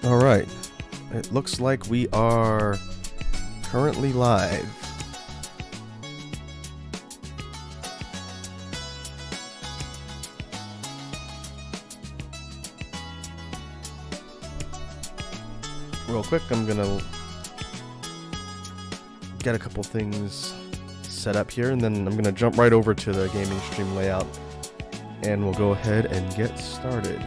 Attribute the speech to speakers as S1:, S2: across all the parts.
S1: All right. It looks like we are currently live. Real quick, I'm gonna get a couple things set up here, and then I'm gonna jump right over to the gaming stream layout, and we'll go ahead and get started.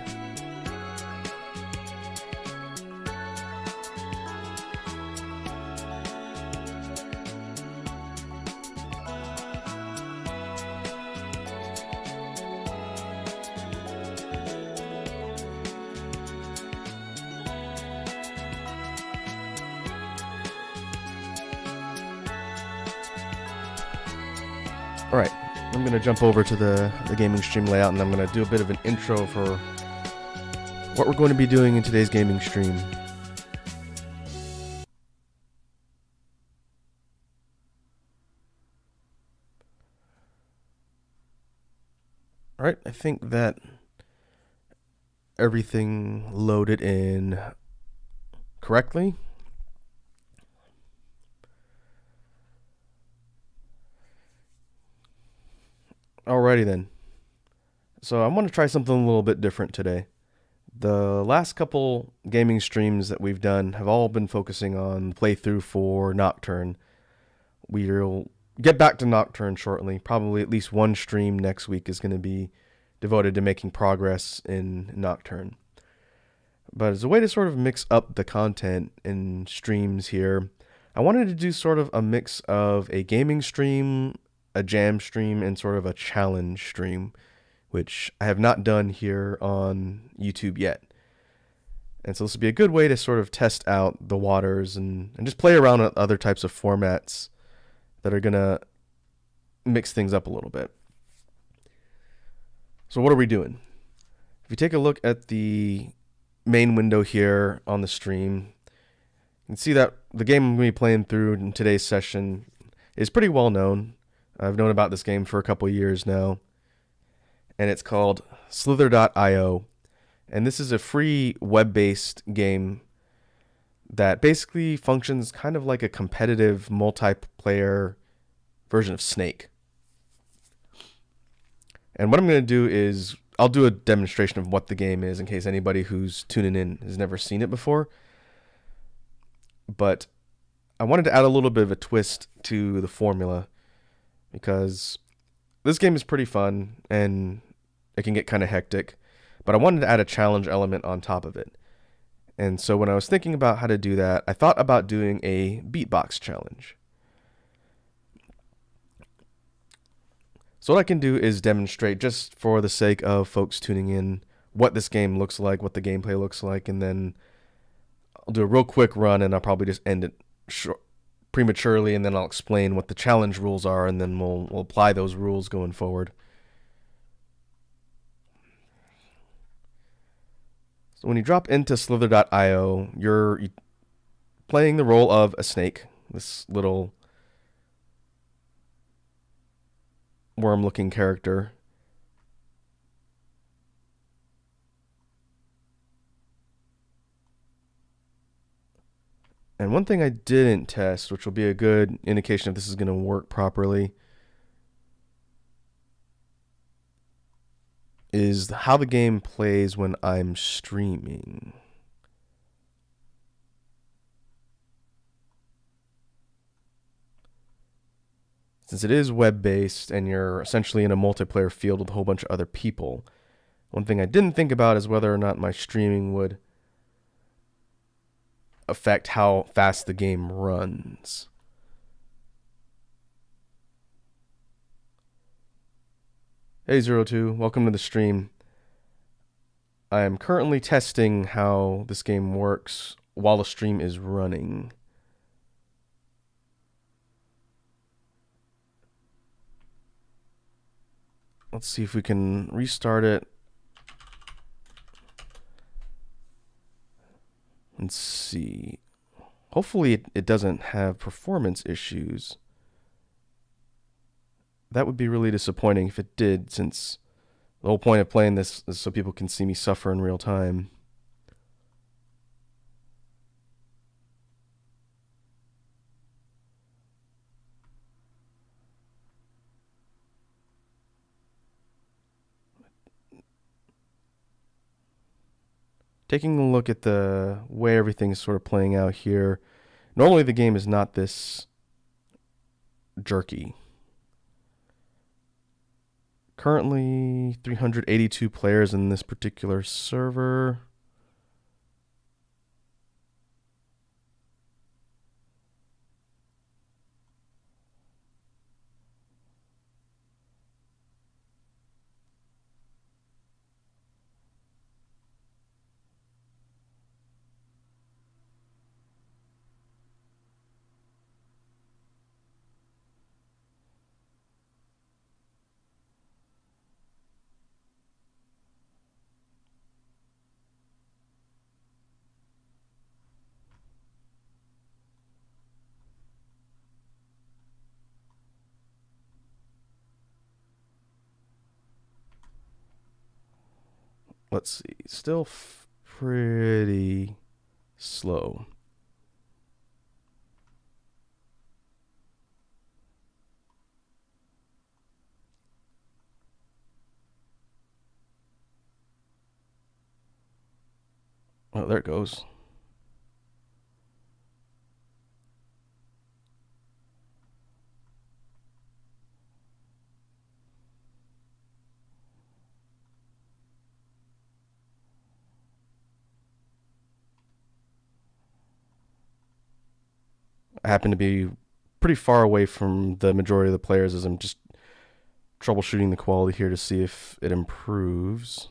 S1: Alright, I'm going to jump over to the gaming stream layout, and I'm going to do a bit of an intro for what we're going to be doing in today's gaming stream. Alright, I think that everything loaded in correctly. Alrighty then. So I want to try something a little bit different today. The last couple gaming streams that we've done have all been focusing on playthrough for Nocturne. We'll get back to Nocturne shortly. Probably at least one stream next week is going to be devoted to making progress in Nocturne. But as a way to sort of mix up the content in streams here, I wanted to do sort of a mix of a gaming stream, a jam stream, and sort of a challenge stream, which I have not done here on YouTube yet. And so this will be a good way to sort of test out the waters and just play around with other types of formats that are going to mix things up a little bit. So what are we doing? If you take a look at the main window here on the stream, you can see that the game I'm going to be playing through in today's session is pretty well known. I've known about this game for a couple years now, and it's called Slither.io, and this is a free web-based game that basically functions kind of like a competitive multiplayer version of Snake. And what I'm going to do is I'll do a demonstration of what the game is in case anybody who's tuning in has never seen it before. But I wanted to add a little bit of a twist to the formula, because this game is pretty fun and it can get kind of hectic, but I wanted to add a challenge element on top of it. And so when I was thinking about how to do that, I thought about doing a beatbox challenge. So what I can do is demonstrate, just for the sake of folks tuning in, what this game looks like, what the gameplay looks like, and then I'll do a real quick run, and I'll probably just end it prematurely, and then I'll explain what the challenge rules are, and then we'll apply those rules going forward. So when you drop into Slither.io, you're playing the role of a snake, this little worm-looking character. And one thing I didn't test, which will be a good indication if this is going to work properly, is how the game plays when I'm streaming. Since it is web-based and you're essentially in a multiplayer field with a whole bunch of other people, one thing I didn't think about is whether or not my streaming would affect how fast the game runs. Hey 02, welcome to the stream. I am currently testing how this game works while the stream is running. Let's see if we can restart it. Let's see. Hopefully it doesn't have performance issues. That would be really disappointing if it did, since the whole point of playing this is so people can see me suffer in real time. taking a look at the way everything's sort of playing out here. Normally the game is not this jerky. Currently 382 players in this particular server. Let's see. Still pretty slow. Oh, there it goes. I happen to be pretty far away from the majority of the players as I'm just troubleshooting the quality here to see if it improves.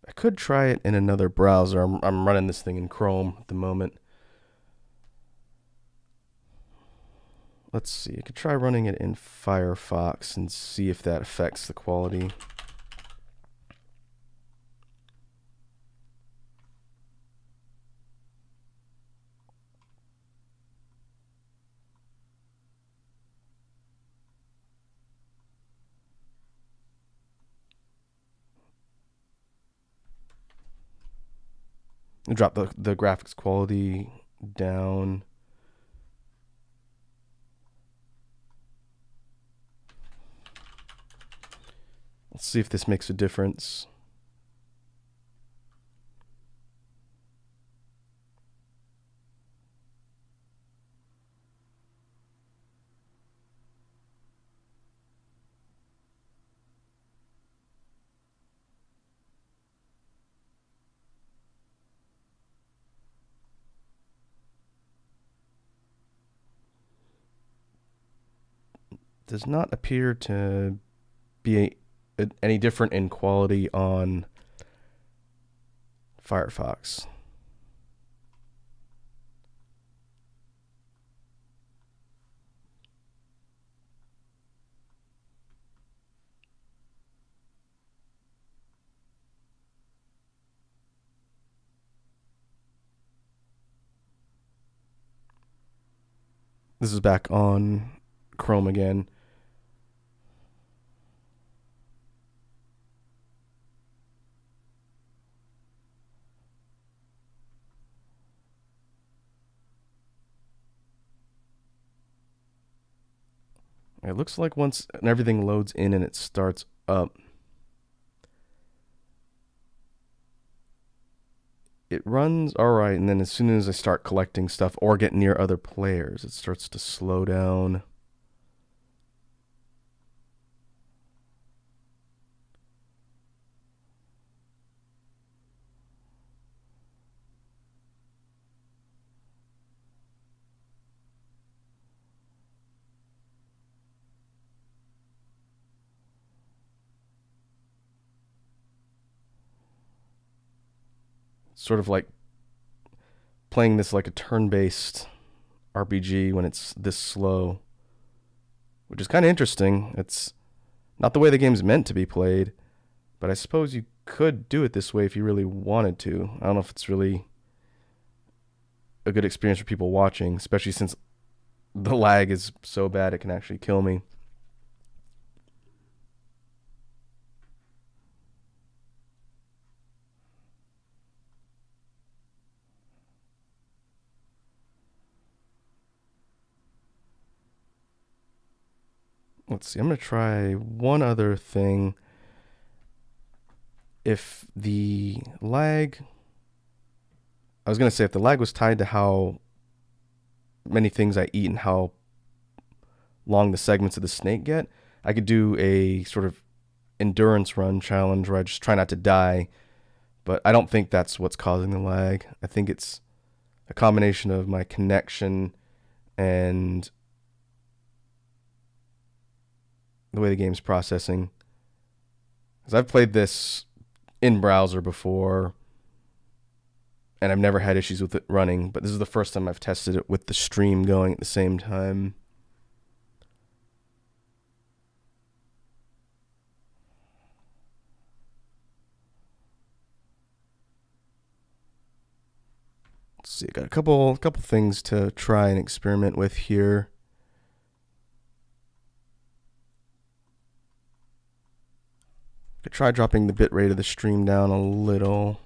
S1: I could try it in another browser. I'm running this thing in Chrome at the moment. Let's see. I could try running it in Firefox and see if that affects the quality. Drop the graphics quality down. Let's see if this makes a difference. Does not appear to be any different in quality on Firefox. This is back on Chrome again. It looks like once everything loads in and it starts up, it runs all right, and then as soon as I start collecting stuff or get near other players, it starts to slow down. Sort of like playing this like a turn-based RPG when it's this slow, which is kind of interesting. It's not the way the game's meant to be played, but I suppose you could do it this way if you really wanted to. I don't know if it's really a good experience for people watching, especially since the lag is so bad it can actually kill me. Let's see. I'm going to try one other thing. If the lag, I was going to say, if the lag was tied to how many things I eat and how long the segments of the snake get, I could do a sort of endurance run challenge where I just try not to die. But I don't think that's what's causing the lag. I think it's a combination of my connection and the way the game's processing. Because I've played this in browser before, and I've never had issues with it running, but this is the first time I've tested it with the stream going at the same time. Let's see, I got a couple things to try and experiment with here. I could try dropping the bitrate of the stream down a little.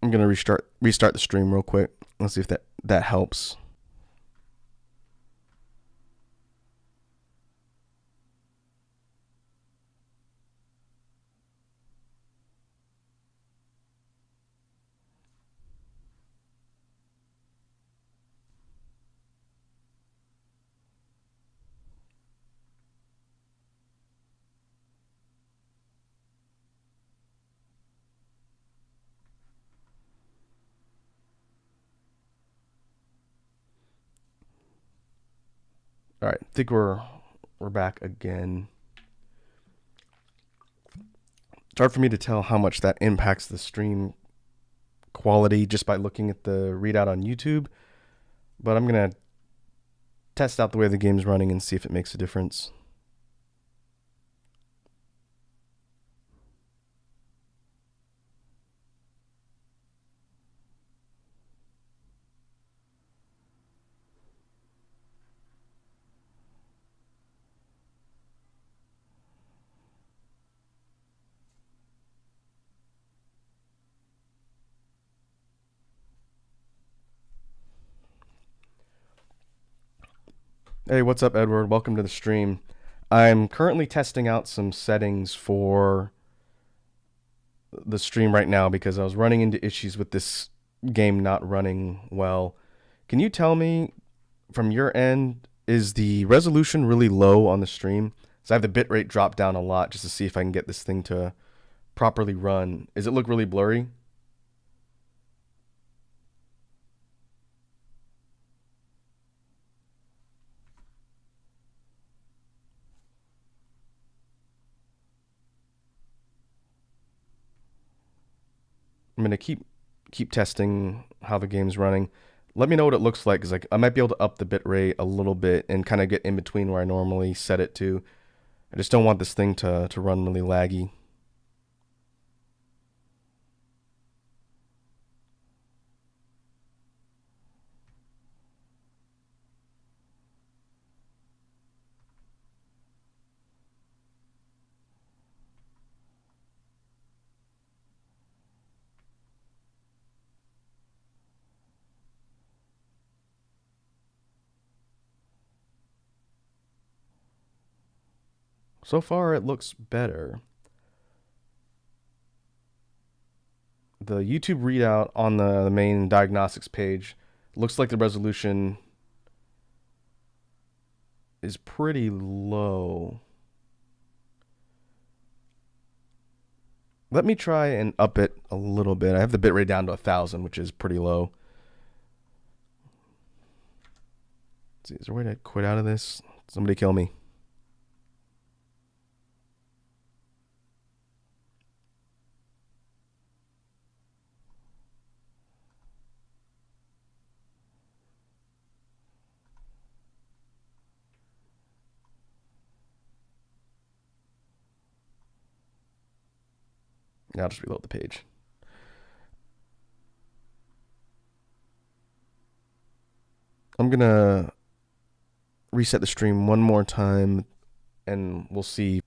S1: I'm gonna restart the stream real quick. Let's see if that helps. All right, I think we're back again. It's hard for me to tell how much that impacts the stream quality just by looking at the readout on YouTube, but I'm gonna test out the way the game's running and see if it makes a difference. Hey, what's up, Edward? Welcome to the stream. I'm currently testing out some settings for the stream right now because I was running into issues with this game not running well. Can you tell me from your end, is the resolution really low on the stream? So I have the bitrate drop down a lot just to see if I can get this thing to properly run. Does it look really blurry? I'm gonna keep testing how the game's running. Let me know what it looks like, because like I might be able to up the bit rate a little bit and kind of get in between where I normally set it to. I just don't want this thing to run really laggy. So far, it looks better. The YouTube readout on the main diagnostics page looks like the resolution is pretty low. Let me try and up it a little bit. I have the bitrate down to 1,000, which is pretty low. Let's see, is there a way to quit out of this? Somebody kill me. Now I'll just reload the page. I'm going to reset the stream one more time, and we'll see.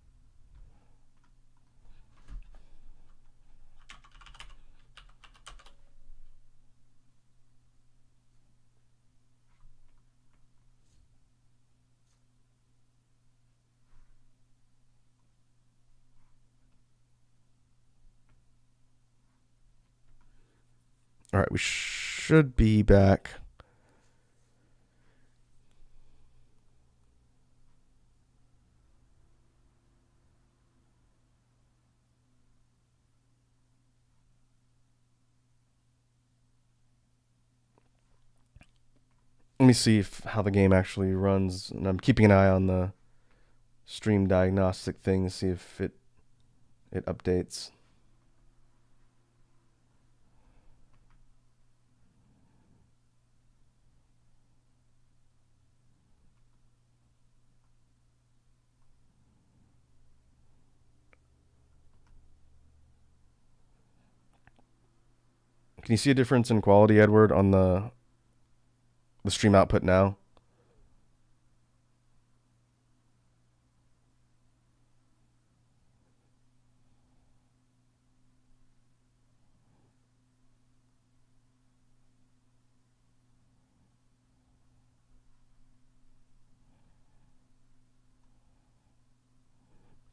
S1: All right, we should be back. Let me see how the game actually runs, and I'm keeping an eye on the stream diagnostic thing to see if it updates. Can you see a difference in quality, Edward, on the stream output now?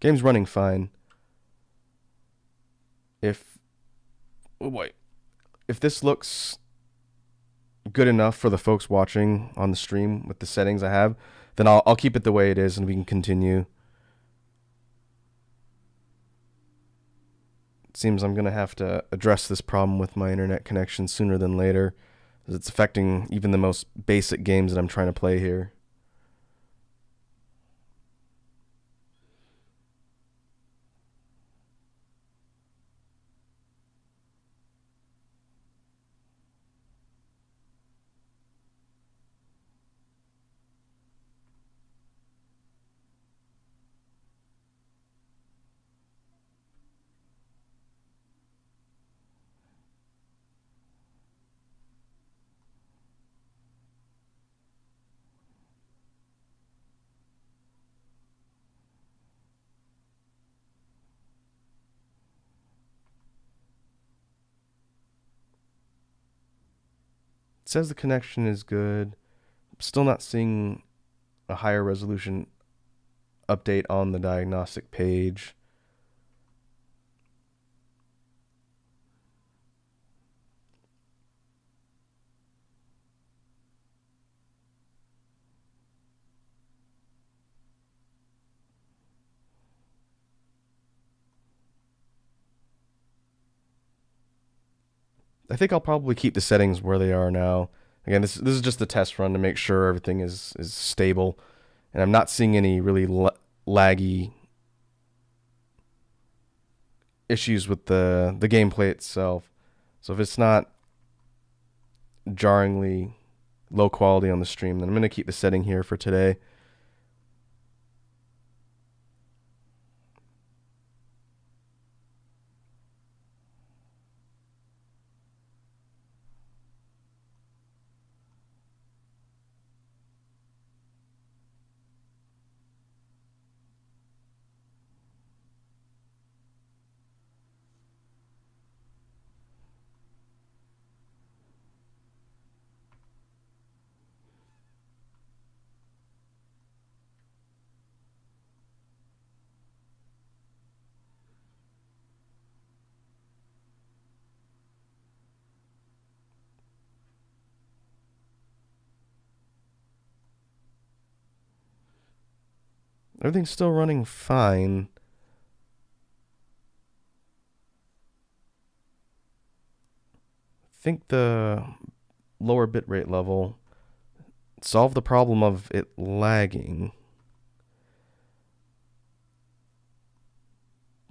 S1: Game's running fine. If this looks good enough for the folks watching on the stream with the settings I have, then I'll keep it the way it is and we can continue. It seems I'm gonna have to address this problem with my internet connection sooner than later, as it's affecting even the most basic games that I'm trying to play here. It says the connection is good. Still not seeing a higher resolution update on the diagnostic page. I think I'll probably keep the settings where they are now. Again, this is just a test run to make sure everything is stable, and I'm not seeing any really laggy issues with the gameplay itself. So if it's not jarringly low quality on the stream, then I'm going to keep the setting here for today. Everything's still running fine. I think the lower bitrate level solved the problem of it lagging.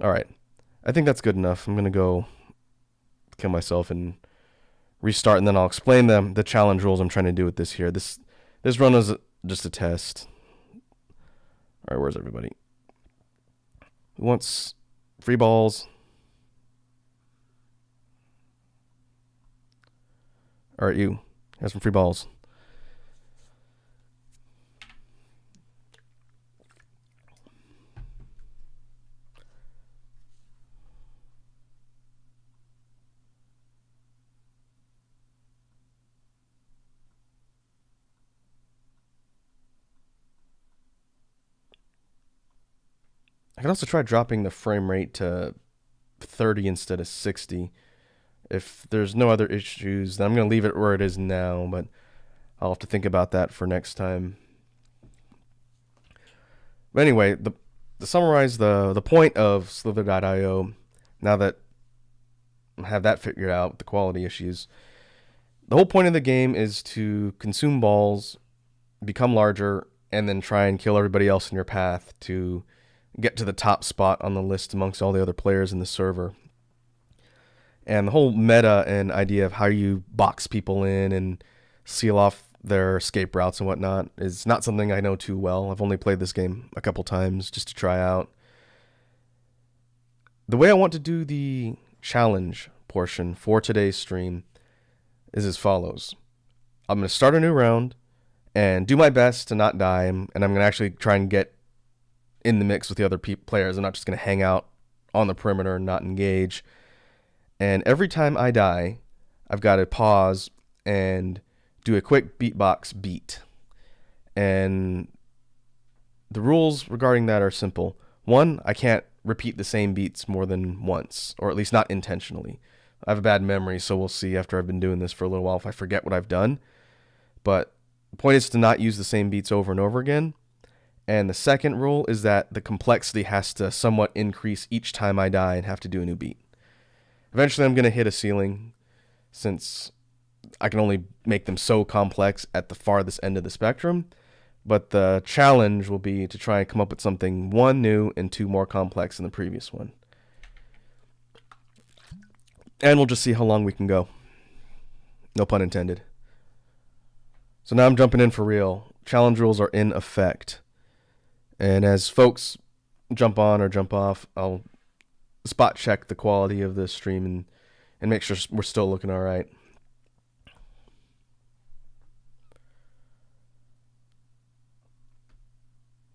S1: All right. I think that's good enough. I'm going to go kill myself and restart, and then I'll explain the challenge rules I'm trying to do with this here. This run was just a test. All right, where's everybody? Who wants free balls? All right, you. Here's some free balls. I can also try dropping the frame rate to 30 instead of 60. If there's no other issues, then I'm going to leave it where it is now, but I'll have to think about that for next time. But anyway, to summarize the point of Slither.io, now that I have that figured out, the quality issues, the whole point of the game is to consume balls, become larger, and then try and kill everybody else in your path to get to the top spot on the list amongst all the other players in the server. And the whole meta and idea of how you box people in and seal off their escape routes and whatnot is not something I know too well. I've only played this game a couple times just to try out. The way I want to do the challenge portion for today's stream is as follows. I'm going to start a new round and do my best to not die, and I'm going to actually try and get in the mix with the other players. I'm not just going to hang out on the perimeter and not engage. And every time I die, I've got to pause and do a quick beatbox beat. And the rules regarding that are simple. One, I can't repeat the same beats more than once, or at least not intentionally. I have a bad memory, so we'll see after I've been doing this for a little while if I forget what I've done. But the point is to not use the same beats over and over again. And the second rule is that the complexity has to somewhat increase each time I die and have to do a new beat. Eventually, I'm going to hit a ceiling since I can only make them so complex at the farthest end of the spectrum. But the challenge will be to try and come up with something, one, new, and two, more complex than the previous one. And we'll just see how long we can go. No pun intended. So now I'm jumping in for real. Challenge rules are in effect. And as folks jump on or jump off, I'll spot check the quality of the stream and make sure we're still looking all right.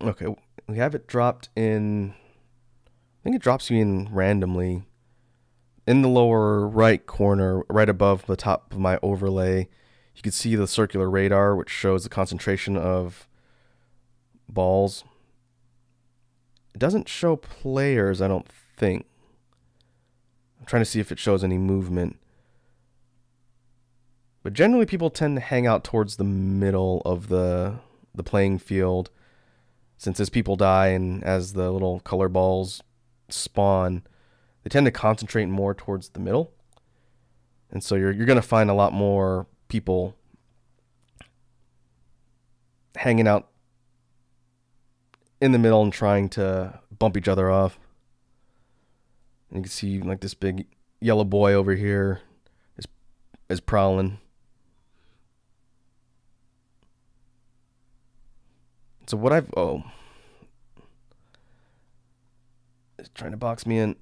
S1: Okay, we have it dropped in, I think it drops you in randomly. In the lower right corner, right above the top of my overlay, you can see the circular radar, which shows the concentration of balls. It doesn't show players, I don't think. I'm trying to see if it shows any movement. But generally people tend to hang out towards the middle of the playing field, since as people die and as the little color balls spawn, they tend to concentrate more towards the middle. And so you're going to find a lot more people hanging out in the middle and trying to bump each other off. And you can see like this big yellow boy over here is prowling. So what it's trying to box me in.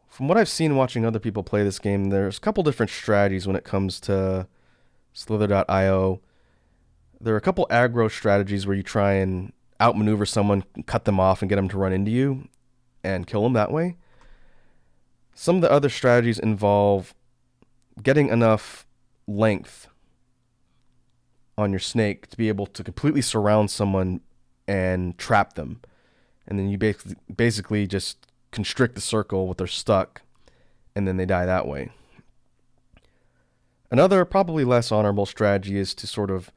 S1: From what I've seen watching other people play this game, there's a couple different strategies when it comes to Slither.io. There are a couple aggro strategies where you try and outmaneuver someone, cut them off, and get them to run into you and kill them that way. Some of the other strategies involve getting enough length on your snake to be able to completely surround someone and trap them. And then you basically just constrict the circle with they're stuck, and then they die that way. Another, probably less honorable strategy is to sort of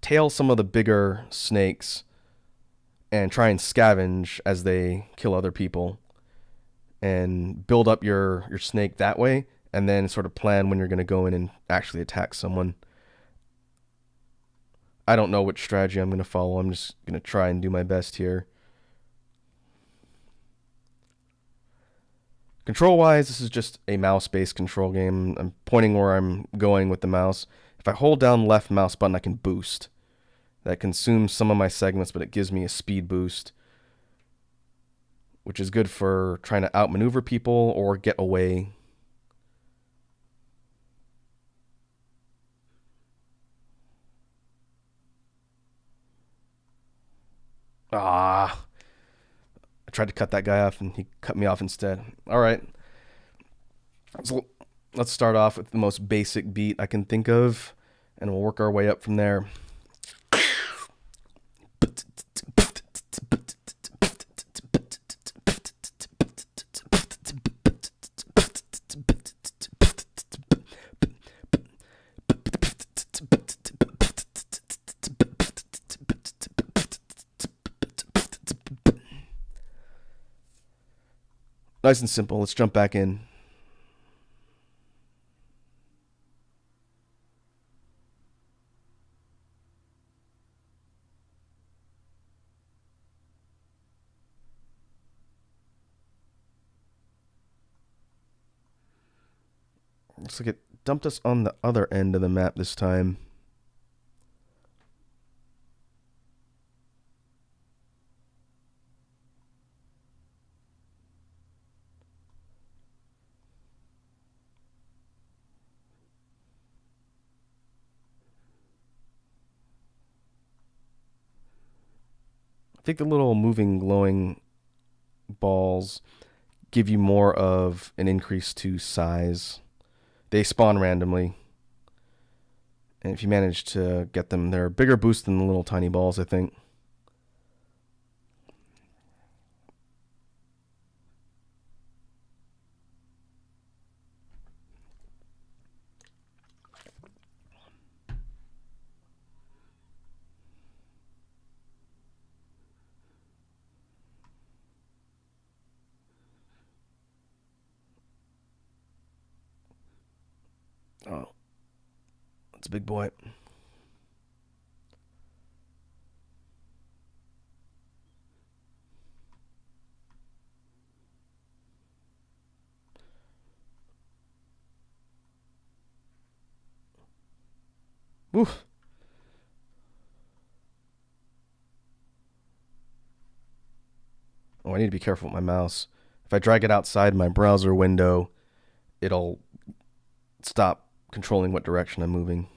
S1: tail some of the bigger snakes and try and scavenge as they kill other people and build up your snake that way, and then sort of plan when you're going to go in and actually attack someone. I don't know which strategy I'm going to follow. I'm just going to try and do my best here. Control-wise, this is just a mouse-based control game. I'm pointing where I'm going with the mouse. If I hold down the left mouse button, I can boost. That consumes some of my segments, but it gives me a speed boost. which is good for trying to outmaneuver people or get away. Ah, I tried to cut that guy off and he cut me off instead. All right. So let's start off with the most basic beat I can think of, and we'll work our way up from there. Nice and simple. Let's jump back in. Looks like it dumped us on the other end of the map this time. I think the little moving glowing balls give you more of an increase to size. They spawn randomly. And if you manage to get them, they're a bigger boost than the little tiny balls, I think. Oh, that's a big boy. Oof. Oh, I need to be careful with my mouse. If I drag it outside my browser window, it'll stop controlling what direction I'm moving.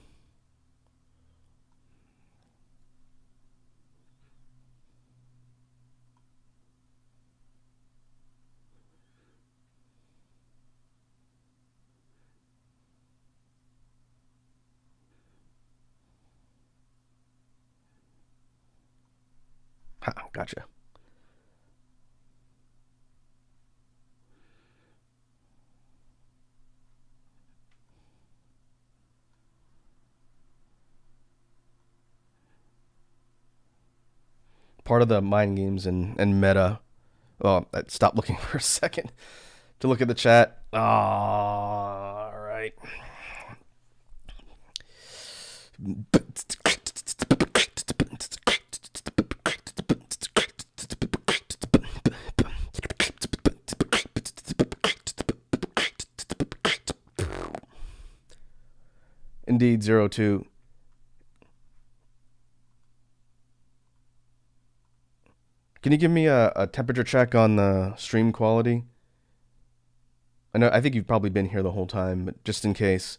S1: Ha, gotcha. Part of the mind games and meta. Oh, I stopped looking for a second to look at the chat. All right. Indeed, 02. Can you give me a temperature check on the stream quality? I think you've probably been here the whole time, but just in case,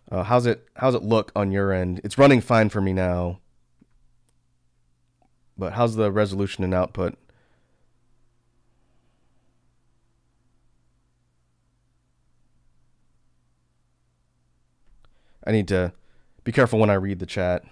S1: how's it look on your end? It's running fine for me now, but how's the resolution and output? I need to be careful when I read the chat.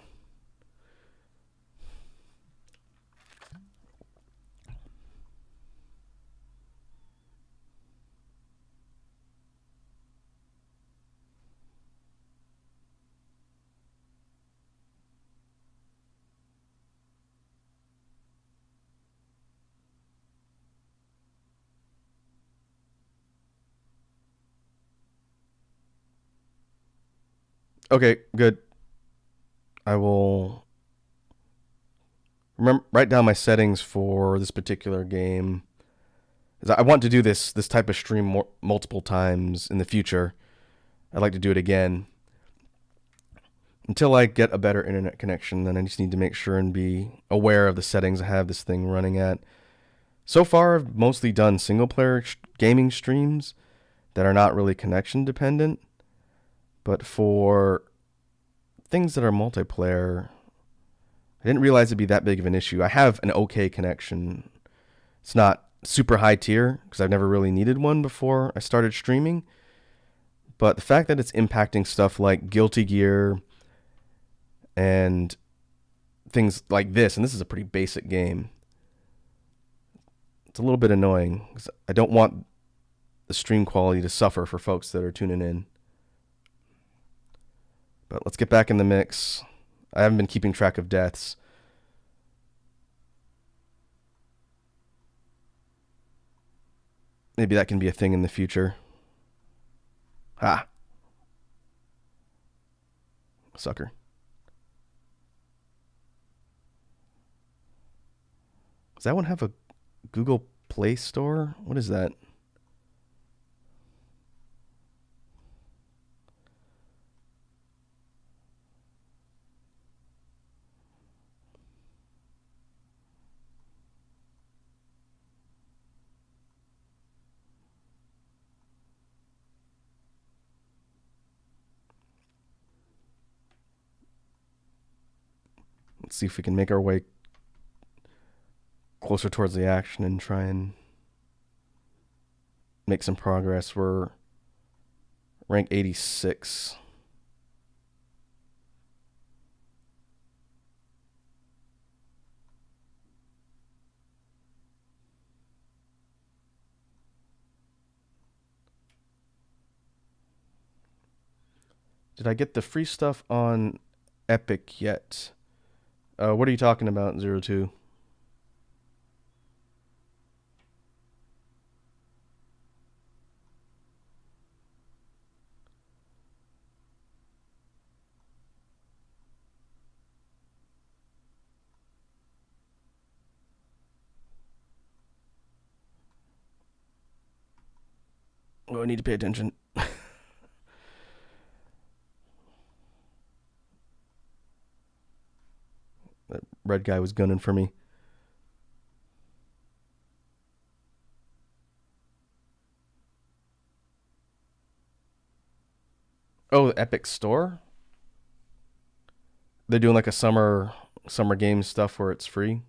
S1: Okay, good. I will write down my settings for this particular game. I want to do this type of stream multiple times in the future. I'd like to do it again. Until I get a better internet connection, then I just need to make sure and be aware of the settings I have this thing running at. So far, I've mostly done single player gaming streams that are not really connection dependent, but for things that are multiplayer, I didn't realize it'd be that big of an issue. I have an okay connection. It's not super high tier because I've never really needed one before I started streaming. But the fact that it's impacting stuff like Guilty Gear and things like this, and this is a pretty basic game, it's a little bit annoying because I don't want the stream quality to suffer for folks that are tuning in. But let's get back in the mix. I haven't been keeping track of deaths. Maybe that can be a thing in the future. Ha! Sucker. Does that one have a Google Play Store? What is that? Let's see if we can make our way closer towards the action and try and make some progress. We're rank 86. Did I get the free stuff on Epic yet? What are you talking about, 02? Oh, I need to pay attention. That red guy was gunning for me. Oh, the Epic Store? They're doing like a summer game stuff where it's free.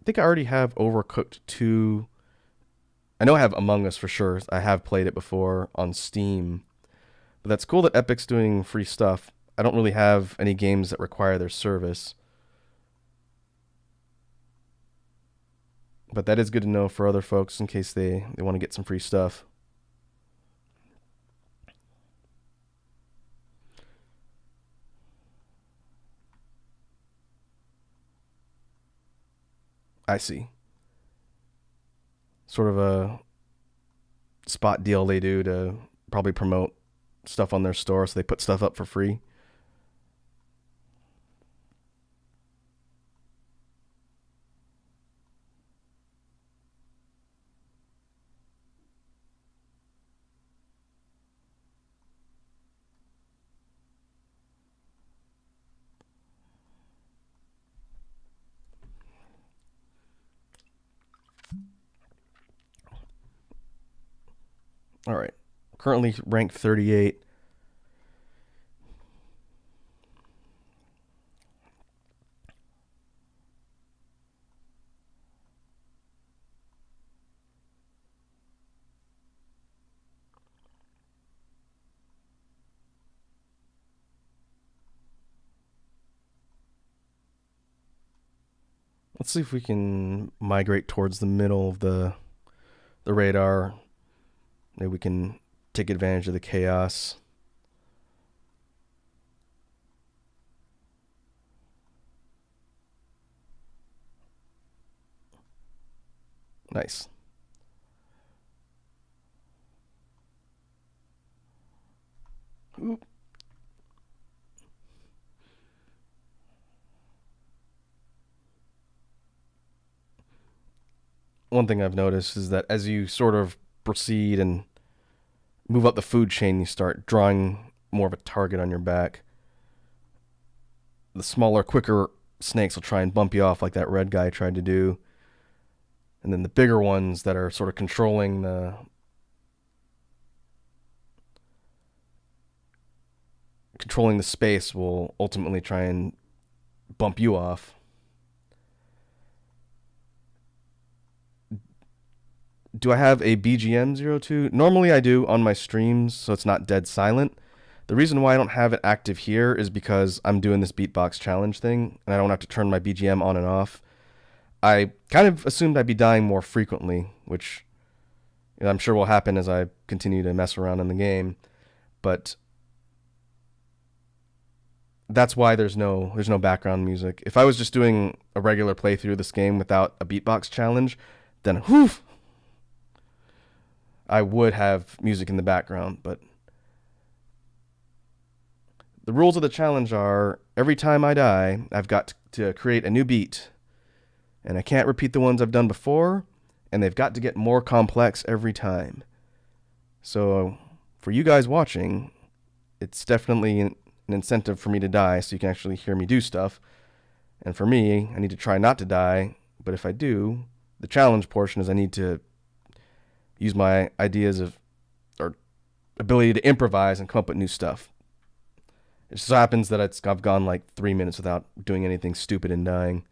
S1: I think I already have Overcooked 2. I know I have Among Us for sure. I have played it before on Steam. But that's cool that Epic's doing free stuff. I don't really have any games that require their service. But that is good to know for other folks in case they want to get some free stuff. I see. Sort of a spot deal they do to probably promote stuff on their store, so they put stuff up for free. All right. Currently ranked 38. Let's see if we can migrate towards the middle of the radar. Maybe we can take advantage of the chaos. Nice. Oop. One thing I've noticed is that as you sort of proceed and move up the food chain, you start drawing more of a target on your back. The smaller, quicker snakes will try and bump you off like that red guy tried to do. And then the bigger ones that are sort of controlling the space will ultimately try and bump you off. Do I have a BGM02? Normally I do on my streams, so it's not dead silent. The reason why I don't have it active here is because I'm doing this beatbox challenge thing, and I don't have to turn my BGM on and off. I kind of assumed I'd be dying more frequently, which I'm sure will happen as I continue to mess around in the game. But that's why there's no background music. If I was just doing a regular playthrough of this game without a beatbox challenge, then whew, I would have music in the background. But the rules of the challenge are every time I die, I've got to create a new beat. And I can't repeat the ones I've done before, and they've got to get more complex every time. So for you guys watching, it's definitely an incentive for me to die so you can actually hear me do stuff. And for me, I need to try not to die, but if I do, the challenge portion is I need to use my ideas of or ability to improvise and come up with new stuff. It just so happens that I've gone like 3 minutes without doing anything stupid and dying.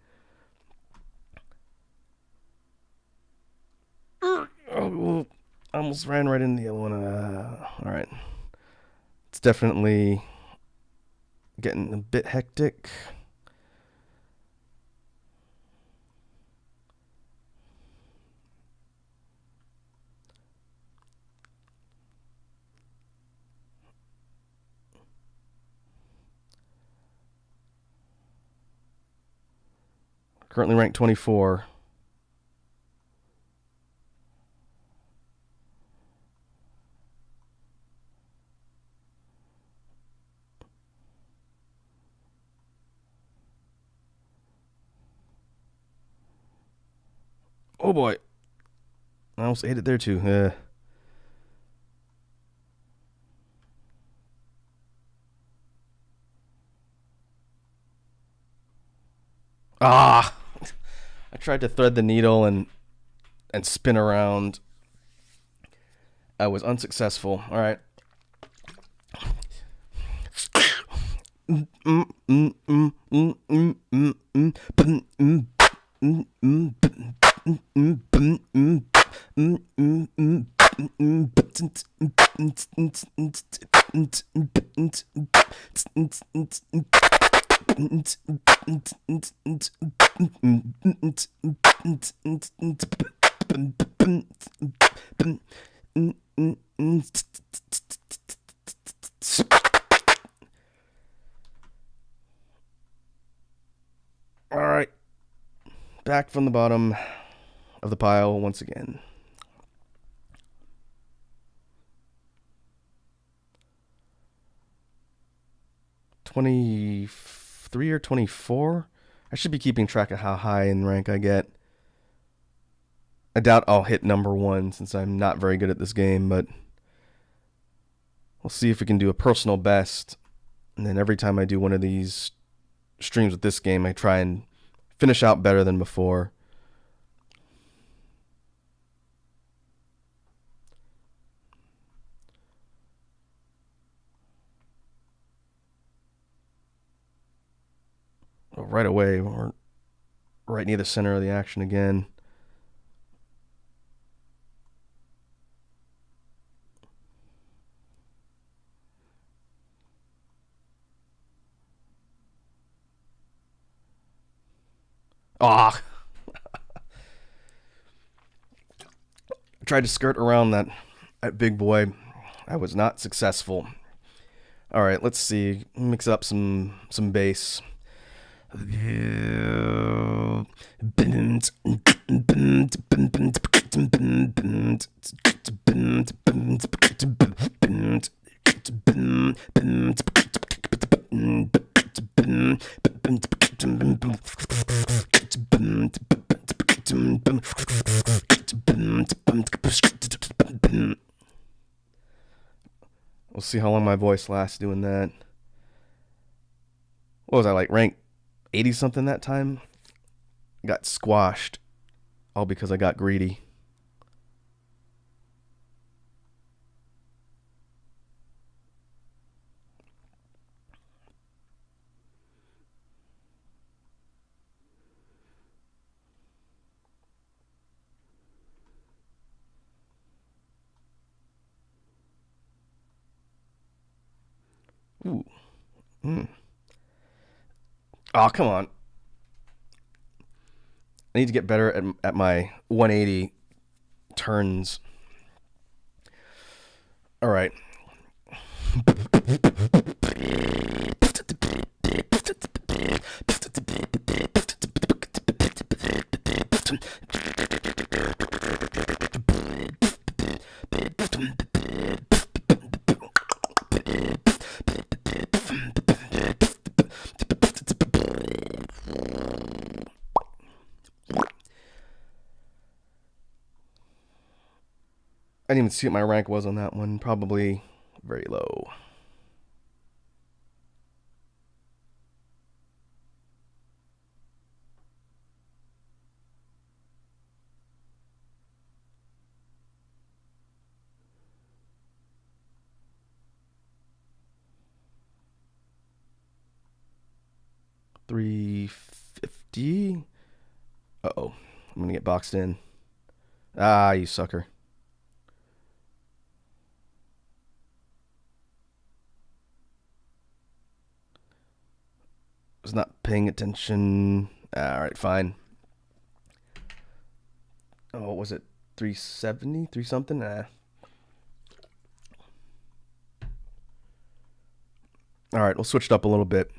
S1: Oh, I almost ran right into the other one. All right. It's definitely getting a bit hectic. Currently ranked 24. Oh boy. I almost ate it there too. I tried to thread the needle and spin around. I was unsuccessful. All right. All right. Back from the bottom of the pile once again. $23 or 24? I should be keeping track of how high in rank I get. I doubt I'll hit number 1 since I'm not very good at this game, but we'll see if we can do a personal best. And then every time I do one of these streams with this game, I try and finish out better than before. Well, right away, we're right near the center of the action again. Ah! Tried to skirt around that big boy. I was not successful. All right, let's see. Mix up some bass. We'll see how long my voice lasts doing that. What was I like? Rank 80 something that time. Got squashed all because I got greedy. Ooh. Mm. Oh, come on. I need to get better at my 180 turns. All right. I didn't even see what my rank was on that one. Probably very low. $350. Uh-oh. I'm going to get boxed in. Ah, you sucker. Was not paying attention. All right, fine. Oh, what was it? 370? 3 something? All right, we'll switch it up a little bit.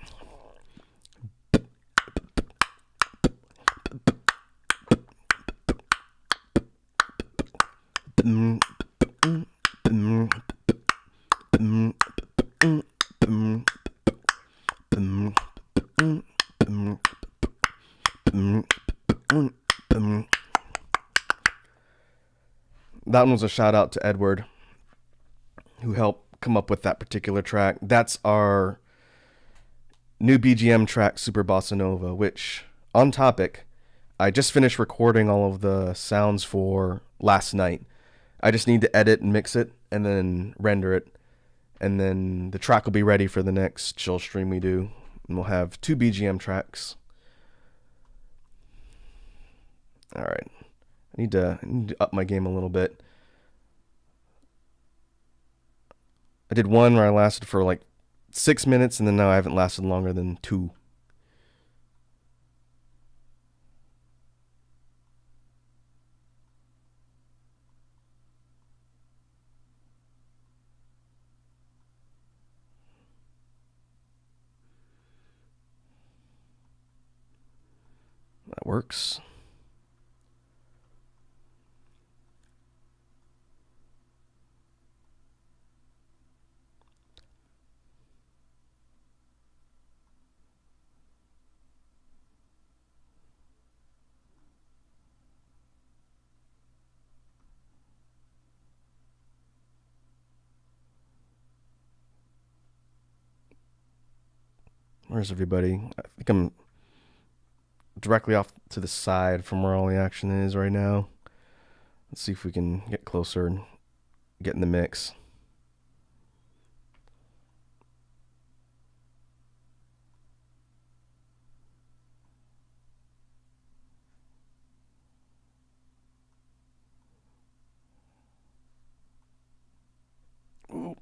S1: That one was a shout out to Edward, who helped come up with that particular track. That's our new BGM track, Super Bossa Nova, which, on topic, I just finished recording all of the sounds for last night. I just need to edit and mix it and then render it. And then the track will be ready for the next chill stream we do. And we'll have 2 BGM tracks. All right. I need to up my game a little bit. I did one where I lasted for like 6 minutes, and then now I haven't lasted longer than 2. That works. Where's everybody? I think I'm directly off to the side from where all the action is right now. Let's see if we can get closer and get in the mix. Ooh.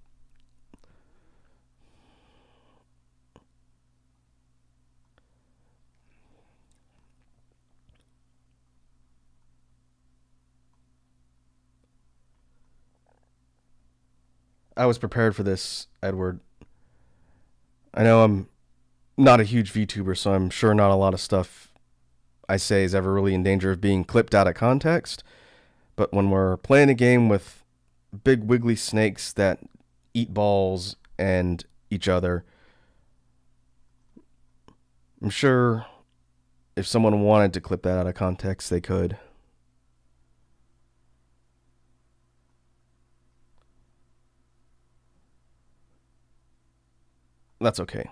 S1: I was prepared for this, Edward. I know I'm not a huge VTuber, so I'm sure not a lot of stuff I say is ever really in danger of being clipped out of context. But when we're playing a game with big wiggly snakes that eat balls and each other, I'm sure if someone wanted to clip that out of context, they could. That's okay.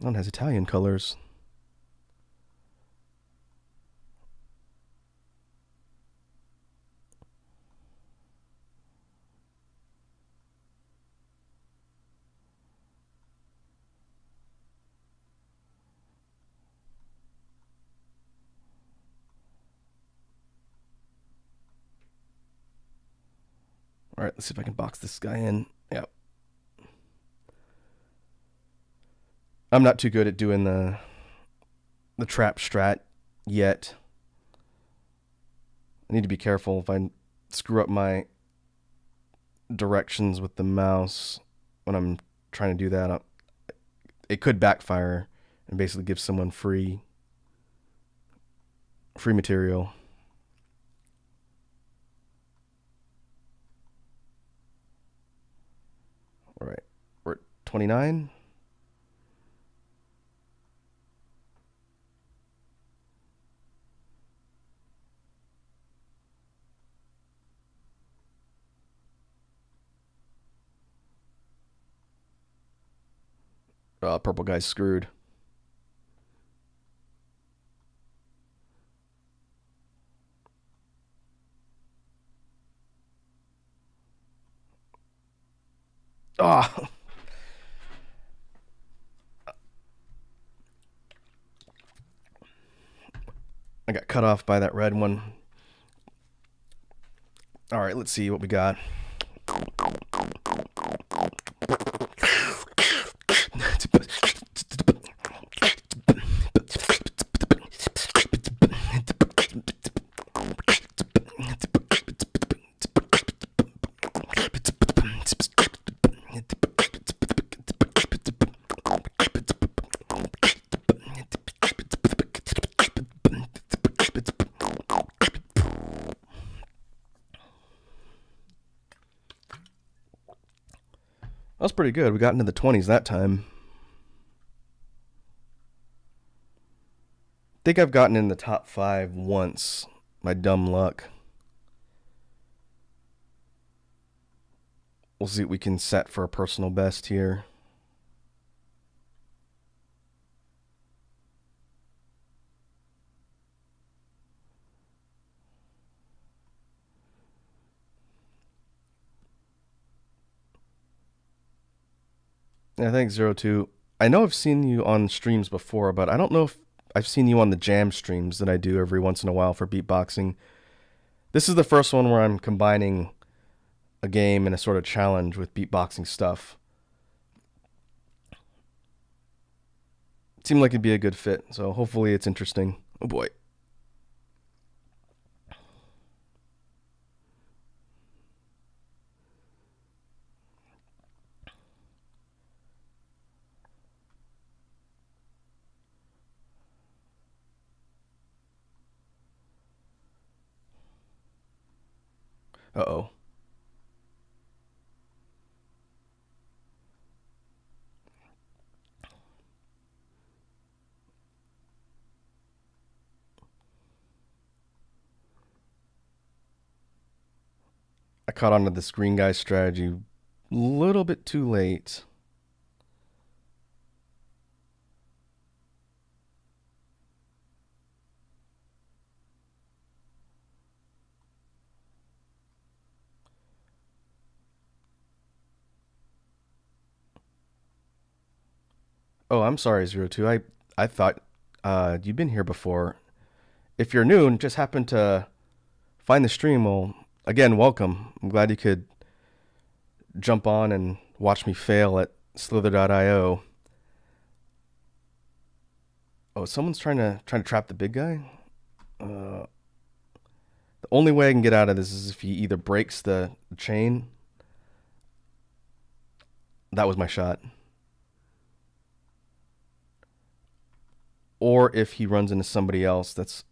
S1: That one has Italian colors. All right, let's see if I can box this guy in. Yeah. I'm not too good at doing the trap strat yet. I need to be careful if I screw up my directions with the mouse when I'm trying to do that. It could backfire and basically give someone free material. All right, we're at 29. Purple guy's screwed. Ah. I got cut off by that red one. All right, let's see what we got. That was pretty good. We got into the 20s that time. I think I've gotten in the top 5 once. My dumb luck. We'll see what we can set for a personal best here. Yeah, thanks, 02. I know I've seen you on streams before, but I don't know if I've seen you on the jam streams that I do every once in a while for beatboxing. This is the first one where I'm combining a game and a sort of challenge with beatboxing stuff. It seemed like it'd be a good fit, so hopefully it's interesting. Oh boy. Uh-oh. I caught on to this green guy strategy a little bit too late. Oh, I'm sorry, 02. I thought you'd been here before. If you're new and just happened to find the stream, well, again, welcome. I'm glad you could jump on and watch me fail at slither.io. Oh, someone's trying to trap the big guy? The only way I can get out of this is if he either breaks the chain. That was my shot. Or if he runs into somebody else that's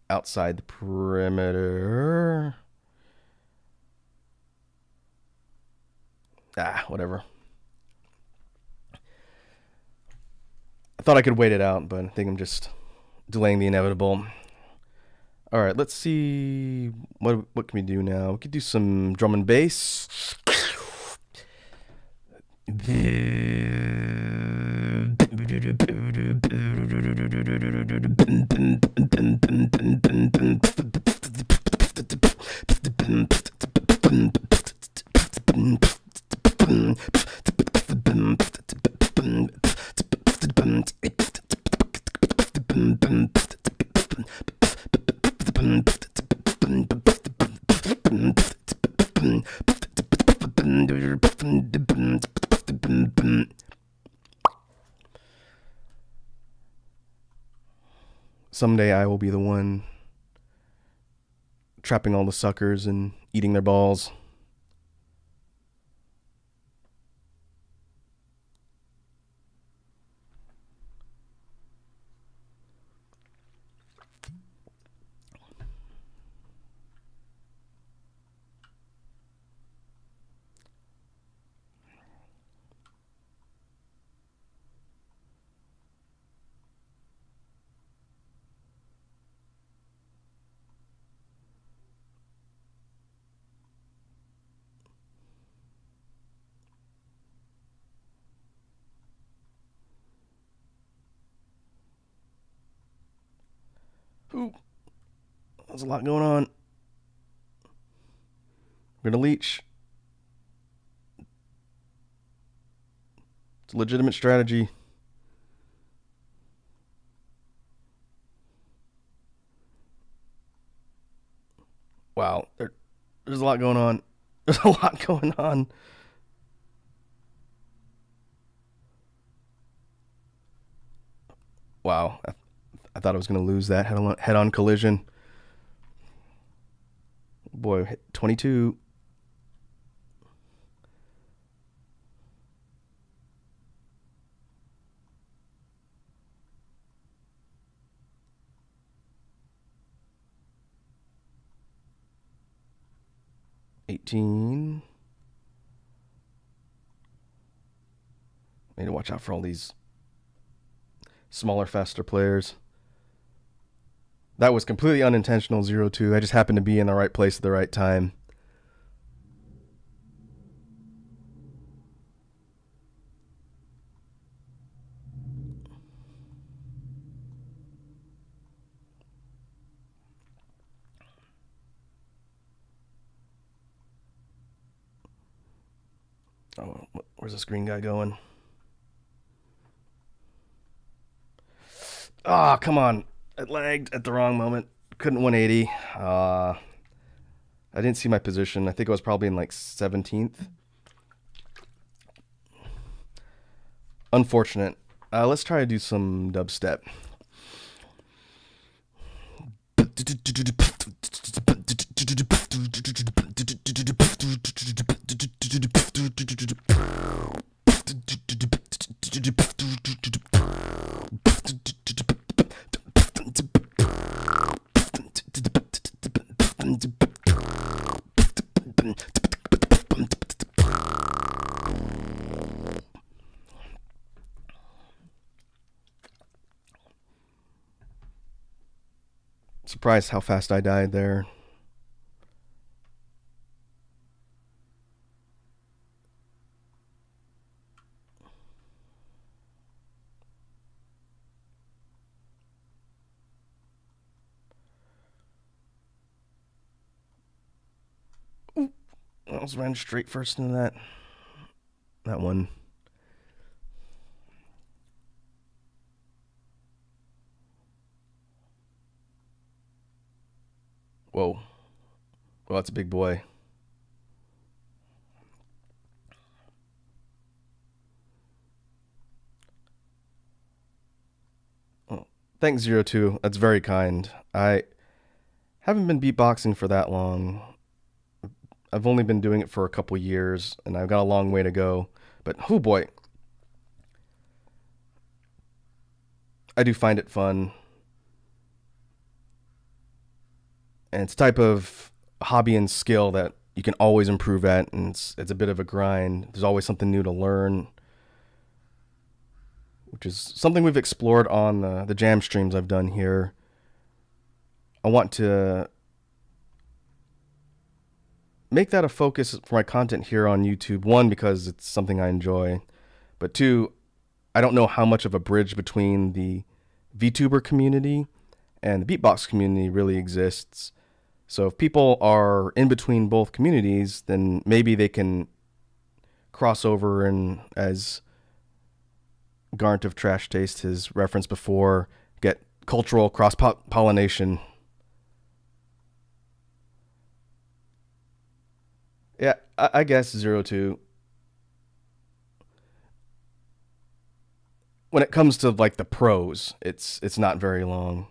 S1: outside the perimeter. Whatever. I thought I could wait it out, but I think I'm just delaying the inevitable. All right, let's see what can we do now. We could do some drum and bass. Someday I will be the one trapping all the suckers and eating their balls. Ooh, there's a lot going on. We're gonna leech. It's a legitimate strategy. Wow, there's a lot going on. There's a lot going on. Wow, I thought I was gonna lose that head-on collision. Boy, hit 22. $18. Need to watch out for all these smaller, faster players. That was completely unintentional, 0-2. I just happened to be in the right place at the right time. Oh, where's this green guy going? Ah, oh, come on. It lagged at the wrong moment. Couldn't 180. I didn't see my position. I think I was probably in like 17th. Unfortunate. Let's try to do some dubstep. Surprised how fast I died there. Ooh, I almost ran straight first into that one. Whoa. Well, that's a big boy. Oh, thanks, 0-2. That's very kind. I haven't been beatboxing for that long. I've only been doing it for a couple years, and I've got a long way to go. But, oh boy. I do find it fun. And it's a type of hobby and skill that you can always improve at, and it's a bit of a grind. There's always something new to learn, which is something we've explored on the jam streams I've done here. I want to make that a focus for my content here on YouTube. One, because it's something I enjoy, but two, I don't know how much of a bridge between the VTuber community and the beatbox community really exists. So if people are in between both communities, then maybe they can cross over and, as Garnt of Trash Taste has referenced before, get cultural cross pollination. Yeah, I guess 02. When it comes to like the pros, it's not very long.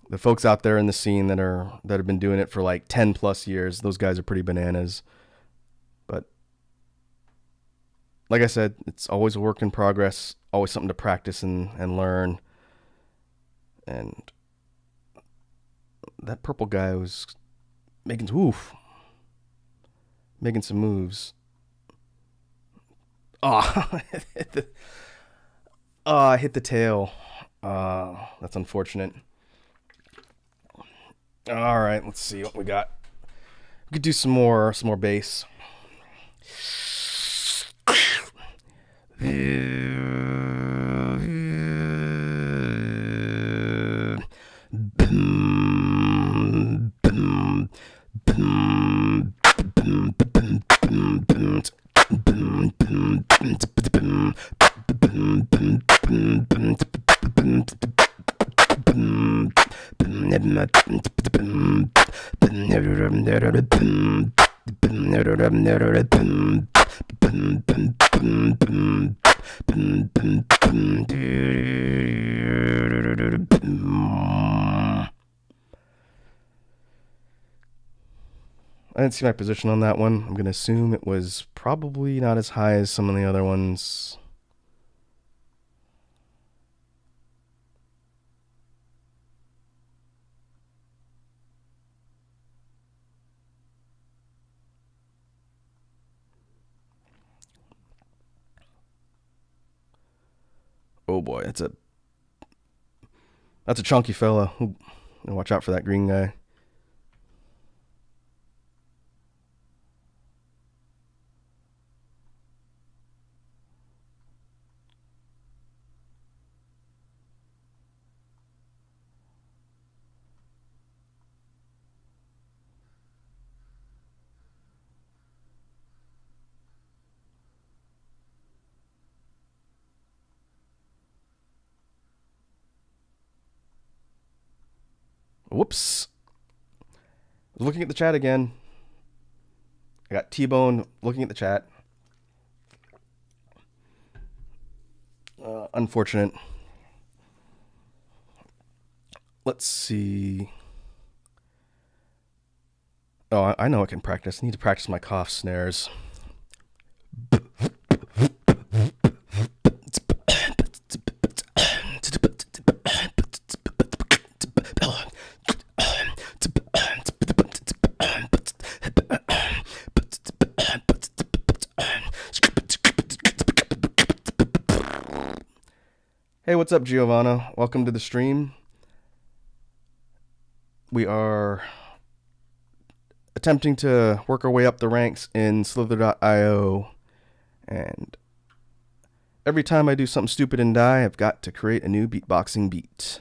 S1: The folks out there in the scene that have been doing it for like 10 plus years, those guys are pretty bananas. But like I said, it's always a work in progress, always something to practice and learn. And that purple guy was making making some moves. Oh, I hit the tail. That's unfortunate. All right, let's see what we got. We could do some more bass. I didn't see my position on that one. I'm going to assume it was probably not as high as some of the other ones. Oh boy, that's a chunky fella. Ooh, watch out for that green guy. Whoops. Looking at the chat again. I got T-Bone looking at the chat. Unfortunate. Let's see. Oh, I know I can practice. I need to practice my cough snares. Hey, what's up, Giovanna? Welcome to the stream. We are attempting to work our way up the ranks in Slither.io, and every time I do something stupid and die, I've got to create a new beatboxing beat.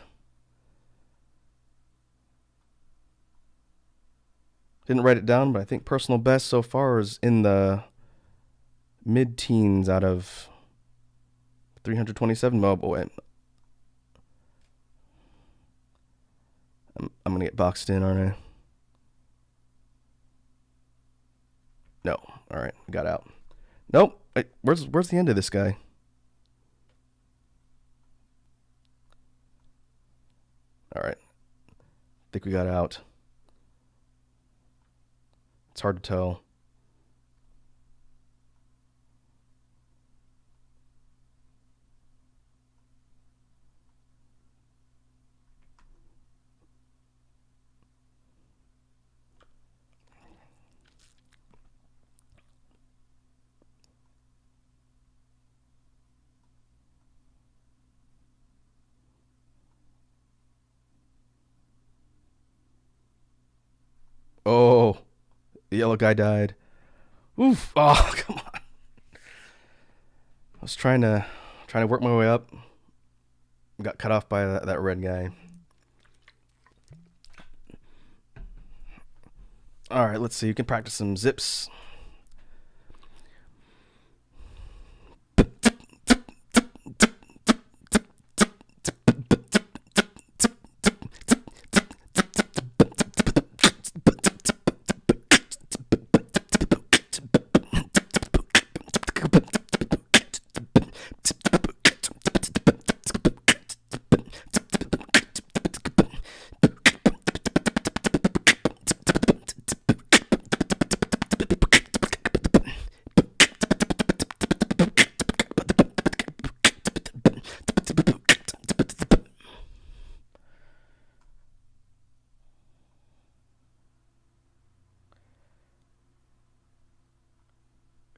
S1: Didn't write it down, but I think personal best so far is in the mid-teens out of 327 mobile. I'm gonna get boxed in, aren't I? No. All right, got out. Nope. Wait, where's the end of this guy? All right. I think we got out. It's hard to tell. Oh, the yellow guy died. Oof. Oh, come on. I was trying to Trying to work my way up. Got cut off by that red guy. All right, let's see. You can practice some zips.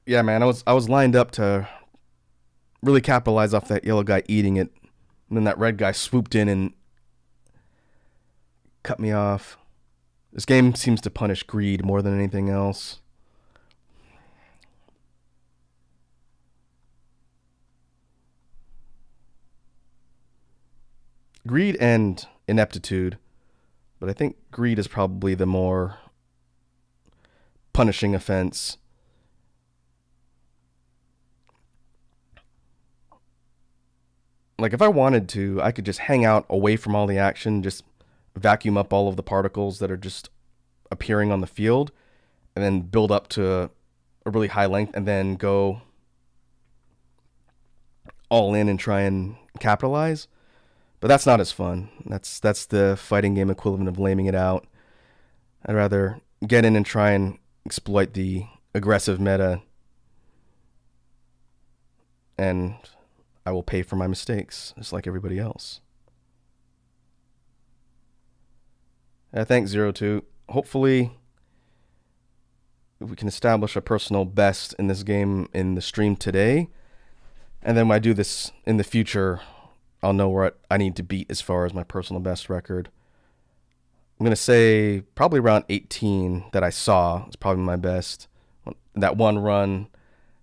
S1: Yeah, man, I was lined up to really capitalize off that yellow guy eating it, and then that red guy swooped in and cut me off. This game seems to punish greed more than anything else. Greed and ineptitude, but I think greed is probably the more punishing offense. Like, if I wanted to, I could just hang out away from all the action, just vacuum up all of the particles that are just appearing on the field, and then build up to a really high length, and then go all in and try and capitalize. But that's not as fun. That's the fighting game equivalent of laming it out. I'd rather get in and try and exploit the aggressive meta, and I will pay for my mistakes, just like everybody else. Thanks, Zero Two. Hopefully, we can establish a personal best in this game in the stream today. And then when I do this in the future, I'll know what I need to beat as far as my personal best record. I'm going to say probably around 18 that I saw is probably my best. That one run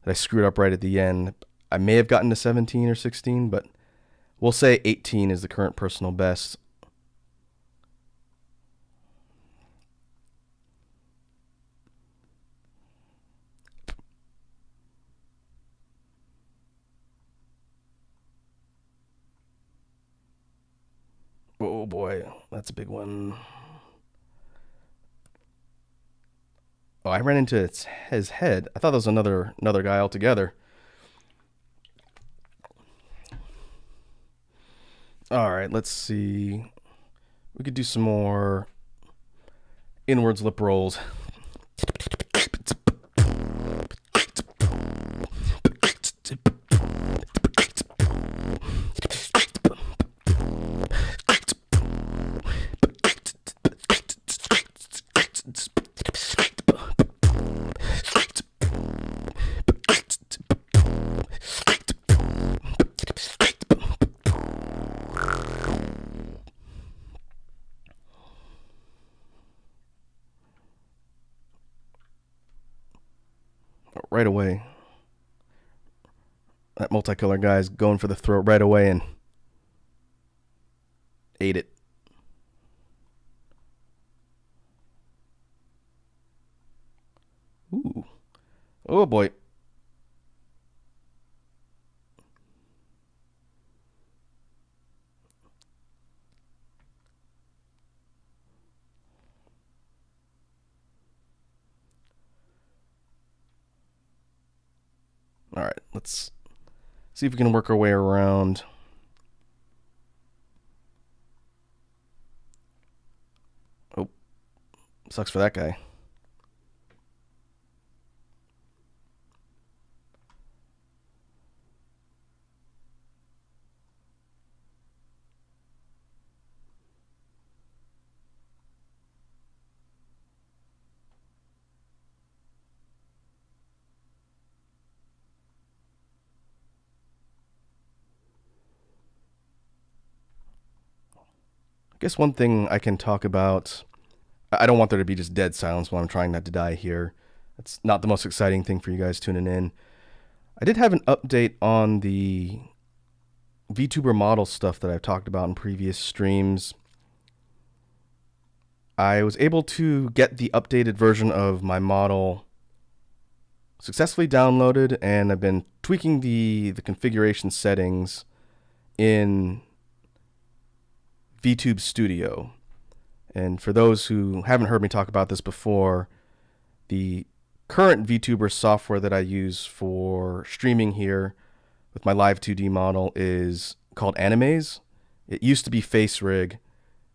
S1: that I screwed up right at the end, I may have gotten to 17 or 16, but we'll say 18 is the current personal best. Oh boy, that's a big one. Oh, I ran into his head. I thought that was another guy altogether. All right, let's see. We could do some more inwards lip rolls. Right away. That multicolor guy's going for the throat right away and ate it. Ooh. Oh boy. All right, let's see if we can work our way around. Oh, sucks for that guy. I guess one thing I can talk about, I don't want there to be just dead silence while I'm trying not to die here. That's not the most exciting thing for you guys tuning in. I did have an update on the VTuber model stuff that I've talked about in previous streams, I was able to get the updated version of my model successfully downloaded, and I've been tweaking the configuration settings in VTube Studio. And for those who haven't heard me talk about this before, the current VTuber software that I use for streaming here with my live 2D model is called Animaze. It used to be FaceRig,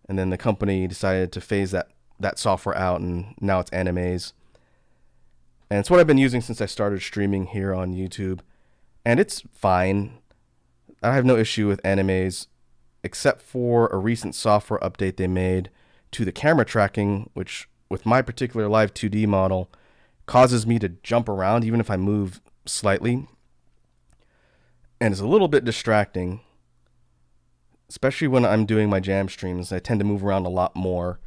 S1: and then the company decided to phase that software out, and now it's Animaze. And it's what I've been using since I started streaming here on YouTube. And it's fine. I have no issue with Animaze, except for a recent software update they made to the camera tracking, which with my particular live 2D model causes me to jump around even if I move slightly. And it's a little bit distracting, especially when I'm doing my jam streams. I tend to move around a lot more.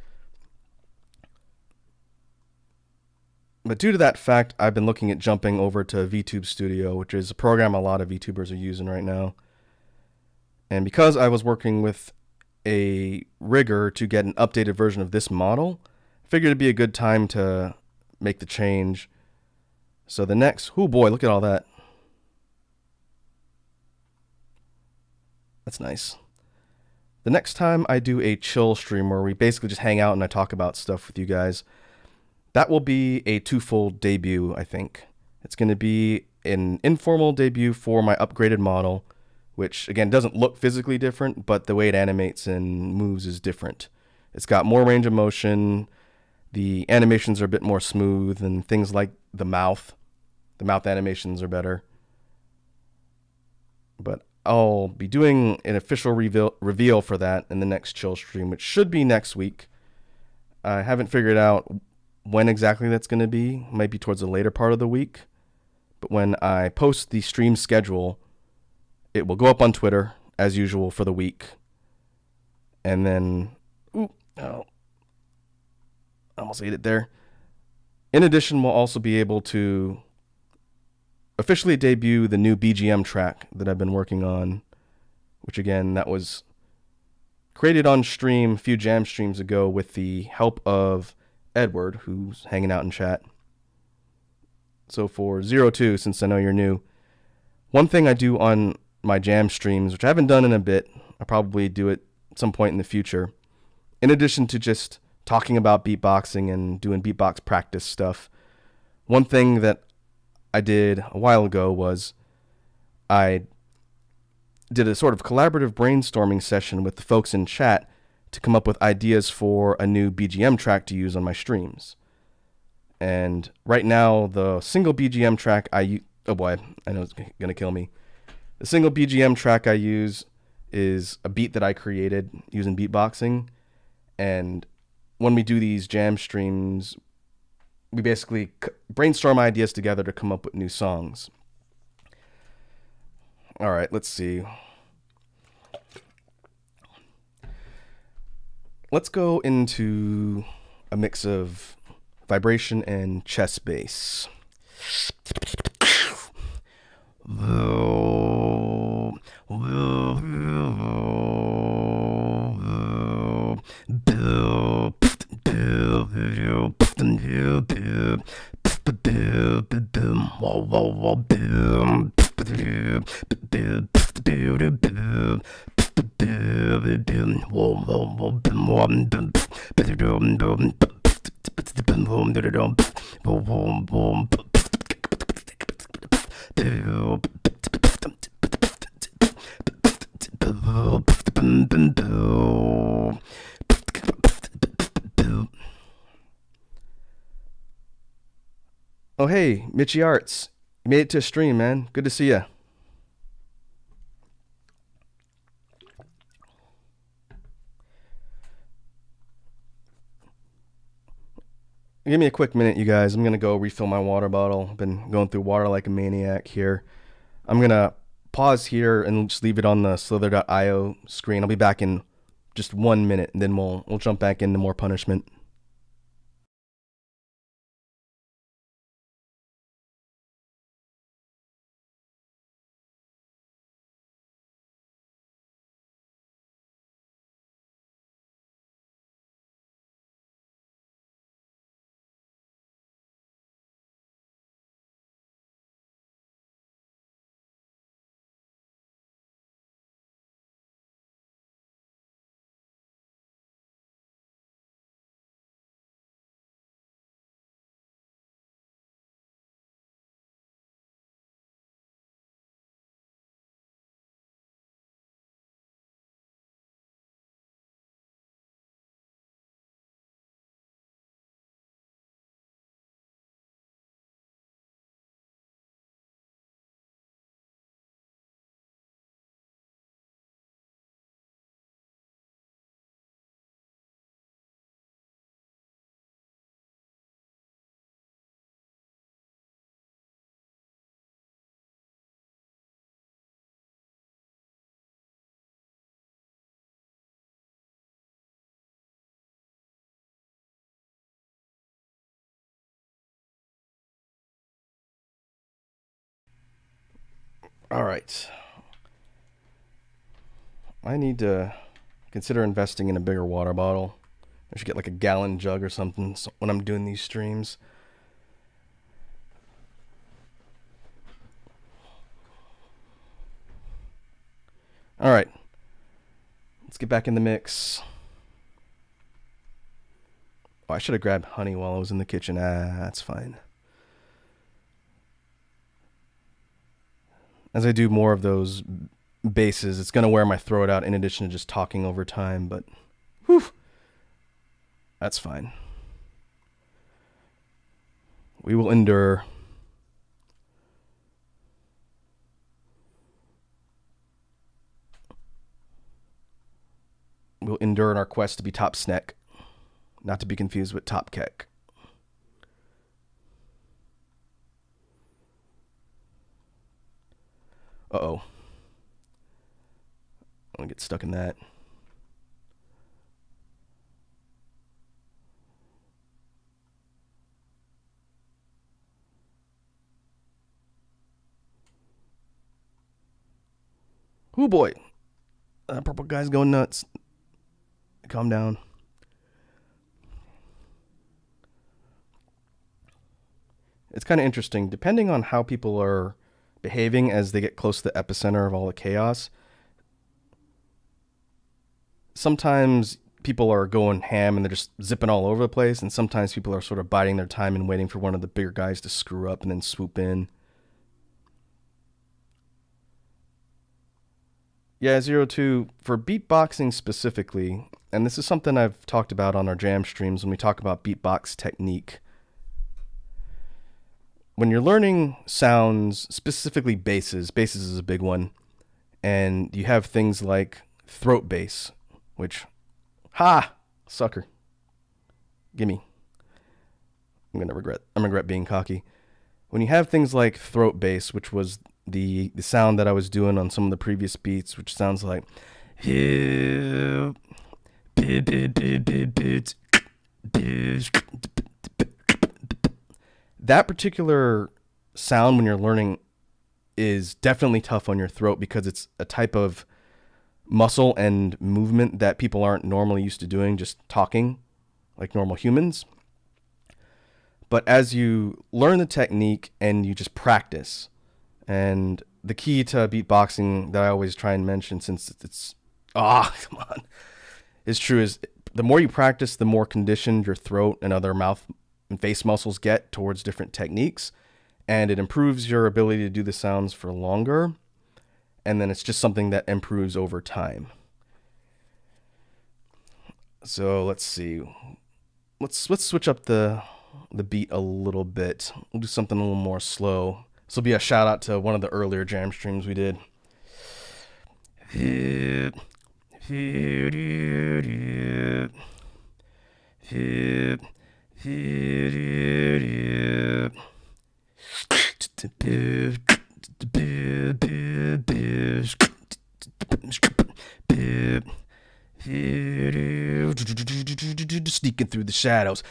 S1: But due to that fact, I've been looking at jumping over to VTube Studio, which is a program a lot of VTubers are using right now. And because I was working with a rigger to get an updated version of this model, I figured it'd be a good time to make the change. So the next, oh boy, look at all that. That's nice. The next time I do a chill stream where we basically just hang out and I talk about stuff with you guys, that will be a twofold debut, I think. It's going to be an informal debut for my upgraded model, which, again, doesn't look physically different, but the way it animates and moves is different. It's got more range of motion, the animations are a bit more smooth, and things like the mouth animations are better. But I'll be doing an official reveal for that in the next chill stream, which should be next week. I haven't figured out when exactly that's going to be. It might be towards the later part of the week. But when I post the stream schedule, it will go up on Twitter, as usual, for the week. And then, I almost ate it there. In addition, we'll also be able to officially debut the new BGM track that I've been working on, which, again, that was created on stream a few jam streams ago with the help of Edward, who's hanging out in chat. So for 02, since I know you're new, one thing I do on my jam streams, which I haven't done in a bit, I'll probably do it at some point in the future, in addition to just talking about beatboxing and doing beatbox practice stuff, one thing that I did a while ago was I did a sort of collaborative brainstorming session with the folks in chat to come up with ideas for a new BGM track to use on my streams. And right now, the single BGM track oh boy, I know it's going to kill me. The single BGM track I use is a beat that I created using beatboxing. And when we do these jam streams, we basically brainstorm ideas together to come up with new songs. All right, let's see. Let's go into a mix of vibration and chest bass. Oh, hey, Mitchy Arts. You made it to a stream, man. Good to see ya. Give me a quick minute, you guys. I'm going to go refill my water bottle. I've been going through water like a maniac here. I'm going to pause here and just leave it on the slither.io screen. I'll be back in just 1 minute, and then we'll jump back into more punishment. All right. I need to consider investing in a bigger water bottle. I should get like a gallon jug or something when I'm doing these streams. All right. Let's get back in the mix. Oh, I should have grabbed honey while I was in the kitchen. That's fine. As I do more of those basses, it's going to wear my throat out in addition to just talking over time, but whew, that's fine. We will endure. We'll endure in our quest to be top snack, not to be confused with top kek. Uh-oh. I'm going to get stuck in that. Oh boy. That purple guy's going nuts. Calm down. It's kind of interesting. Depending on how people are behaving as they get close to the epicenter of all the chaos, sometimes people are going ham and they're just zipping all over the place, and sometimes people are sort of biding their time and waiting for one of the bigger guys to screw up and then swoop in. Yeah, 02, for beatboxing specifically, and this is something I've talked about on our jam streams when we talk about beatbox technique. When you're learning sounds, specifically basses is a big one, and you have things like throat bass, which, sucker, gimme. I'm gonna regret being cocky. When you have things like throat bass, which was the sound that I was doing on some of the previous beats, which sounds like that particular sound when you're learning is definitely tough on your throat because it's a type of muscle and movement that people aren't normally used to doing, just talking like normal humans. But as you learn the technique and you just practice, and the key to beatboxing that I always try and mention, since it's come on, is true, is the more you practice, the more conditioned your throat and other mouth and face muscles get towards different techniques, and it improves your ability to do the sounds for longer, and then it's just something that improves over time. So let's see. Let's switch up the beat a little bit. We'll do something a little more slow. This will be a shout out to one of the earlier jam streams we did. Sneaking through the shadows.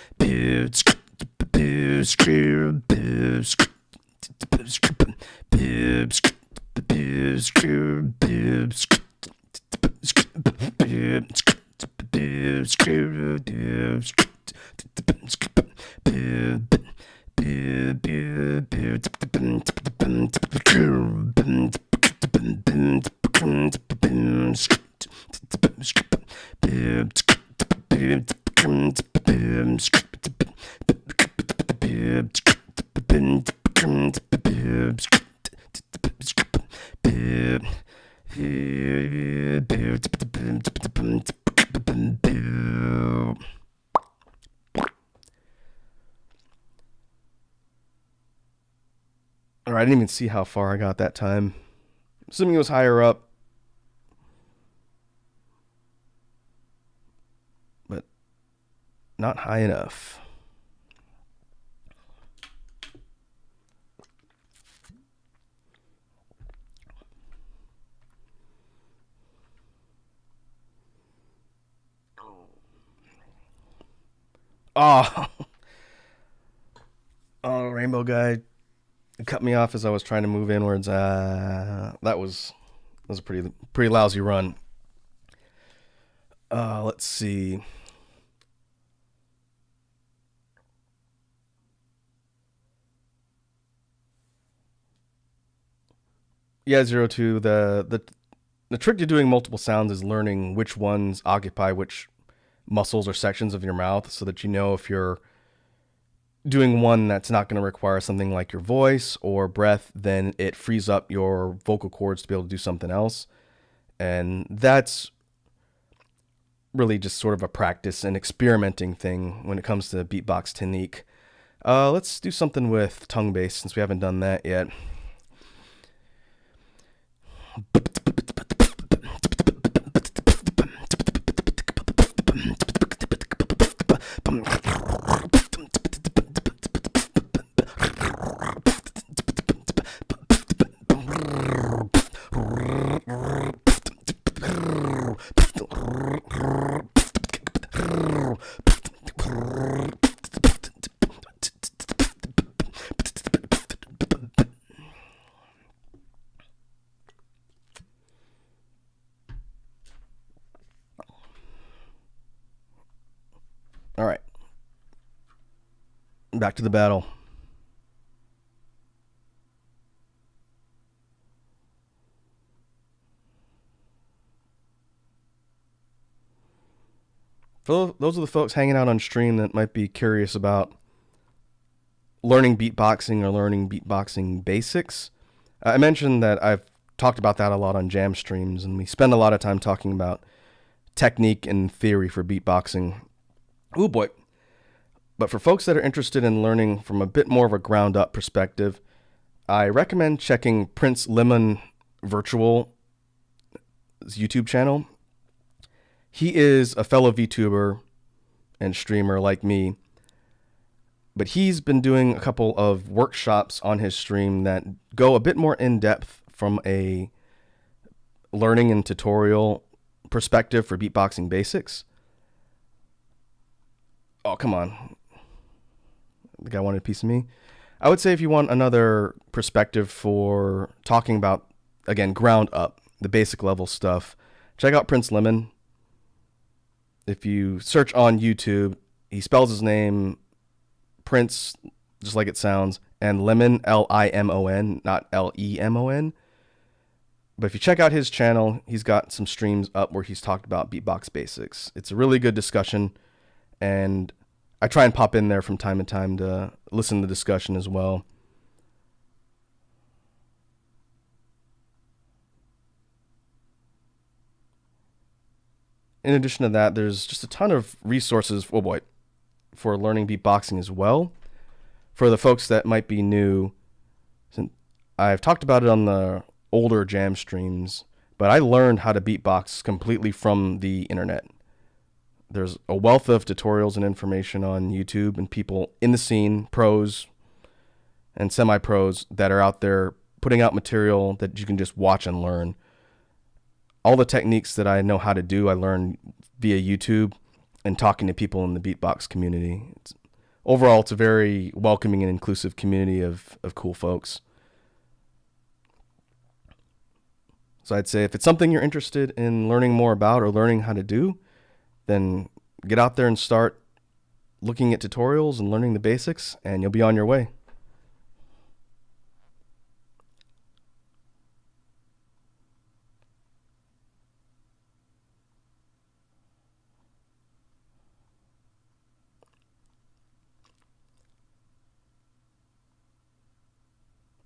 S1: Or I didn't even see how far I got that time. Assuming it was higher up. But not high enough. Oh. Oh, Rainbow Guy. cut me off as I was trying to move inwards. That was a pretty lousy run. Let's see. Yeah, 02. The trick to doing multiple sounds is learning which ones occupy which muscles or sections of your mouth, so that you know if you're doing one that's not going to require something like your voice or breath, then it frees up your vocal cords to be able to do something else. And that's really just sort of a practice and experimenting thing when it comes to beatbox technique. Let's do something with tongue bass since we haven't done that yet. All right. Back to the battle. For those of the folks hanging out on stream that might be curious about learning beatboxing or learning beatboxing basics, I mentioned that I've talked about that a lot on jam streams, and we spend a lot of time talking about technique and theory for beatboxing. Ooh boy. But for folks that are interested in learning from a bit more of a ground up perspective, I recommend checking Prince Lemon Virtual's YouTube channel. He is a fellow VTuber and streamer like me, but he's been doing a couple of workshops on his stream that go a bit more in depth from a learning and tutorial perspective for beatboxing basics. Oh, come on. The guy wanted a piece of me. I would say if you want another perspective for talking about, again, ground up, the basic level stuff, check out Prince Lemon. If you search on YouTube, he spells his name Prince, just like it sounds, and Lemon, Limon, not Lemon. But if you check out his channel, he's got some streams up where he's talked about beatbox basics. It's a really good discussion, and I try and pop in there from time to time to listen to the discussion as well. In addition to that, there's just a ton of resources, oh boy, for learning beatboxing as well. For the folks that might be new, I've talked about it on the older jam streams, but I learned how to beatbox completely from the internet. There's a wealth of tutorials and information on YouTube and people in the scene, pros and semi-pros, that are out there putting out material that you can just watch and learn. All the techniques that I know how to do, I learned via YouTube and talking to people in the beatbox community. Overall, it's a very welcoming and inclusive community of cool folks. So I'd say if it's something you're interested in learning more about or learning how to do, then get out there and start looking at tutorials and learning the basics, and you'll be on your way.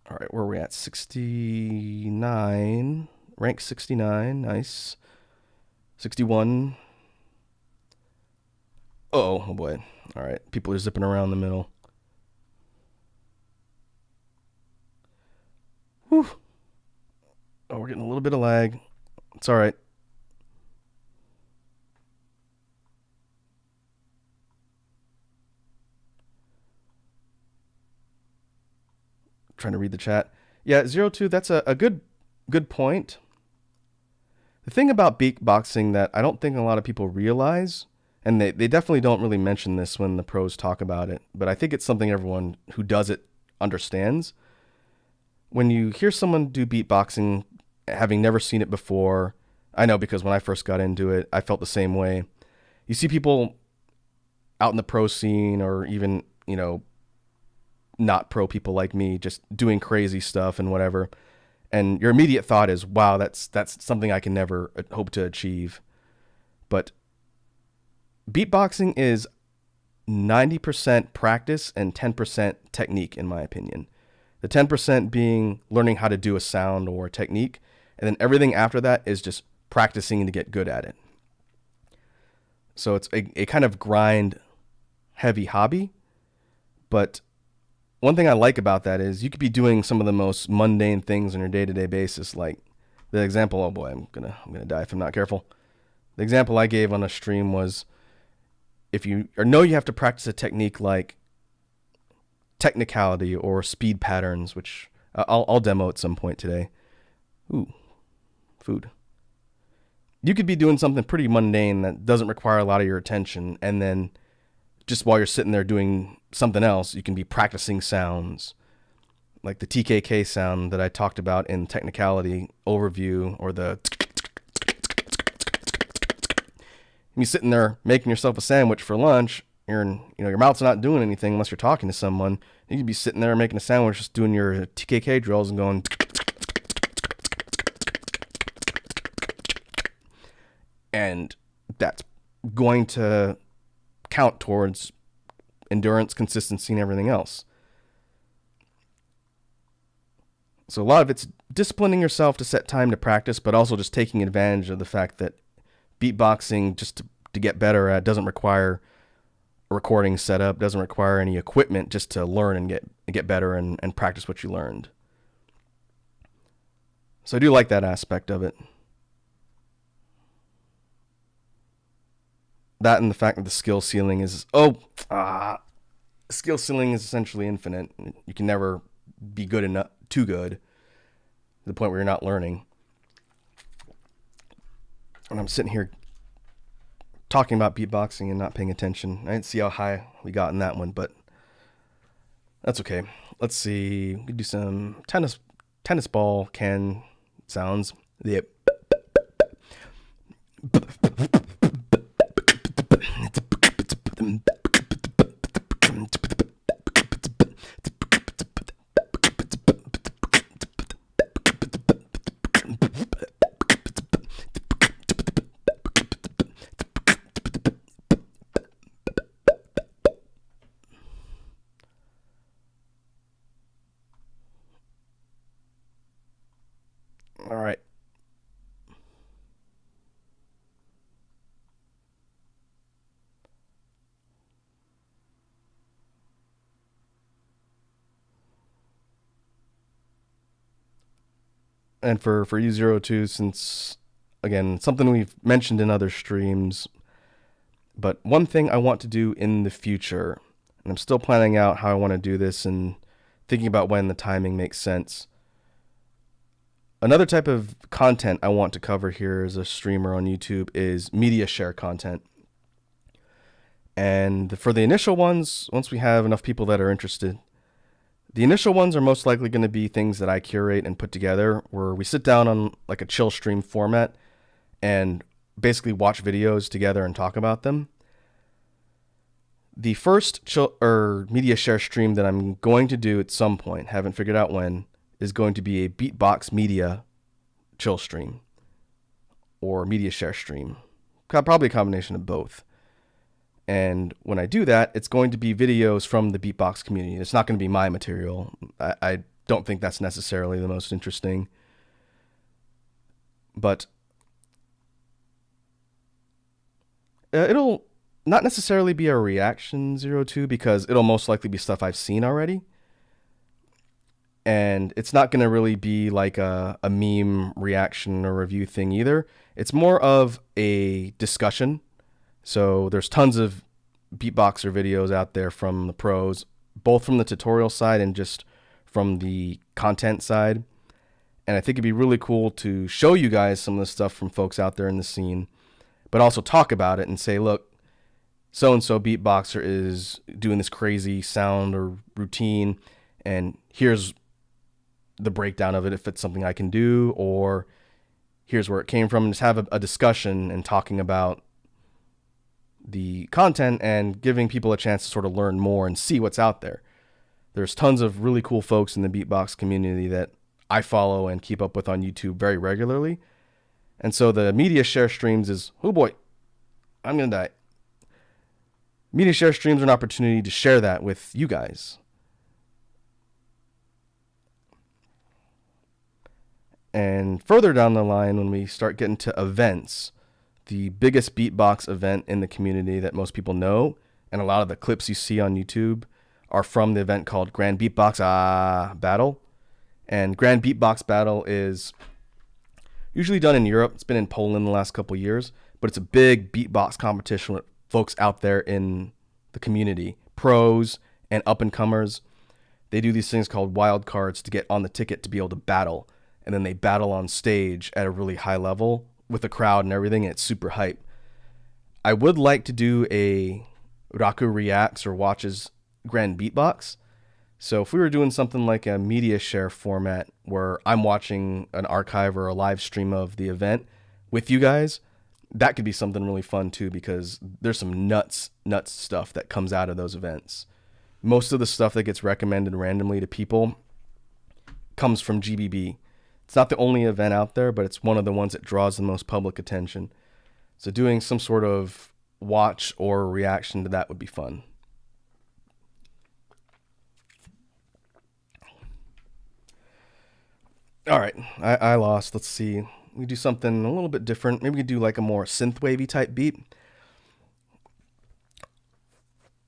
S1: All right, where are we at? 69. Rank 69. Nice. 61. Oh boy. All right. People are zipping around the middle. Whew. Oh, we're getting a little bit of lag. It's all right. Trying to read the chat. Yeah, 02, that's a good point. The thing about beatboxing that I don't think a lot of people realize, and they definitely don't really mention this when the pros talk about it, but I think it's something everyone who does it understands, when you hear someone do beatboxing, having never seen it before, I know because when I first got into it, I felt the same way. You see people out in the pro scene or even, not pro people like me just doing crazy stuff and whatever. And your immediate thought is, wow, that's something I can never hope to achieve. But beatboxing is 90% practice and 10% technique, in my opinion. The 10% being learning how to do a sound or a technique, and then everything after that is just practicing to get good at it. So it's a kind of grind heavy hobby, but one thing I like about that is you could be doing some of the most mundane things on your day-to-day basis, like the example, oh boy, I'm gonna die if I'm not careful. The example I gave on a stream was if you know you have to practice a technique like technicality or speed patterns, which I'll demo at some point today. Ooh, food. You could be doing something pretty mundane that doesn't require a lot of your attention, and then just while you're sitting there doing something else, you can be practicing sounds like the TKK sound that I talked about in technicality overview, or the you sitting there making yourself a sandwich for lunch. Your mouth's not doing anything unless you're talking to someone. You could be sitting there making a sandwich, just doing your TKK drills and going. And that's going to count towards endurance, consistency, and everything else. So a lot of it's disciplining yourself to set time to practice, but also just taking advantage of the fact that beatboxing, just to get better at, doesn't require a recording setup, doesn't require any equipment, just to learn and get better and practice what you learned. So I do like that aspect of it. That and the fact that the skill ceiling is skill ceiling is essentially infinite. You can never be good enough, too good, to the point where you're not learning. And I'm sitting here talking about beatboxing and not paying attention. I didn't see how high we got in that one, but that's okay. Let's see. We could do some tennis ball can sounds. The all right. And for U02, since, again, something we've mentioned in other streams, but one thing I want to do in the future, and I'm still planning out how I want to do this and thinking about when the timing makes sense. Another type of content I want to cover here as a streamer on YouTube is media share content. And for the initial ones, once we have enough people that are interested, the initial ones are most likely going to be things that I curate and put together, where we sit down on like a chill stream format and basically watch videos together and talk about them. The first chill or media share stream that I'm going to do at some point, haven't figured out when, is going to be a beatbox media chill stream or media share stream. Probably a combination of both. And when I do that, it's going to be videos from the beatbox community. It's not going to be my material. I don't think that's necessarily the most interesting. But it'll not necessarily be a reaction 02 because it'll most likely be stuff I've seen already. And it's not going to really be like a meme reaction or review thing either. It's more of a discussion. So there's tons of beatboxer videos out there from the pros, both from the tutorial side and just from the content side. And I think it'd be really cool to show you guys some of the stuff from folks out there in the scene, but also talk about it and say, look, so-and-so beatboxer is doing this crazy sound or routine, and here's the breakdown of it if it's something I can do, or here's where it came from, and just have a discussion and talking about the content and giving people a chance to sort of learn more and see what's out there. There's tons of really cool folks in the beatbox community that I follow and keep up with on YouTube very regularly. And so the media share streams is, oh boy, I'm going to die. Media share streams are an opportunity to share that with you guys. And further down the line, when we start getting to events, the biggest beatbox event in the community that most people know, and a lot of the clips you see on YouTube are from the event called Grand Beatbox Battle. And Grand Beatbox Battle is usually done in Europe. It's been in Poland the last couple years, but it's a big beatbox competition with folks out there in the community, pros and up-and-comers. They do these things called wild cards to get on the ticket to be able to battle. And then they battle on stage at a really high level with the crowd and everything. And it's super hype. I would like to do a Raku Reacts or Watches Grand Beatbox. So if we were doing something like a media share format where I'm watching an archive or a live stream of the event with you guys, that could be something really fun too, because there's some nuts stuff that comes out of those events. Most of the stuff that gets recommended randomly to people comes from GBB. It's not the only event out there, but it's one of the ones that draws the most public attention. So doing some sort of watch or reaction to that would be fun. All right, I lost. Let's see. We do something a little bit different. Maybe we could do like a more synth-wavy type beat.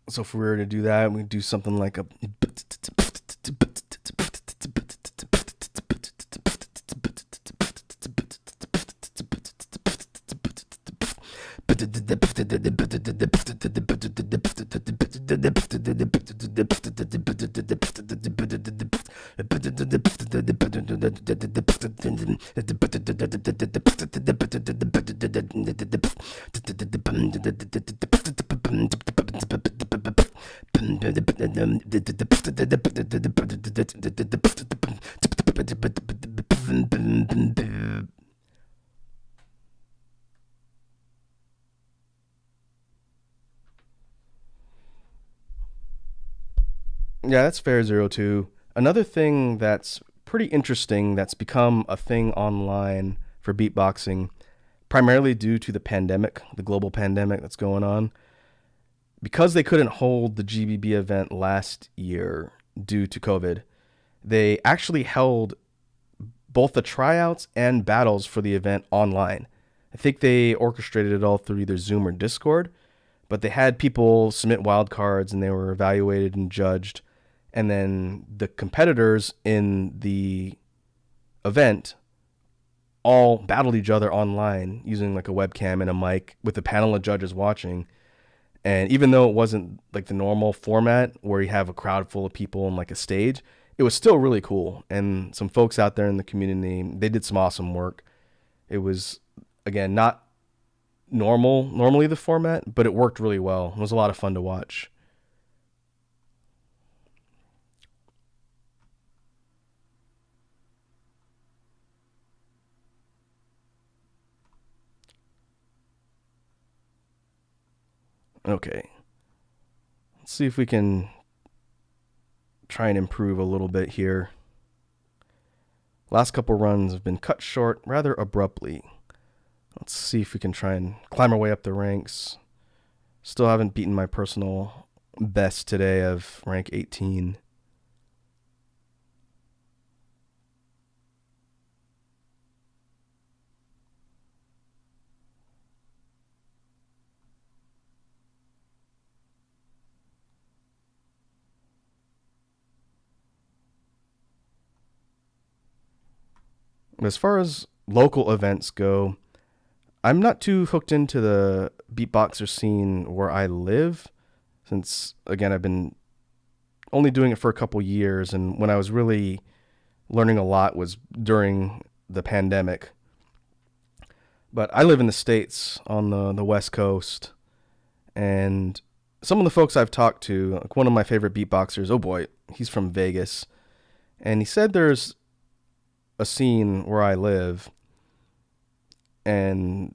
S1: So if we were to do that, we'd do something like a... Yeah, that's fair, 02. Another thing that's pretty interesting that's become a thing online for beatboxing, primarily due to the pandemic, the global pandemic that's going on. Because they couldn't hold the GBB event last year due to COVID, they actually held both the tryouts and battles for the event online. I think they orchestrated it all through either Zoom or Discord, but they had people submit wildcards and they were evaluated and judged. And then the competitors in the event all battled each other online using like a webcam and a mic with a panel of judges watching. And even though it wasn't like the normal format where you have a crowd full of people and like a stage, it was still really cool. And some folks out there in the community, they did some awesome work. It was, again, not normally the format, but it worked really well. It was a lot of fun to watch. Okay, let's see if we can try and improve a little bit here. Last couple runs have been cut short rather abruptly. Let's see if we can try and climb our way up the ranks. Still haven't beaten my personal best today of rank 18. As far as local events go, I'm not too hooked into the beatboxer scene where I live, since, again, I've been only doing it for a couple years, and when I was really learning a lot was during the pandemic. But I live in the States on the West Coast, and some of the folks I've talked to, like one of my favorite beatboxers, oh boy, he's from Vegas, and he said there's a scene where I live, and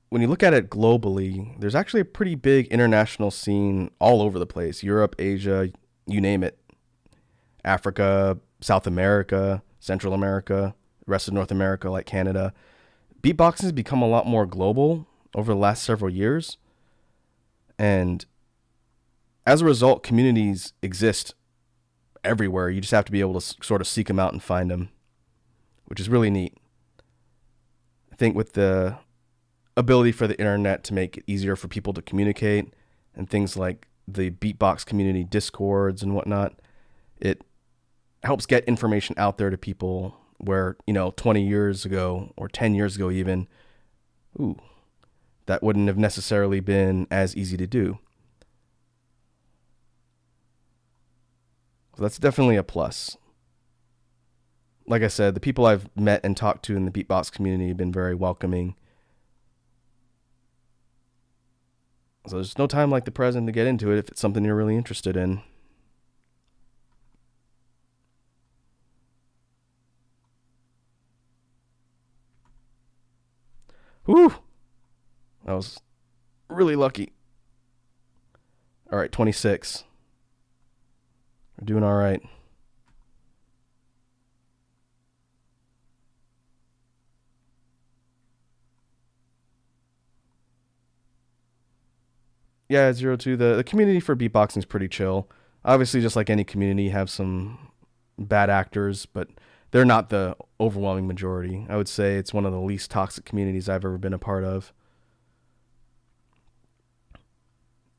S1: when you look at it globally, there's actually a pretty big international scene all over the place. Europe, Asia, you name it. Africa, South America, Central America, rest of North America like Canada. Beatboxing has become a lot more global over the last several years. And as a result, communities exist everywhere. You just have to be able to sort of seek them out and find them, which is really neat. I think with the ability for the internet to make it easier for people to communicate and things like the beatbox community discords and whatnot, it helps get information out there to people where, 20 years ago or 10 years ago even, that wouldn't have necessarily been as easy to do. So that's definitely a plus. Like I said, the people I've met and talked to in the beatbox community have been very welcoming. So there's no time like the present to get into it if it's something you're really interested in. Whew! I was really lucky. All right, 26. We're doing all right. Yeah, 02. The community for beatboxing is pretty chill. Obviously, just like any community, you have some bad actors, but they're not the overwhelming majority. I would say it's one of the least toxic communities I've ever been a part of.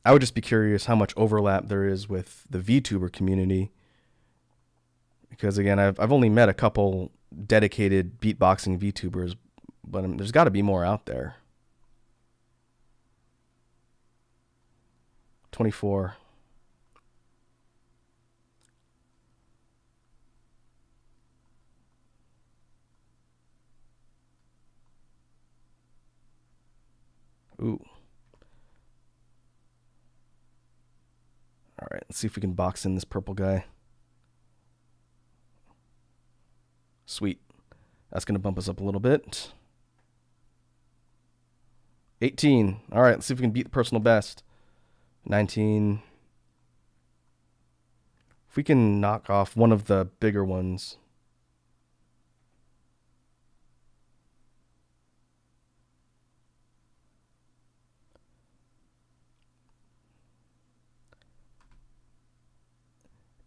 S1: I would just be curious how much overlap there is with the VTuber community. Because again, I've only met a couple dedicated beatboxing VTubers, but there's got to be more out there. 24. Ooh. All right, let's see if we can box in this purple guy. Sweet. That's going to bump us up a little bit. 18. All right, let's see if we can beat the personal best. 19. If we can knock off one of the bigger ones.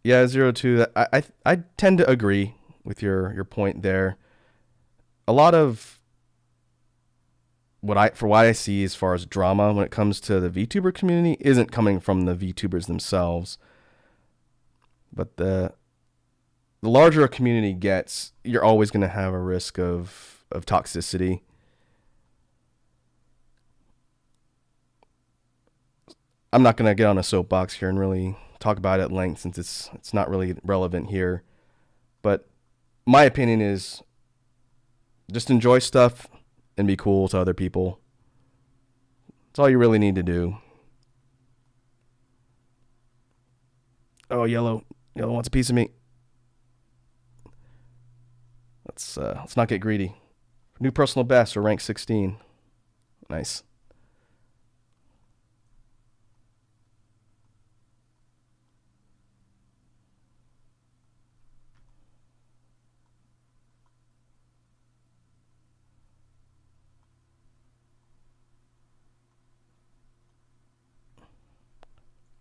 S1: Yeah, 02. I tend to agree with your point there. A lot of what I see as far as drama when it comes to the VTuber community isn't coming from the VTubers themselves. But the larger a community gets, you're always going to have a risk of toxicity. I'm not going to get on a soapbox here and really talk about it at length since it's not really relevant here. But my opinion is just enjoy stuff and be cool to other people. That's all you really need to do. Oh, yellow wants a piece of me. Let's not get greedy. New personal best or rank 16. Nice.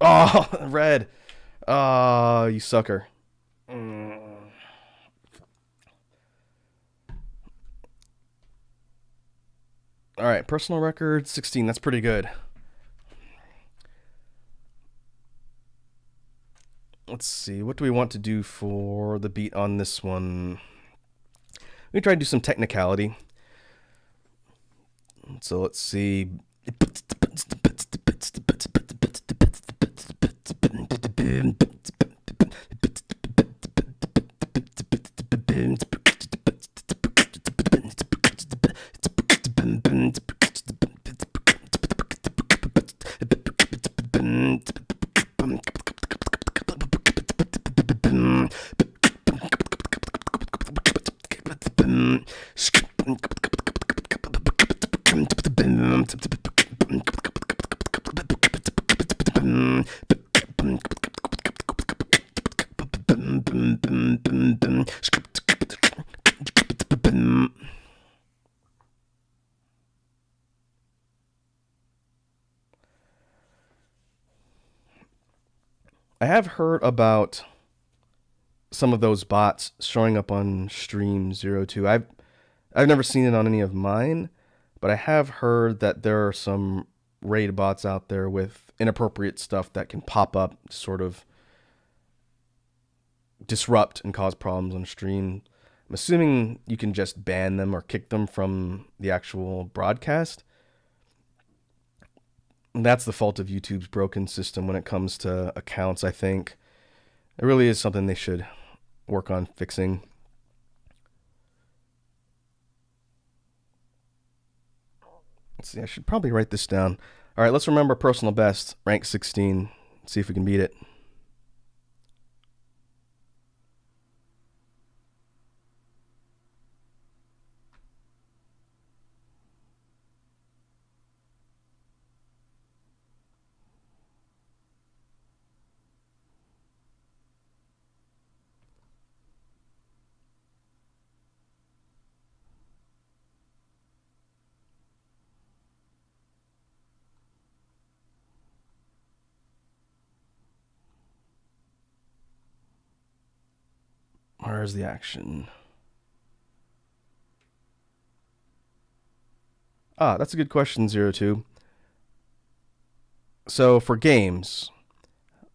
S1: Oh, red. Oh, you sucker. All right, personal record 16. That's pretty good. Let's see. What do we want to do for the beat on this one? Let me try to do some technicality. So let's see. I have heard about some of those bots showing up on Stream 02. I've never seen it on any of mine, but I have heard that there are some raid bots out there with inappropriate stuff that can pop up to sort of disrupt and cause problems on stream. I'm assuming you can just ban them or kick them from the actual broadcast. And that's the fault of YouTube's broken system when it comes to accounts, I think. It really is something they should work on fixing. Let's see, I should probably write this down. All right, let's remember personal best, rank 16. See if we can beat it. Where's the action? That's a good question, 02. So for games,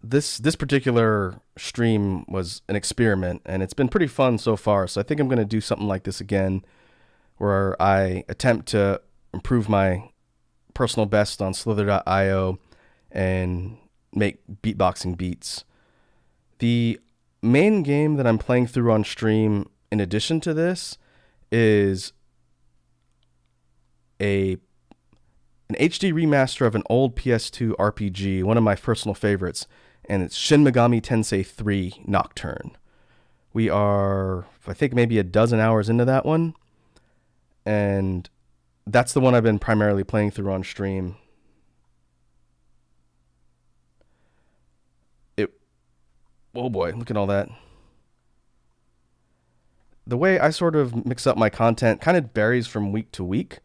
S1: this particular stream was an experiment, and it's been pretty fun so far. So I think I'm going to do something like this again, where I attempt to improve my personal best on Slither.io and make beatboxing beats. The main game that I'm playing through on stream, in addition to this, is an HD remaster of an old PS2 RPG, one of my personal favorites, and it's Shin Megami Tensei 3 Nocturne. We are, I think, maybe a dozen hours into that one, and that's the one I've been primarily playing through on stream. Oh boy, look at all that. The way I sort of mix up my content kind of varies from week to week,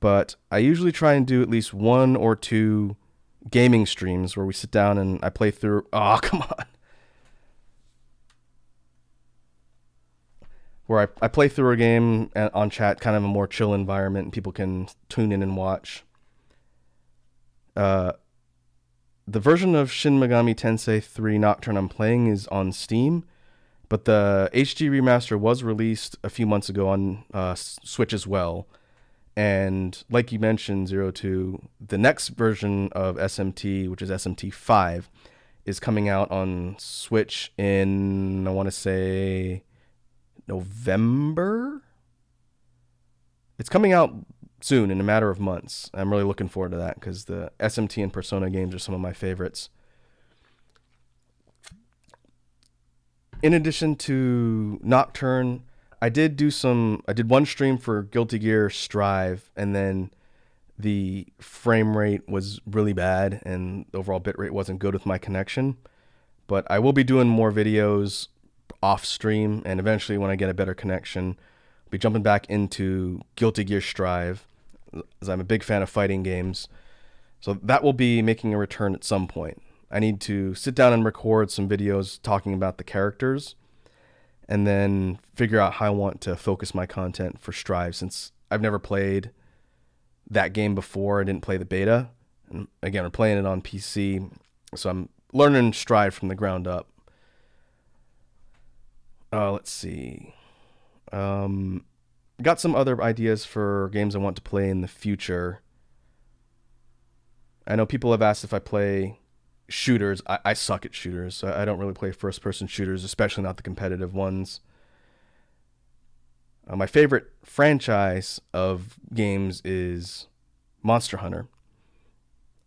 S1: but I usually try and do at least 1 or 2 gaming streams where we sit down and I play through. Oh, come on. Where I play through a game on chat, kind of a more chill environment, and people can tune in and watch. The version of Shin Megami Tensei 3 Nocturne I'm playing is on Steam, but the HD remaster was released a few months ago on Switch as well. And like you mentioned, 02, the next version of SMT, which is SMT 5, is coming out on Switch in, I want to say, November? It's coming out soon, in a matter of months. I'm really looking forward to that because the SMT and Persona games are some of my favorites. In addition to Nocturne, I did one stream for Guilty Gear Strive, and then the frame rate was really bad and the overall bitrate wasn't good with my connection. But I will be doing more videos off stream, and eventually when I get a better connection, I'll be jumping back into Guilty Gear Strive, as I'm a big fan of fighting games. So that will be making a return at some point. I need to sit down and record some videos talking about the characters, and then figure out how I want to focus my content for Strive, since I've never played that game before. I didn't play the beta. And again, we're playing it on PC, so I'm learning Strive from the ground up. Let's see. Got some other ideas for games I want to play in the future. I know people have asked if I play shooters. I suck at shooters, so I don't really play first-person shooters, especially not the competitive ones. My favorite franchise of games is Monster Hunter.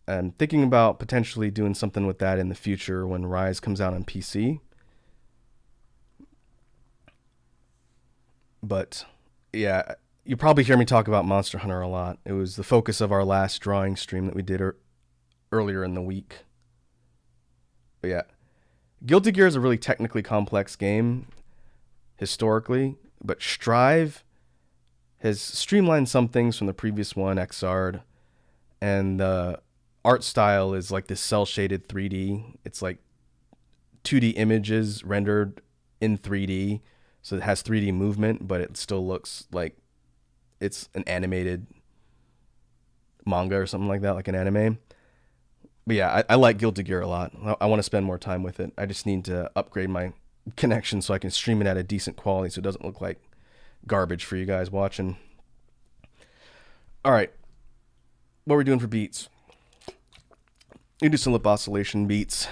S1: I'm thinking about potentially doing something with that in the future when Rise comes out on PC. But yeah, you probably hear me talk about Monster Hunter a lot. It was the focus of our last drawing stream that we did earlier in the week. But yeah, Guilty Gear is a really technically complex game historically, but Strive has streamlined some things from the previous one, Xrd, and the art style is like this cel-shaded 3D. It's like 2D images rendered in 3D. So it has 3D movement, but it still looks like it's an animated manga or something like that, like an anime. But yeah, I like Guilty Gear a lot. I want to spend more time with it. I just need to upgrade my connection so I can stream it at a decent quality so it doesn't look like garbage for you guys watching. All right. What are we doing for beats? You do some lip oscillation beats.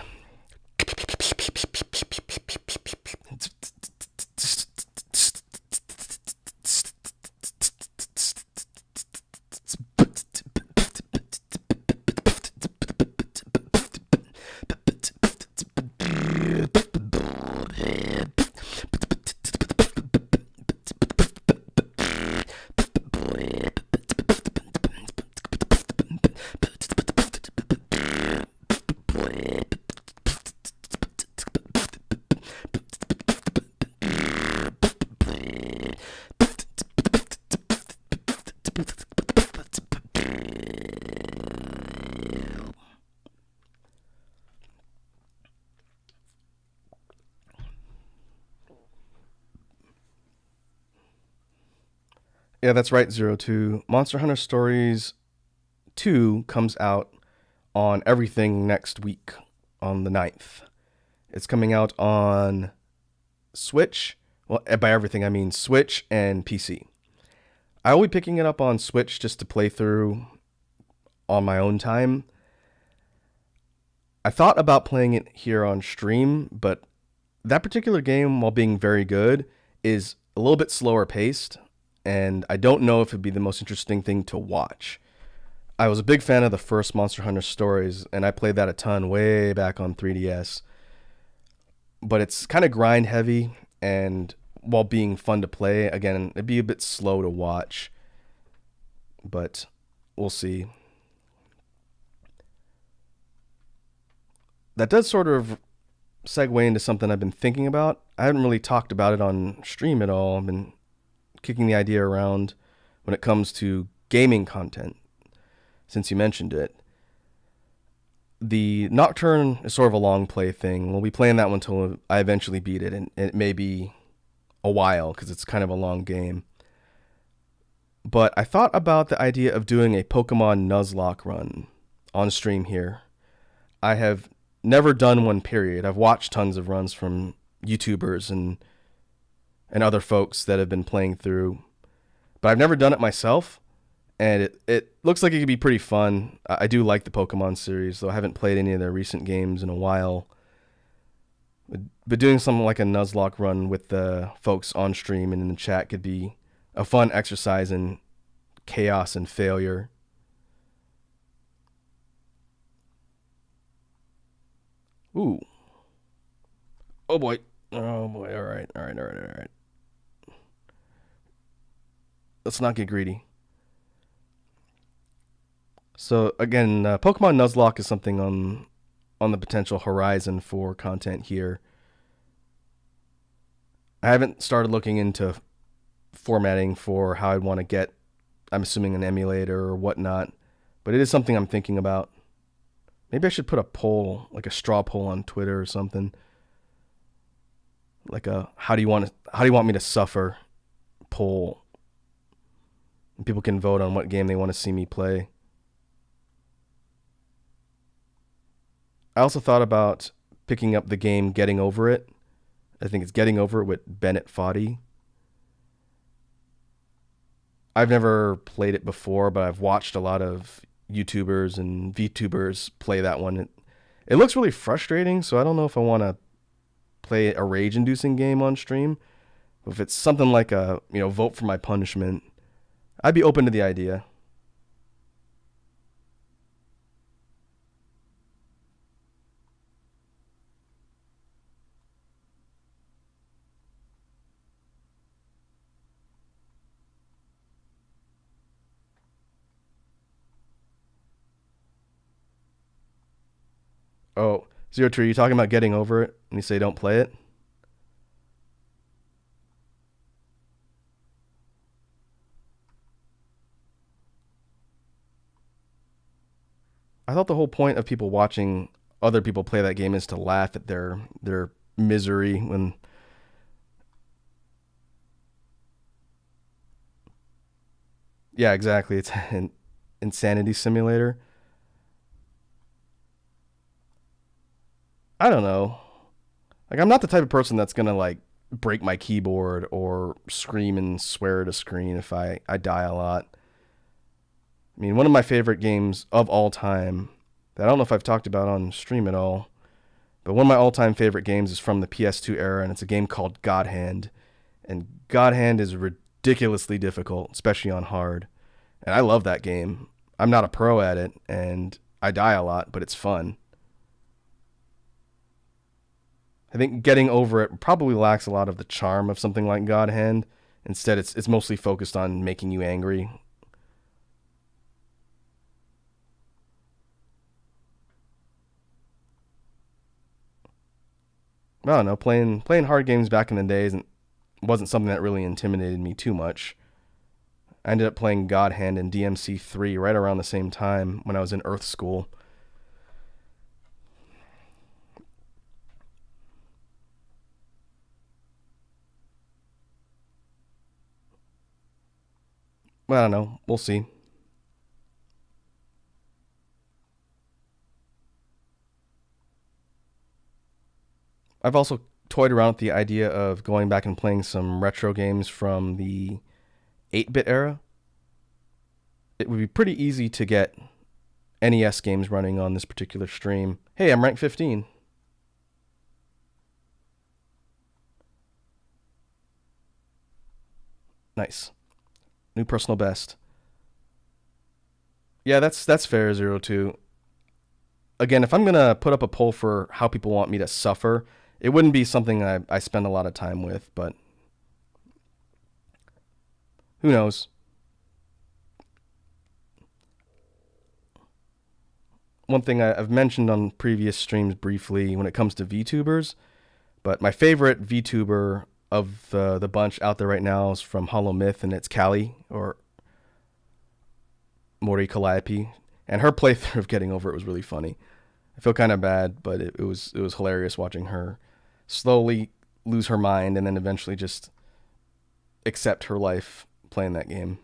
S1: Yeah, that's right, Zero Two. Monster Hunter Stories 2 comes out on everything next week on the 9th. It's coming out on Switch. Well, by everything, I mean Switch and PC. I will be picking it up on Switch just to play through on my own time. I thought about playing it here on stream, but that particular game, while being very good, is a little bit slower paced, and I don't know if it'd be the most interesting thing to watch. I was a big fan of the first Monster Hunter Stories, and I played that a ton way back on 3DS. But it's kind of grind heavy, and while being fun to play, again, it'd be a bit slow to watch. But we'll see. That does sort of segue into something I've been thinking about. I haven't really talked about it on stream at all. I've been kicking the idea around when it comes to gaming content, since you mentioned it. The Nocturne is sort of a long play thing. We'll be playing that one until I eventually beat it, and it may be a while because it's kind of a long game. But I thought about the idea of doing a Pokemon Nuzlocke run on stream here. I have never done one, period. I've watched tons of runs from YouTubers and other folks that have been playing through, but I've never done it myself, and it looks like it could be pretty fun. I do like the Pokemon series, though I haven't played any of their recent games in a while. But doing something like a Nuzlocke run with the folks on stream and in the chat could be a fun exercise in chaos and failure. Ooh. Oh boy. Oh boy. All right. All right. All right. All right. Let's not get greedy. So again, Pokemon Nuzlocke is something on the potential horizon for content here. I haven't started looking into formatting for how I'd want to get, I'm assuming, an emulator or whatnot, but it is something I'm thinking about. Maybe I should put a poll, like a straw poll on Twitter or something. Like a how do you want me to suffer poll. And people can vote on what game they want to see me play. I also thought about picking up the game Getting Over It. I think it's Getting Over It with Bennett Foddy. I've never played it before, but I've watched a lot of YouTubers and VTubers play that one. It looks really frustrating, so I don't know if I want to play a rage-inducing game on stream. If it's something like a, vote for my punishment, I'd be open to the idea. Oh, Zero Tree, you talking about Getting Over It and you say don't play it? I thought the whole point of people watching other people play that game is to laugh at their misery when. Yeah, exactly. It's an insanity simulator. I don't know. Like, I'm not the type of person that's gonna like break my keyboard or scream and swear at a screen if I die a lot. I mean, one of my favorite games of all time that I don't know if I've talked about on stream at all, but one of my all-time favorite games is from the PS2 era, and it's a game called God Hand. And God Hand is ridiculously difficult, especially on hard. And I love that game. I'm not a pro at it, and I die a lot, but it's fun. I think getting over it probably lacks a lot of the charm of something like God Hand. Instead, it's mostly focused on making you angry. I don't know, playing hard games back in the days wasn't something that really intimidated me too much. I ended up playing God Hand and DMC3 right around the same time when I was in Earth School. Well, I don't know. We'll see. I've also toyed around with the idea of going back and playing some retro games from the 8-bit era. It would be pretty easy to get NES games running on this particular stream. Hey, I'm rank 15. Nice. New personal best. Yeah, that's fair, Zero Two. Again, if I'm gonna put up a poll for how people want me to suffer, it wouldn't be something I spend a lot of time with, but who knows? One thing I've mentioned on previous streams briefly when it comes to VTubers, but my favorite VTuber of the bunch out there right now is from Hollow Myth, and it's Callie, or Mori Calliope. And her playthrough of getting over it was really funny. I feel kind of bad, but it was hilarious watching her slowly lose her mind and then eventually just accept her life playing that game.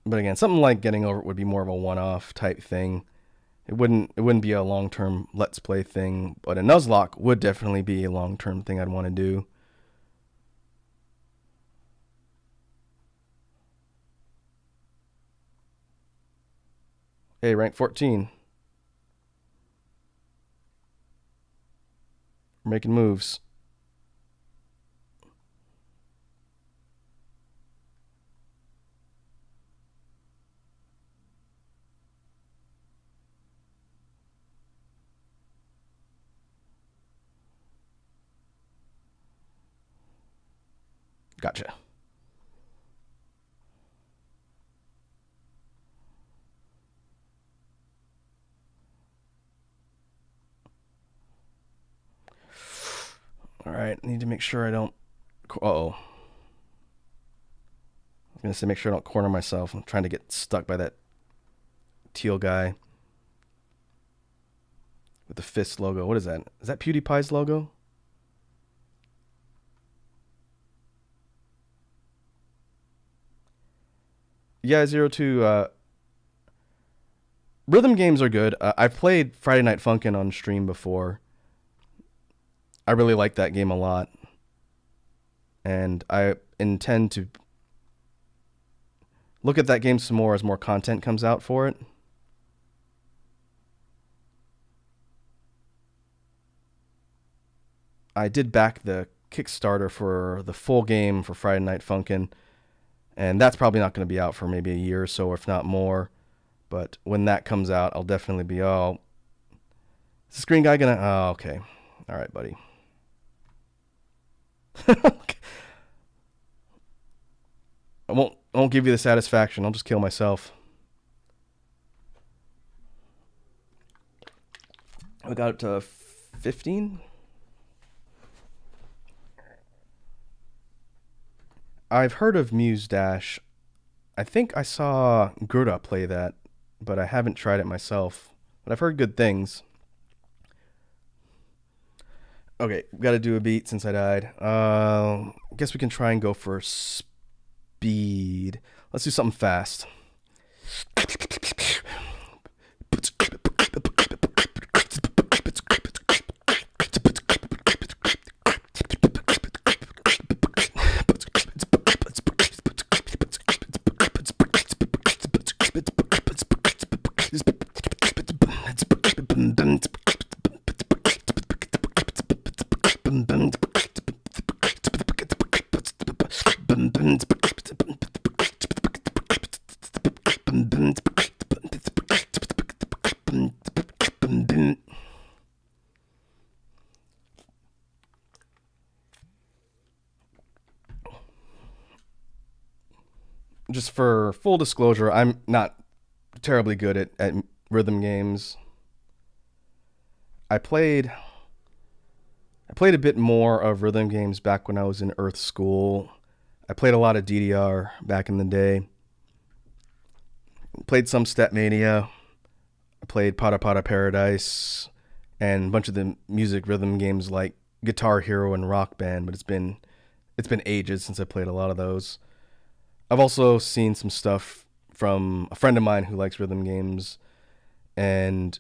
S1: But again, something like getting over it would be more of a one-off type thing. It wouldn't be a long-term let's play thing, but a Nuzlocke would definitely be a long-term thing I'd want to do. Hey, rank 14. We're making moves. Gotcha. All right, I need to make sure I don't. Uh-oh. I was gonna say make sure I don't corner myself. I'm trying to get stuck by that teal guy with the fist logo. What is that? Is that PewDiePie's logo? Yeah, Zero Two. Rhythm games are good. I've played Friday Night Funkin' on stream before. I really like that game a lot, and I intend to look at that game some more as more content comes out for it. I did back the Kickstarter for the full game for Friday Night Funkin', and that's probably not going to be out for maybe a year or so, if not more. But when that comes out, I'll definitely be, oh, is this green guy gonna? Oh, okay, all right, buddy. I won't give you the satisfaction. I'll just kill myself. We got it to 15. I've heard of Muse Dash. I think I saw Gruda play that, but I haven't tried it myself. But I've heard good things. Okay, got to do a beat since I died. Guess we can try and go for speed. Let's do something fast. Just for full disclosure, I'm not terribly good at rhythm games. I played I played a bit more of rhythm games back when I was in Earth School. I played a lot of DDR back in the day. Played some Stepmania. I played Pada Pada Paradise and a bunch of the music rhythm games like Guitar Hero and Rock Band, but it's been ages since I played a lot of those. I've also seen some stuff from a friend of mine who likes rhythm games, and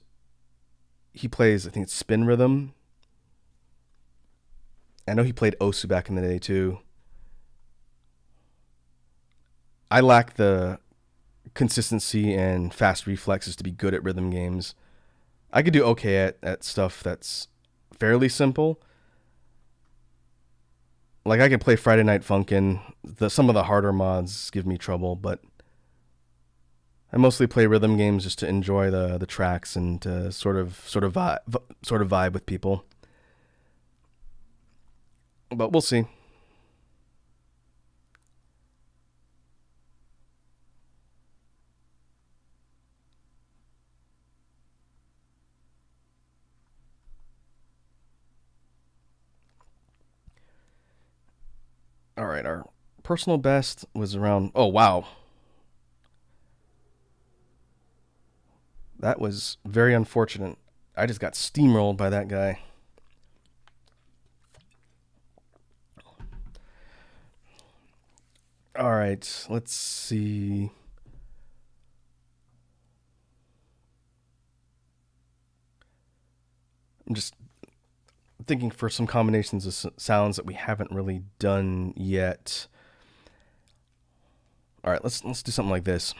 S1: he plays, I think it's Spin Rhythm. I know he played Osu back in the day too. I lack the consistency and fast reflexes to be good at rhythm games. I could do okay at stuff that's fairly simple. Like I could play Friday Night Funkin'. Some of the harder mods give me trouble, but I mostly play rhythm games just to enjoy the tracks and to sort of vibe with people. But we'll see. All right, our personal best was around. Oh wow, that was very unfortunate. I just got steamrolled by that guy. All right, let's see. I'm just thinking for some combinations of sounds that we haven't really done yet. All right, let's do something like this.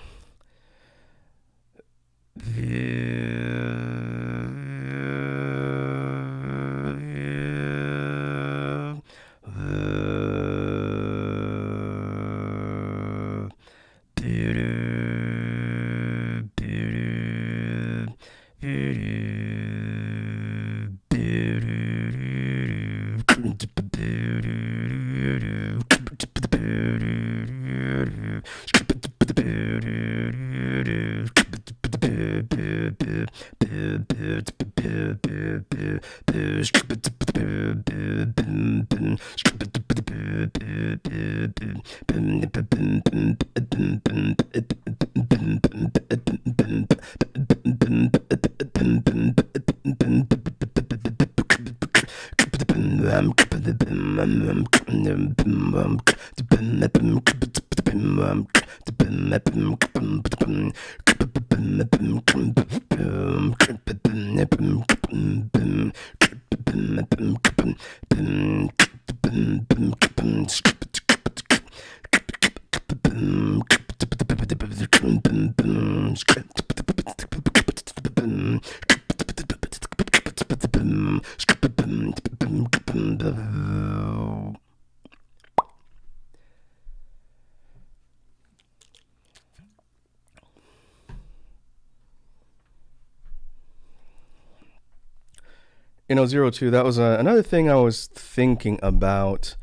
S1: Zero two. That was another thing I was thinking about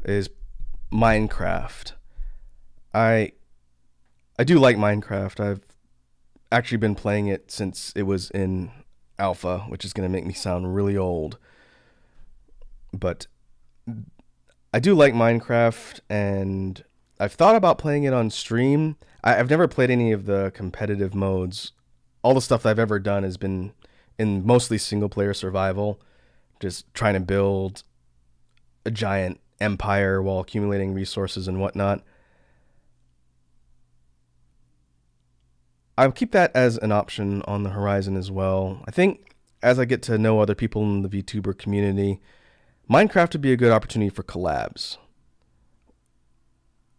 S1: is Minecraft. I I do like Minecraft. I've actually been playing it since it was in alpha, which is going to make me sound really old. But I do like Minecraft, and I've thought about playing it on stream. I've never played any of the competitive modes. All the stuff I've ever done has been in mostly single player survival, just trying to build a giant empire while accumulating resources and whatnot. I'll keep that as an option on the horizon as well. I think as I get to know other people in the VTuber community, Minecraft would be a good opportunity for collabs.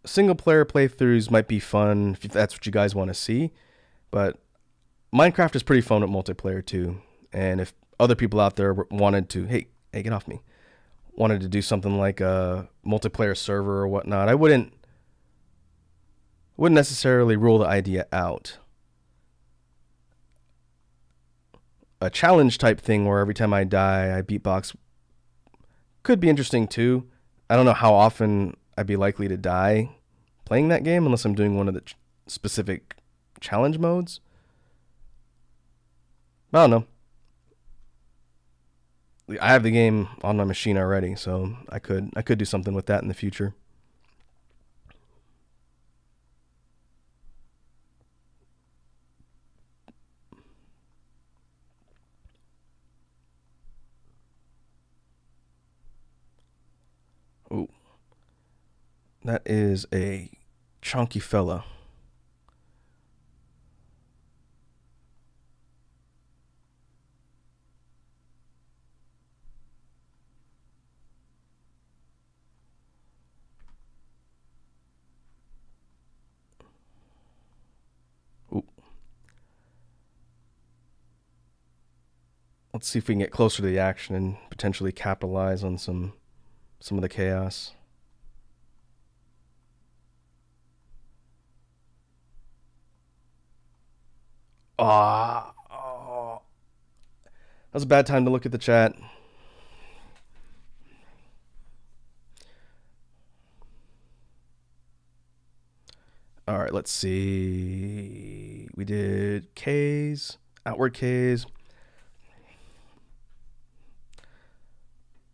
S1: Single player playthroughs might be fun if that's what you guys want to see, but Minecraft is pretty fun with multiplayer too. And if other people out there wanted to, hey, get off me, wanted to do something like a multiplayer server or whatnot, I wouldn't necessarily rule the idea out. A challenge type thing where every time I die, I beatbox could be interesting too. I don't know how often I'd be likely to die playing that game unless I'm doing one of the specific challenge modes. I don't know. I have the game on my machine already, so I could do something with that in the future. Ooh. That is a chunky fella. Ooh. Let's see if we can get closer to the action and potentially capitalize on some of the chaos. Oh. That was a bad time to look at the chat. All right, let's see. We did Ks, outward Ks.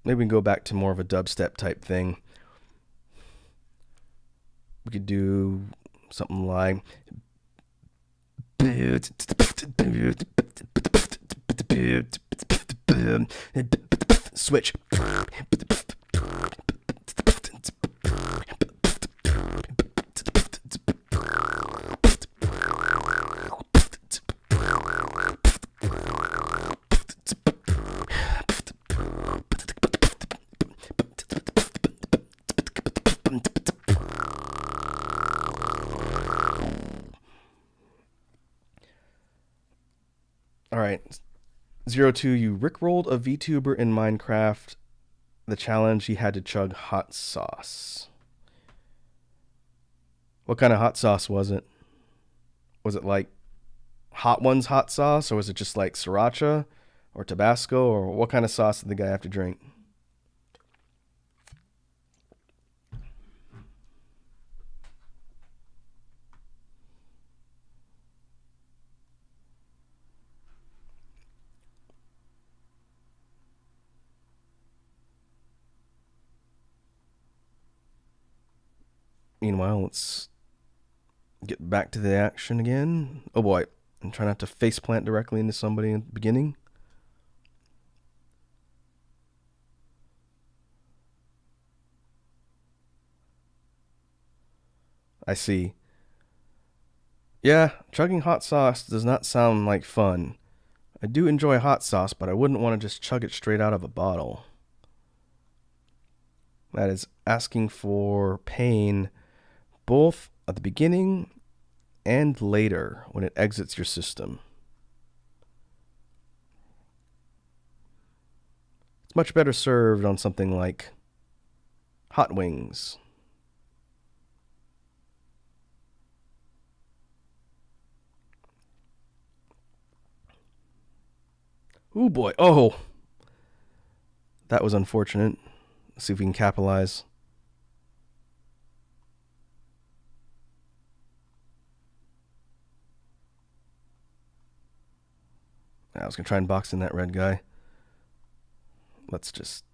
S1: Maybe we can go back to more of a dubstep type thing. We could do something like switch. All right. 02, you rickrolled a VTuber in Minecraft. The challenge, he had to chug hot sauce. What kind of hot sauce was it? Was it like Hot Ones hot sauce, or was it just like sriracha or Tabasco, or what kind of sauce did the guy have to drink? Meanwhile, let's get back to the action again. Oh boy, I'm trying not to faceplant directly into somebody in the beginning. I see. Yeah, chugging hot sauce does not sound like fun. I do enjoy hot sauce, but I wouldn't want to just chug it straight out of a bottle. That is asking for pain both at the beginning and later when it exits your system. It's much better served on something like hot wings. Ooh boy. Oh. That was unfortunate. Let's see if we can capitalize. I was going to try and box in that red guy. Let's just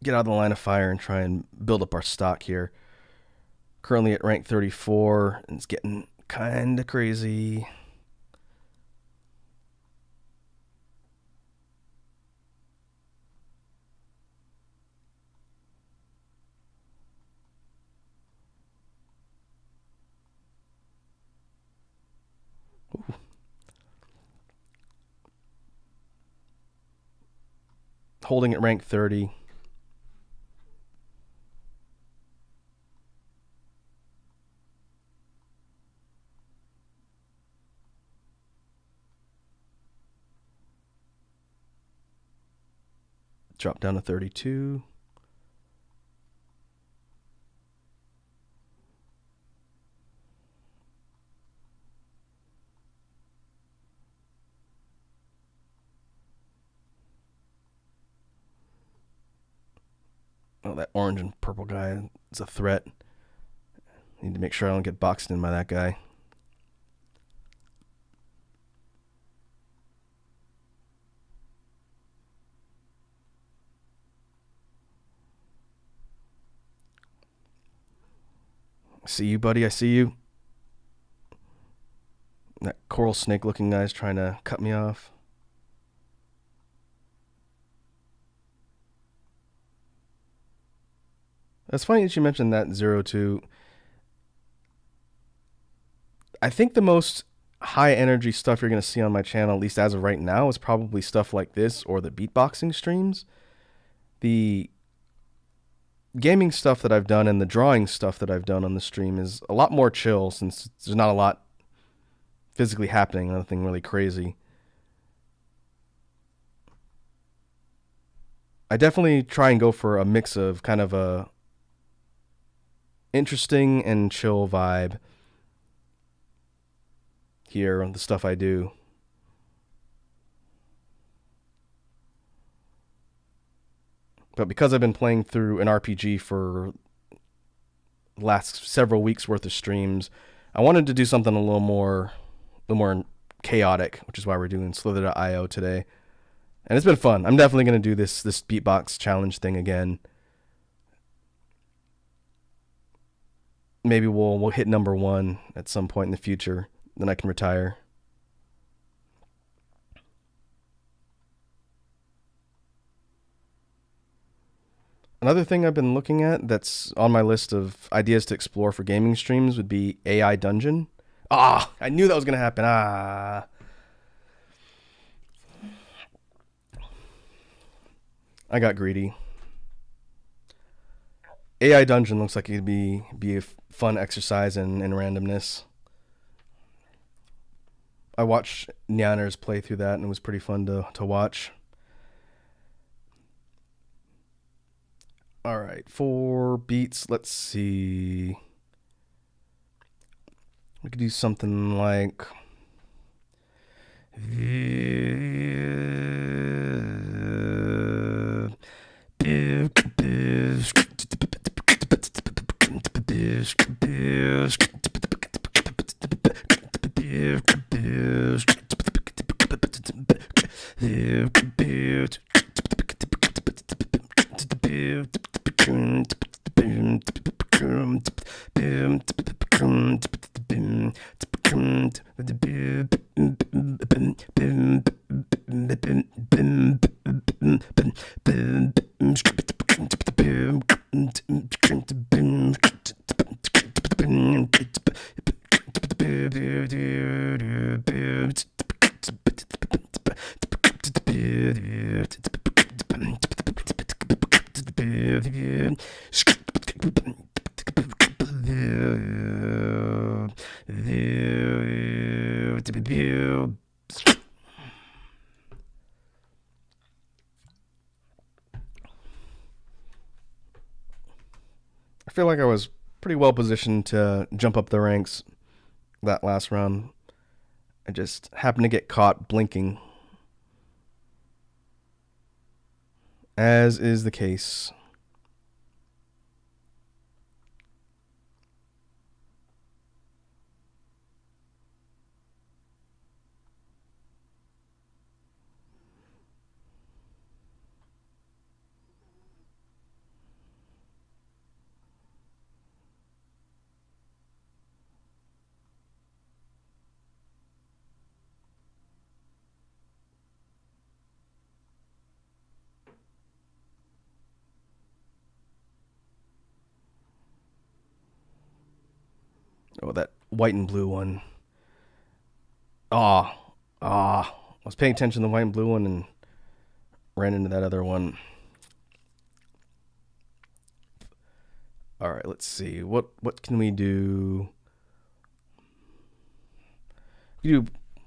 S1: get out of the line of fire and try and build up our stock here. Currently at rank 34, and it's getting kind of crazy. Ooh. Holding at rank 30. Drop down to 32. Oh, that orange and purple guy is a threat. Need to make sure I don't get boxed in by that guy. I see you, buddy. I see you. That coral snake looking guy's trying to cut me off. It's funny that you mentioned that 02. I think the most high energy stuff you're going to see on my channel, at least as of right now, is probably stuff like this or the beatboxing streams. The gaming stuff that I've done and the drawing stuff that I've done on the stream is a lot more chill since there's not a lot physically happening, nothing really crazy. I definitely try and go for a mix of kind of a interesting and chill vibe here on the stuff I do. But because I've been playing through an RPG for the last several weeks worth of streams, I wanted to do something a little more chaotic, which is why we're doing Slither.io today. And it's been fun. I'm definitely going to do this beatbox challenge thing again. Maybe we'll hit number 1 at some point in the future. Then I can retire. Another thing I've been looking at that's on my list of ideas to explore for gaming streams would be AI Dungeon. Ah, I knew that was going to happen. I got greedy. AI Dungeon looks like it'd be a fun exercise in randomness. I watched Nyaners play through that, and it was pretty fun to watch. All right, for beats, let's see. We could do something like... I feel like I was pretty well positioned to jump up the ranks that last round. I just happened to get caught blinking, as is the case. Oh, that white and blue one. Ah, I was paying attention to the white and blue one and ran into that other one. All right, let's see. What can we do?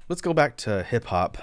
S1: Let's go back to hip hop.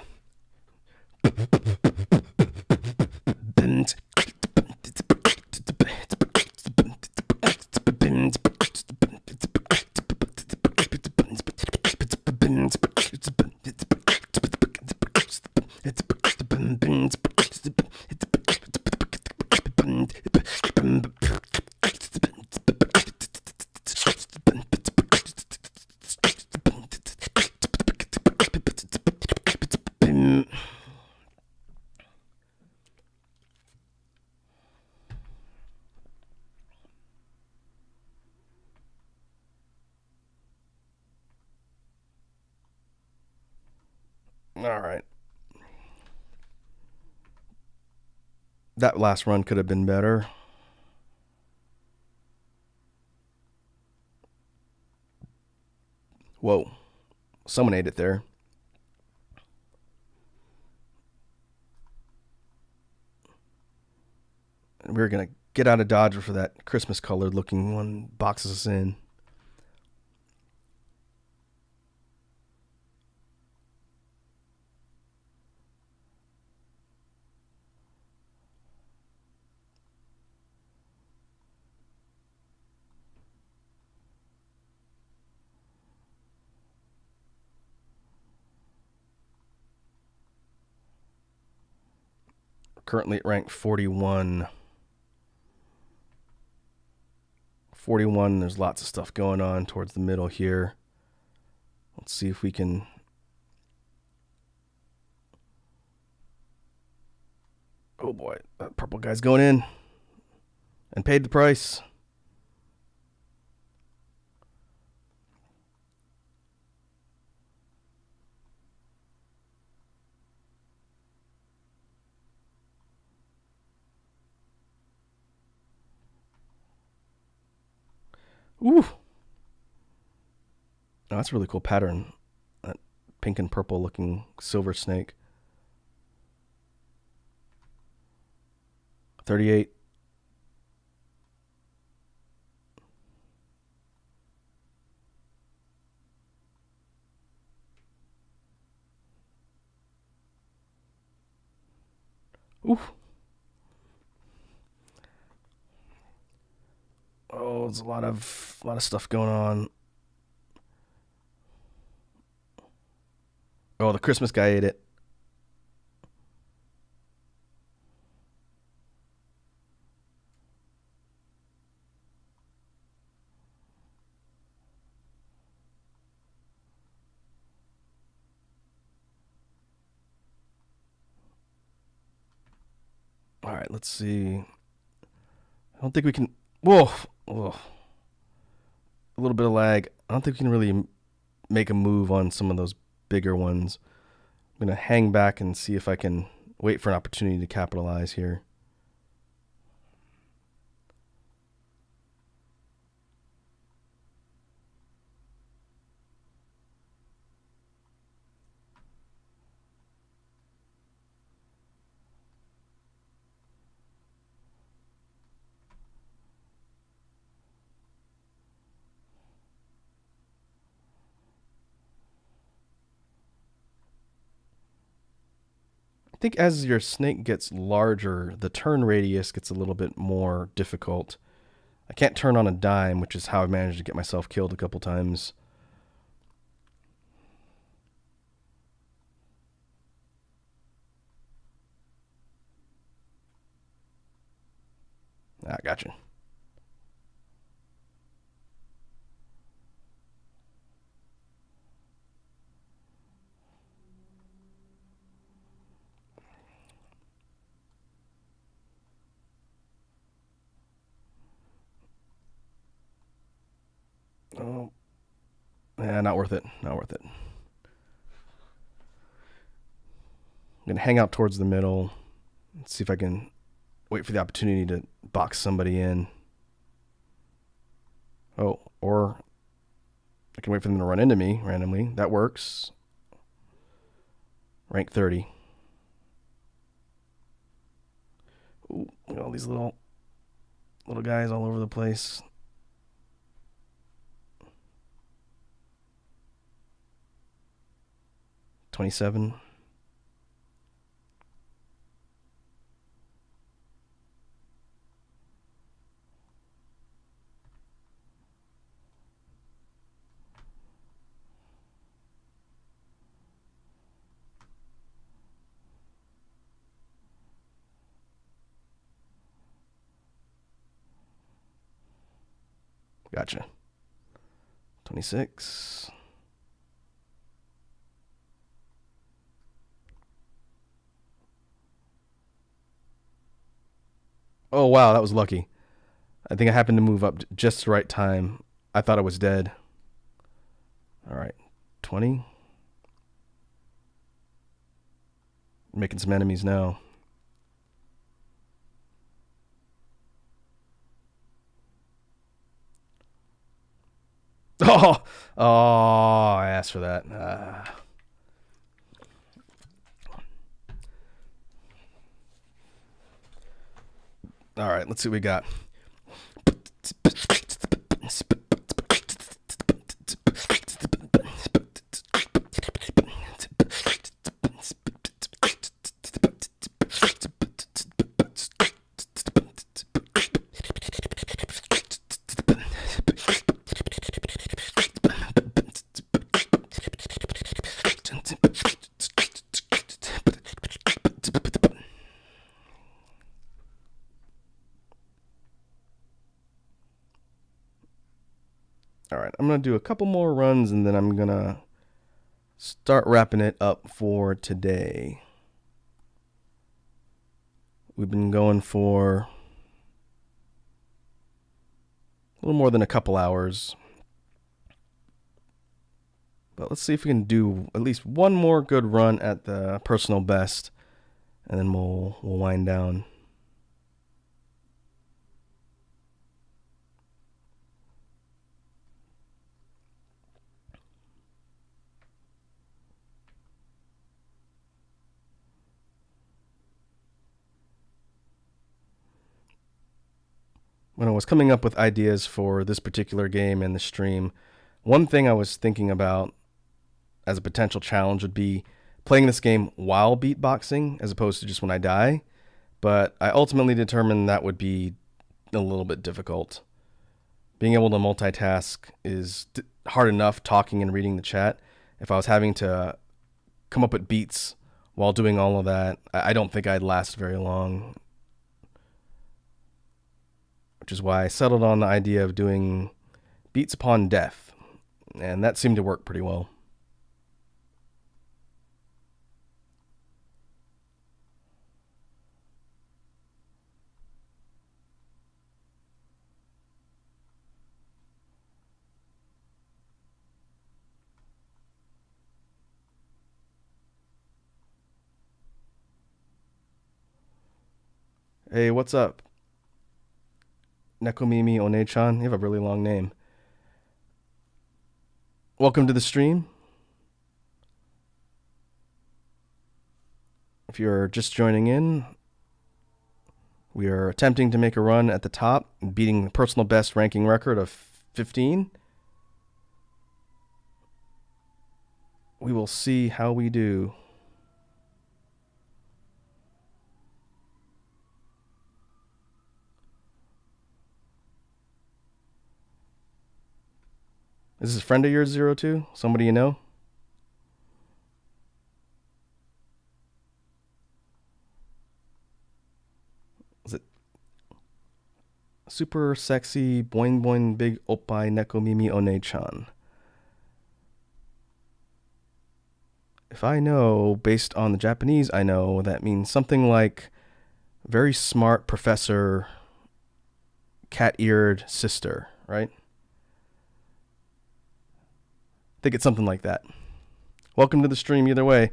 S1: All right. That last run could have been better. Whoa. Someone ate it there. And we're going to get out of Dodge for that Christmas colored looking one boxes us in. Currently at rank 41. 41, there's lots of stuff going on towards the middle here. Let's see if we can... Oh boy, that purple guy's going in and paid the price. Ooh. Oh, that's a really cool pattern. That pink and purple looking silver snake. 38. Ooh. Oh, there's a lot of stuff going on. Oh, the Christmas guy ate it. All right, let's see. I don't think we can... Whoa. Whoa. A little bit of lag. I don't think we can really make a move on some of those bigger ones. I'm going to hang back and see if I can wait for an opportunity to capitalize here. I think as your snake gets larger, the turn radius gets a little bit more difficult. I can't turn on a dime, which is how I managed to get myself killed a couple times. Ah, gotcha. Oh, yeah, not worth it. Not worth it. I'm going to hang out towards the middle and see if I can wait for the opportunity to box somebody in. Oh, or I can wait for them to run into me randomly. That works. Rank 30. Ooh, look at all these little guys all over the place. $27. Gotcha. 26. Oh, wow, that was lucky. I think I happened to move up just the right time. I thought I was dead. All right, 20. Making some enemies now. Oh, I asked for that. All right, let's see what we got. All right, I'm going to do a couple more runs and then I'm going to start wrapping it up for today. We've been going for a little more than a couple hours. But let's see if we can do at least one more good run at the personal best, and then we'll wind down. When I was coming up with ideas for this particular game and the stream, one thing I was thinking about as a potential challenge would be playing this game while beatboxing as opposed to just when I die. But I ultimately determined that would be a little bit difficult. Being able to multitask is hard enough talking and reading the chat. If I was having to come up with beats while doing all of that, I don't think I'd last very long. Which is why I settled on the idea of doing beats upon death. And that seemed to work pretty well. Hey, what's up? Nekomimi One-chan. You have a really long name. Welcome to the stream. If you're just joining in, we are attempting to make a run at the top, beating the personal best ranking record of 15. We will see how we do. Is this a friend of yours, 02? Somebody you know? Is it super sexy boing boing big oppai Nekomimi One-chan? If I know, based on the Japanese I know, that means something like very smart professor, cat-eared sister, right? I think it's something like that. Welcome to the stream either way.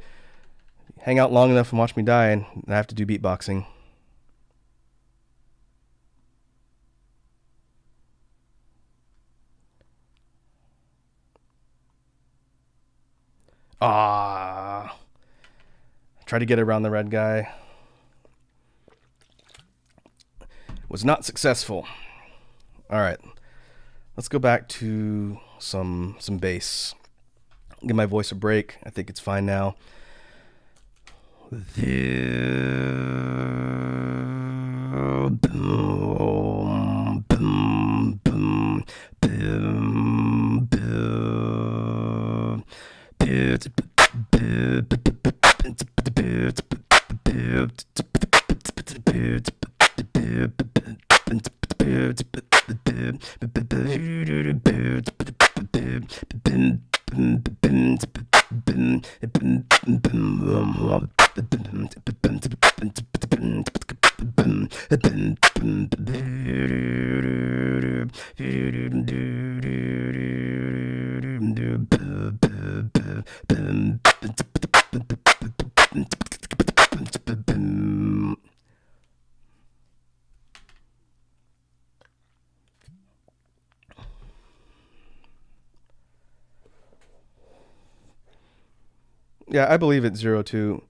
S1: Hang out long enough and watch me die, and I have to do beatboxing. Ah, try to get around the red guy. Was not successful. All right, let's go back to some bass. Give my voice a break. I think it's fine now. Yeah, I believe it's 02.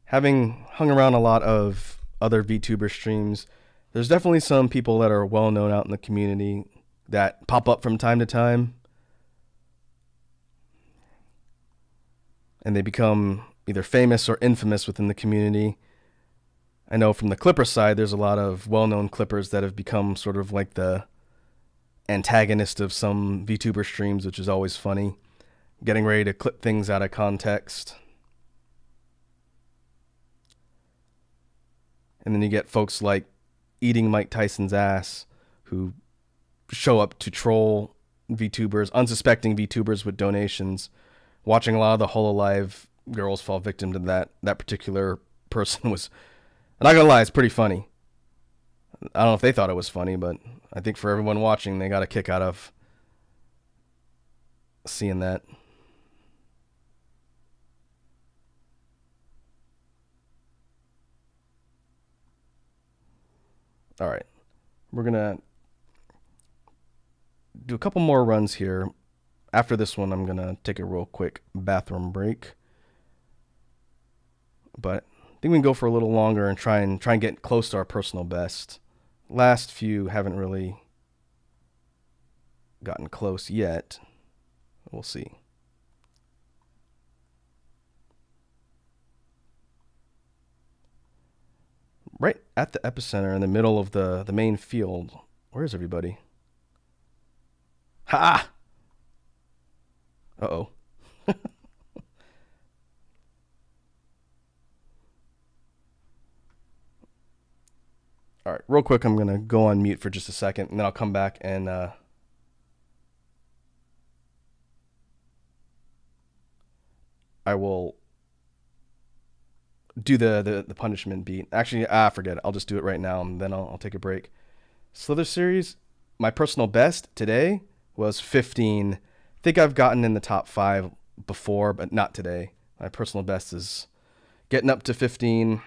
S1: Having hung around a lot of other VTuber streams, there's definitely some people that are well known out in the community that pop up from time to time, and they become either famous or infamous within the community. I know from the Clipper side, there's a lot of well known Clippers that have become sort of like the antagonist of some VTuber streams, which is always funny. Getting ready to clip things out of context. And then you get folks like Eating Mike Tyson's Ass, who show up to troll VTubers, unsuspecting VTubers with donations. Watching a lot of the HoloLive girls fall victim to that particular person was, I'm not gonna lie, it's pretty funny. I don't know if they thought it was funny, but I think for everyone watching, they got a kick out of seeing that. All right, we're gonna do a couple more runs here. After this one, I'm gonna take a real quick bathroom break. But I think we can go for a little longer and try and get close to our personal best. Last few haven't really gotten close yet. We'll see. Right at the epicenter in the middle of the main field. Where's everybody? Ha! Uh-oh. All right, real quick, I'm going to go on mute for just a second, and then I'll come back and I will do the punishment beat. Actually, forget it. I'll just do it right now, and then I'll take a break. Slither series, my personal best today was 15. I think I've gotten in the top 5 before, but not today. My personal best is getting up to 15.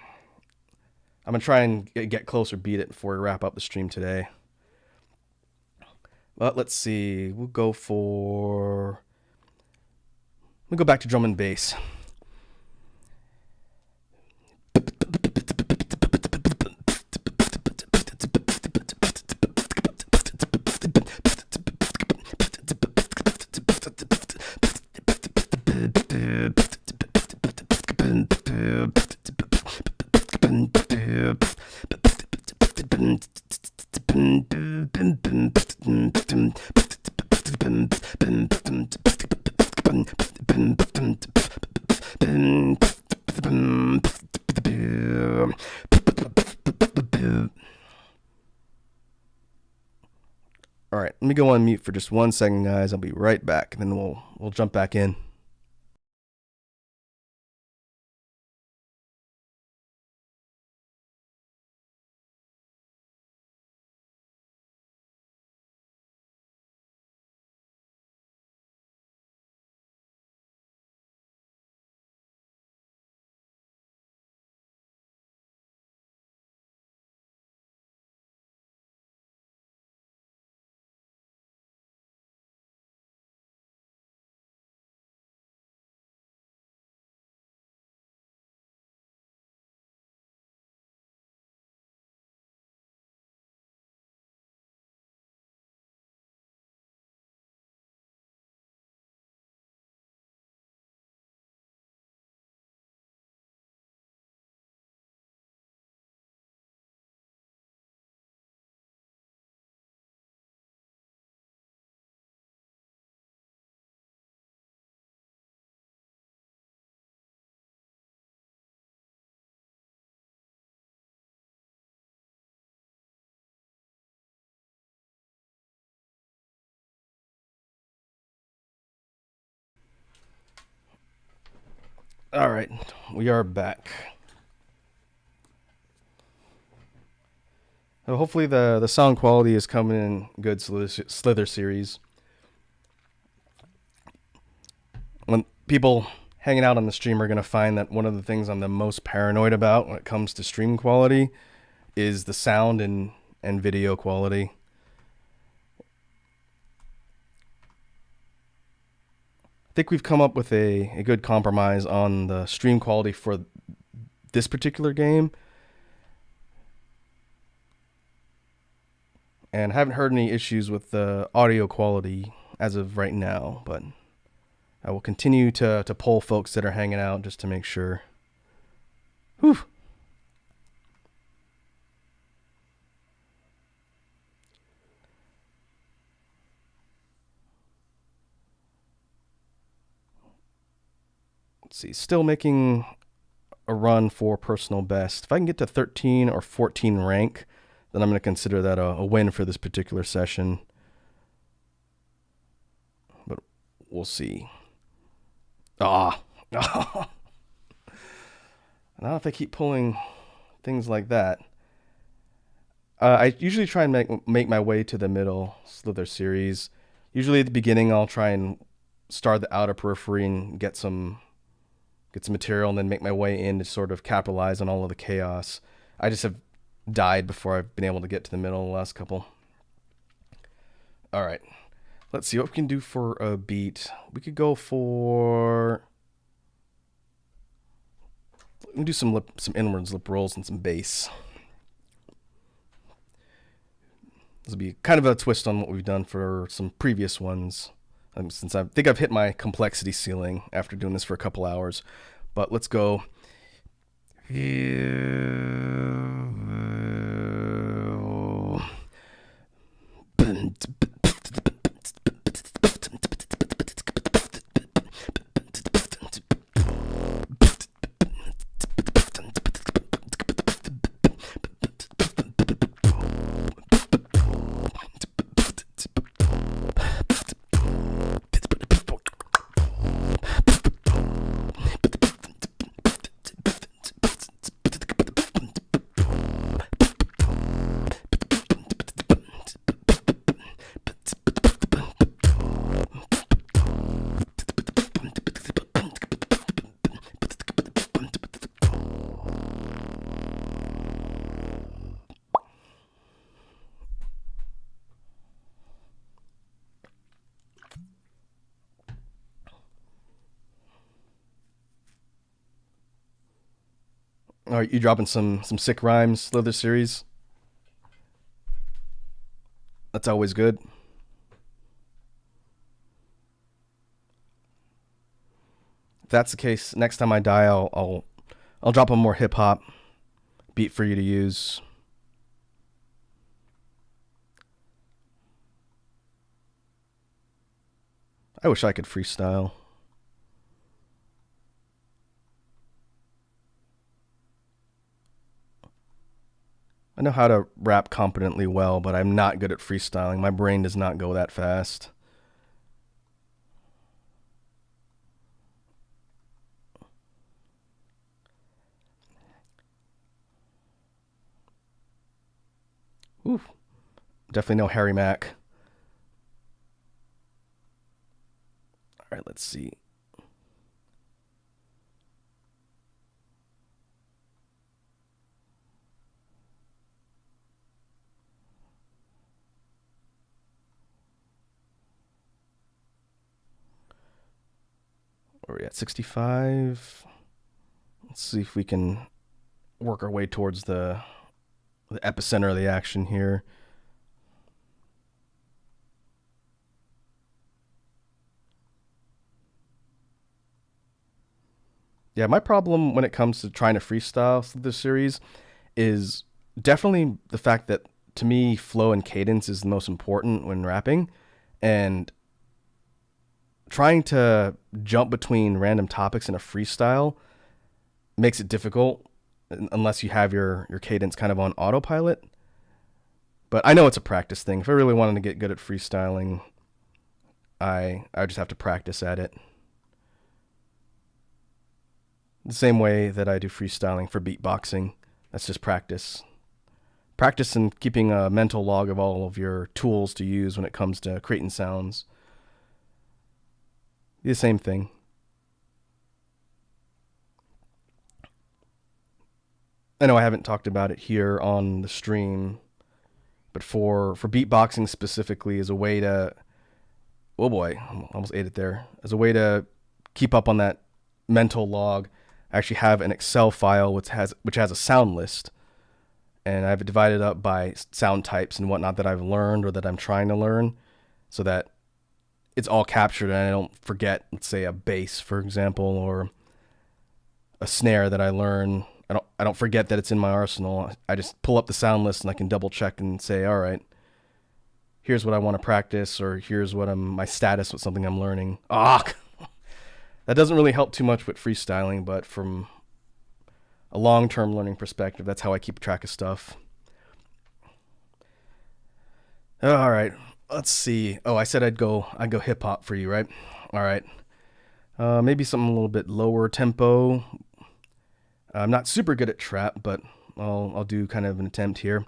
S1: I'm going to try and get closer, beat it before we wrap up the stream today. But let's see. We'll go back to drum and bass. All right, let me go on mute for just 1 second, guys. I'll be right back, and then we'll jump back in. All right, we are back. So hopefully the sound quality is coming in good. Slither series. When people hanging out on the stream are gonna find that one of the things I'm the most paranoid about when it comes to stream quality is the sound and video quality. I think we've come up with a good compromise on the stream quality for this particular game. And haven't heard any issues with the audio quality as of right now, but I will continue to poll folks that are hanging out just to make sure. Whew. Let's see, still making a run for personal best. If I can get to 13 or 14 rank, then I'm going to consider that a win for this particular session. But we'll see. Now if I keep pulling things like that, I usually try and make my way to the middle Slither series. Usually at the beginning, I'll try and start the outer periphery and get some material, and then make my way in to sort of capitalize on all of the chaos. I just have died before I've been able to get to the middle the last couple. All right, let's see what we can do for a beat. We could go for, let me do some inwards lip rolls and some bass. This will be kind of a twist on what we've done for some previous ones, since I think I've hit my complexity ceiling after doing this for a couple hours. But let's go. All right, you dropping some sick rhymes, Slither series? That's always good. If that's the case, next time I die, I'll drop a more hip hop beat for you to use. I wish I could freestyle. I know how to rap competently well, but I'm not good at freestyling. My brain does not go that fast. Ooh, definitely no Harry Mack. All right, let's see. Where are we at? 65. Let's see if we can work our way towards the epicenter of the action here. Yeah, my problem when it comes to trying to freestyle this series is definitely the fact that, to me, flow and cadence is the most important when rapping, and trying to jump between random topics in a freestyle makes it difficult unless you have your cadence kind of on autopilot. But I know it's a practice thing. If I really wanted to get good at freestyling, I just have to practice at it. The same way that I do freestyling for beatboxing. That's just practice. Practice and keeping a mental log of all of your tools to use when it comes to creating sounds. The same thing. I know I haven't talked about it here on the stream, but for beatboxing specifically, as a way to, oh boy, I almost ate it there. As a way to keep up on that mental log, I actually have an Excel file which has a sound list, and I've divided up by sound types and whatnot that I've learned or that I'm trying to learn, so that it's all captured and I don't forget, let's say, a bass, for example, or a snare that I learn. I don't forget that it's in my arsenal. I just pull up the sound list and I can double check and say, all right, here's what I want to practice, or here's what my status with something I'm learning. That doesn't really help too much with freestyling, but from a long-term learning perspective, that's how I keep track of stuff. All right, let's see. Oh, I said I'd go hip hop for you, right? All right. Maybe something a little bit lower tempo. I'm not super good at trap, but I'll do kind of an attempt here.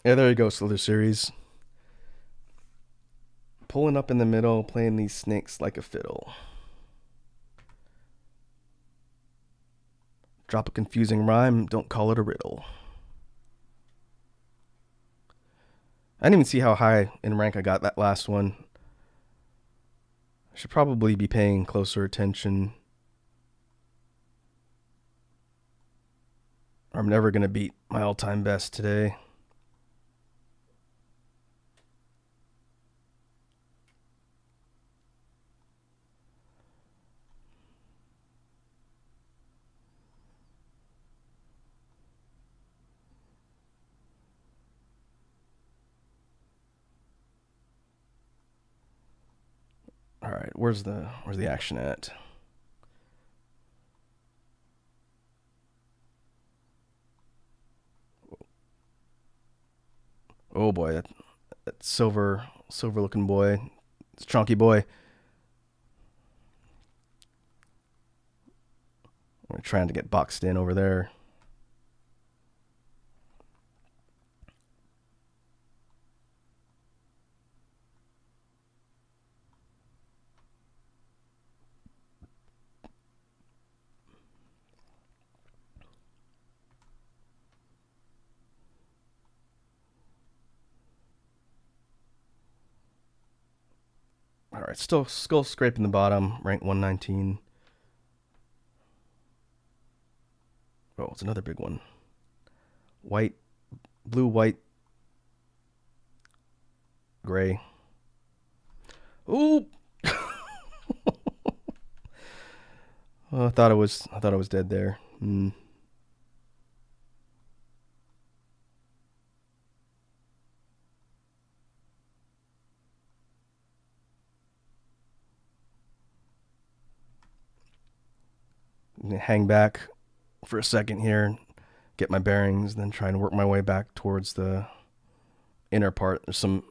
S1: Yeah, there you go, Slither Series. Pulling up in the middle, playing these snakes like a fiddle. Drop a confusing rhyme, don't call it a riddle. I didn't even see how high in rank I got that last one. I should probably be paying closer attention. I'm never going to beat my all-time best today. All right, where's the action at? Oh boy, that silver looking boy. It's chunky boy. We're trying to get boxed in over there. All right, still scraping the bottom, rank 119. Oh, it's another big one. White, blue, white, gray. Ooh. Oh, I thought I was dead there. Hang back for a second here, get my bearings, then try and work my way back towards the inner part. There's some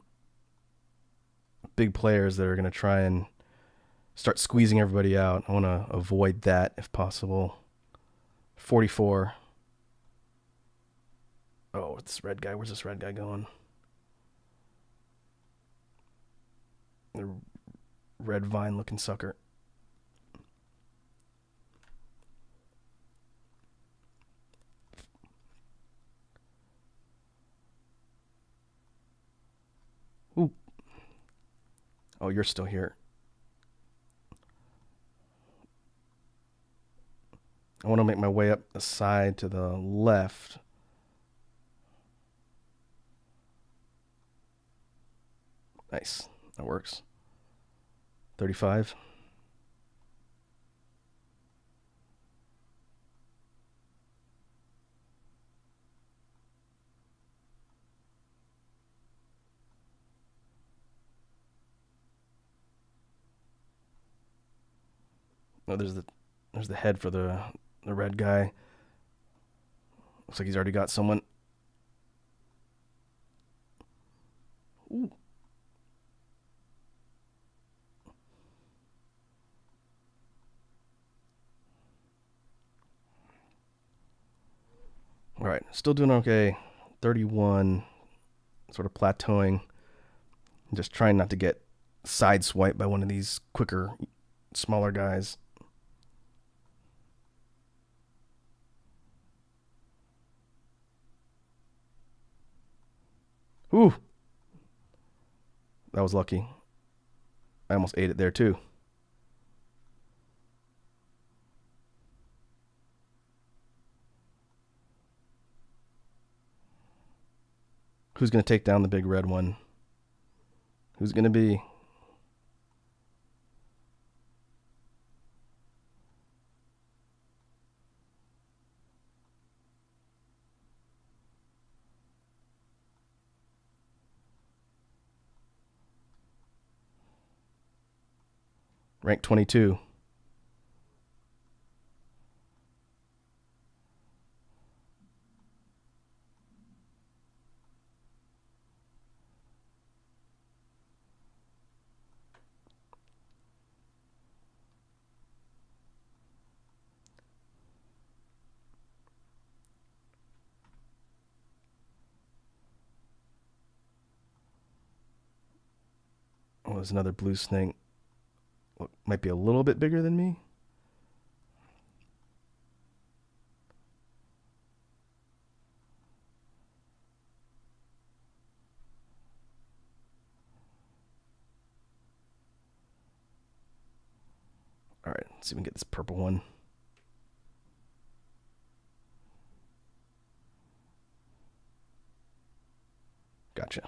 S1: big players that are going to try and start squeezing everybody out. I want to avoid that if possible. 44. Oh, it's this red guy. Where's this red guy going? The red vine looking sucker. Oh, you're still here. I want to make my way up the side to the left. Nice. That works. 35. Oh, there's the head for the red guy. Looks like he's already got someone. Ooh. All right, still doing okay. 31, sort of plateauing. Just trying not to get sideswiped by one of these quicker, smaller guys. Ooh, that was lucky. I almost ate it there too. Who's going to take down the big red one? Who's going to be? Rank 22. Oh, there's another blue snake. Might be a little bit bigger than me. All right, let's see if we can get this purple one. Gotcha.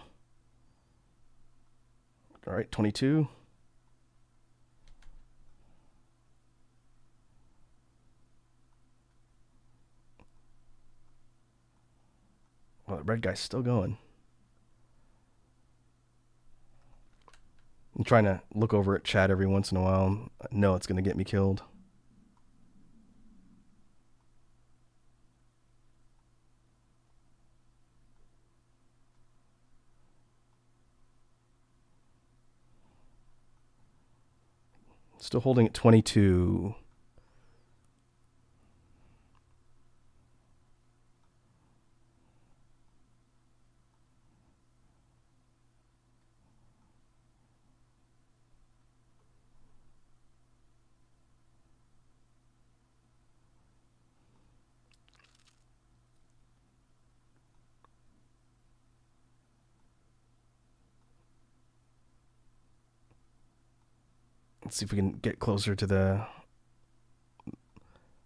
S1: All right, 22. Well, the red guy's still going. I'm trying to look over at chat every once in a while. I know it's going to get me killed. Still holding at 22. Let's see if we can get closer to the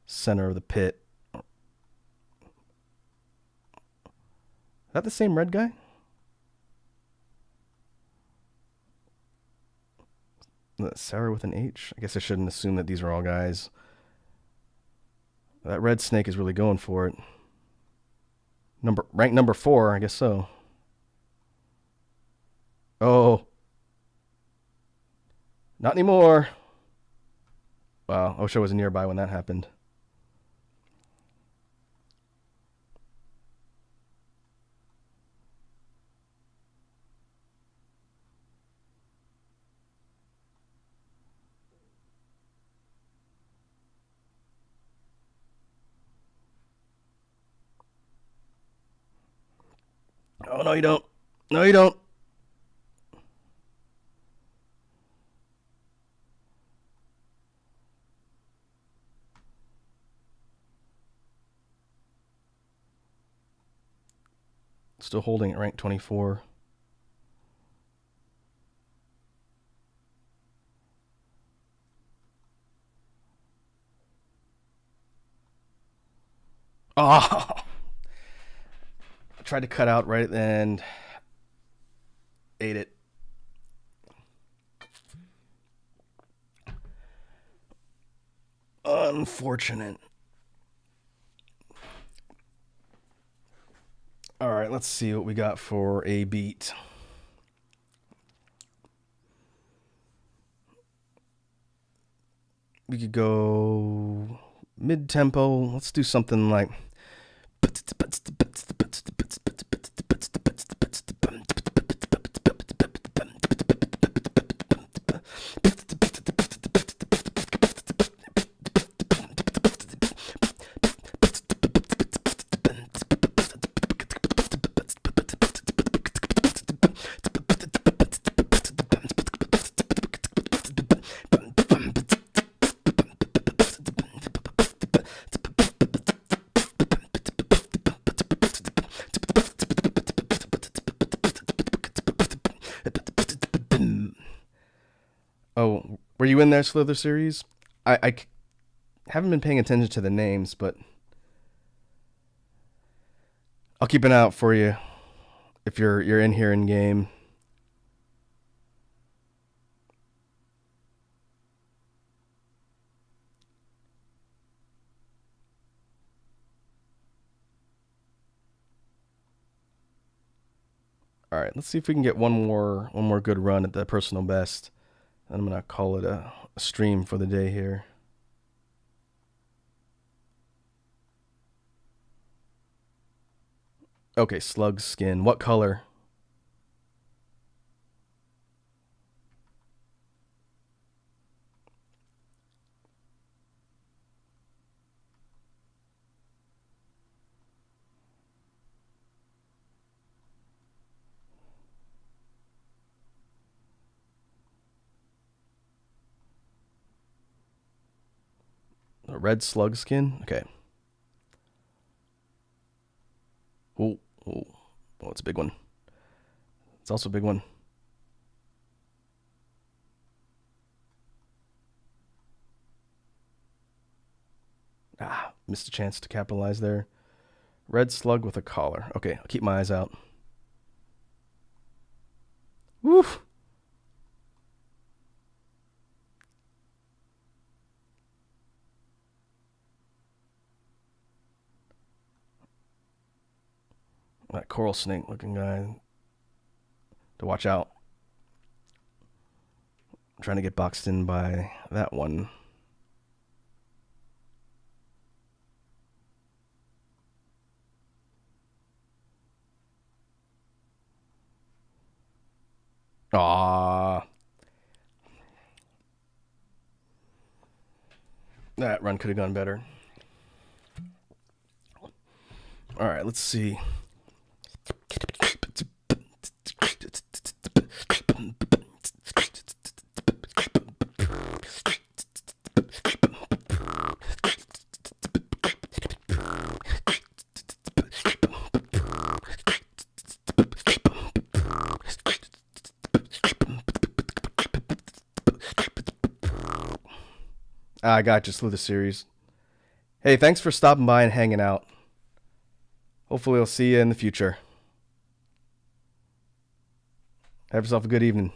S1: center of the pit. Is that the same red guy? Sarah with an H? I guess I shouldn't assume that these are all guys. That red snake is really going for it. Rank number 4, I guess so. Oh. Not anymore. Wow, I wish I was nearby when that happened. Oh, no, you don't. No, you don't. Still holding at rank 24. Oh, I tried to cut out right at the end. Ate it. Unfortunate. All right, let's see what we got for a beat. We could go mid-tempo. Let's do something like Oh, were you in there, Slither series? I haven't been paying attention to the names, but I'll keep an eye out for you if you're in here in game. All right, let's see if we can get one more good run at the personal best. And I'm gonna call it a stream for the day here. Okay, slug skin. What color? A red slug skin? Okay. Oh, oh, oh, it's a big one. It's also a big one. Ah, missed a chance to capitalize there. Red slug with a collar. Okay, I'll keep my eyes out. Woof. That coral snake looking guy. To watch out. I'm trying to get boxed in by that one. Ah, that run could have gone better. All right, let's see. I got you, Slither series. Hey, thanks for stopping by and hanging out. Hopefully, I'll see you in the future. Have yourself a good evening.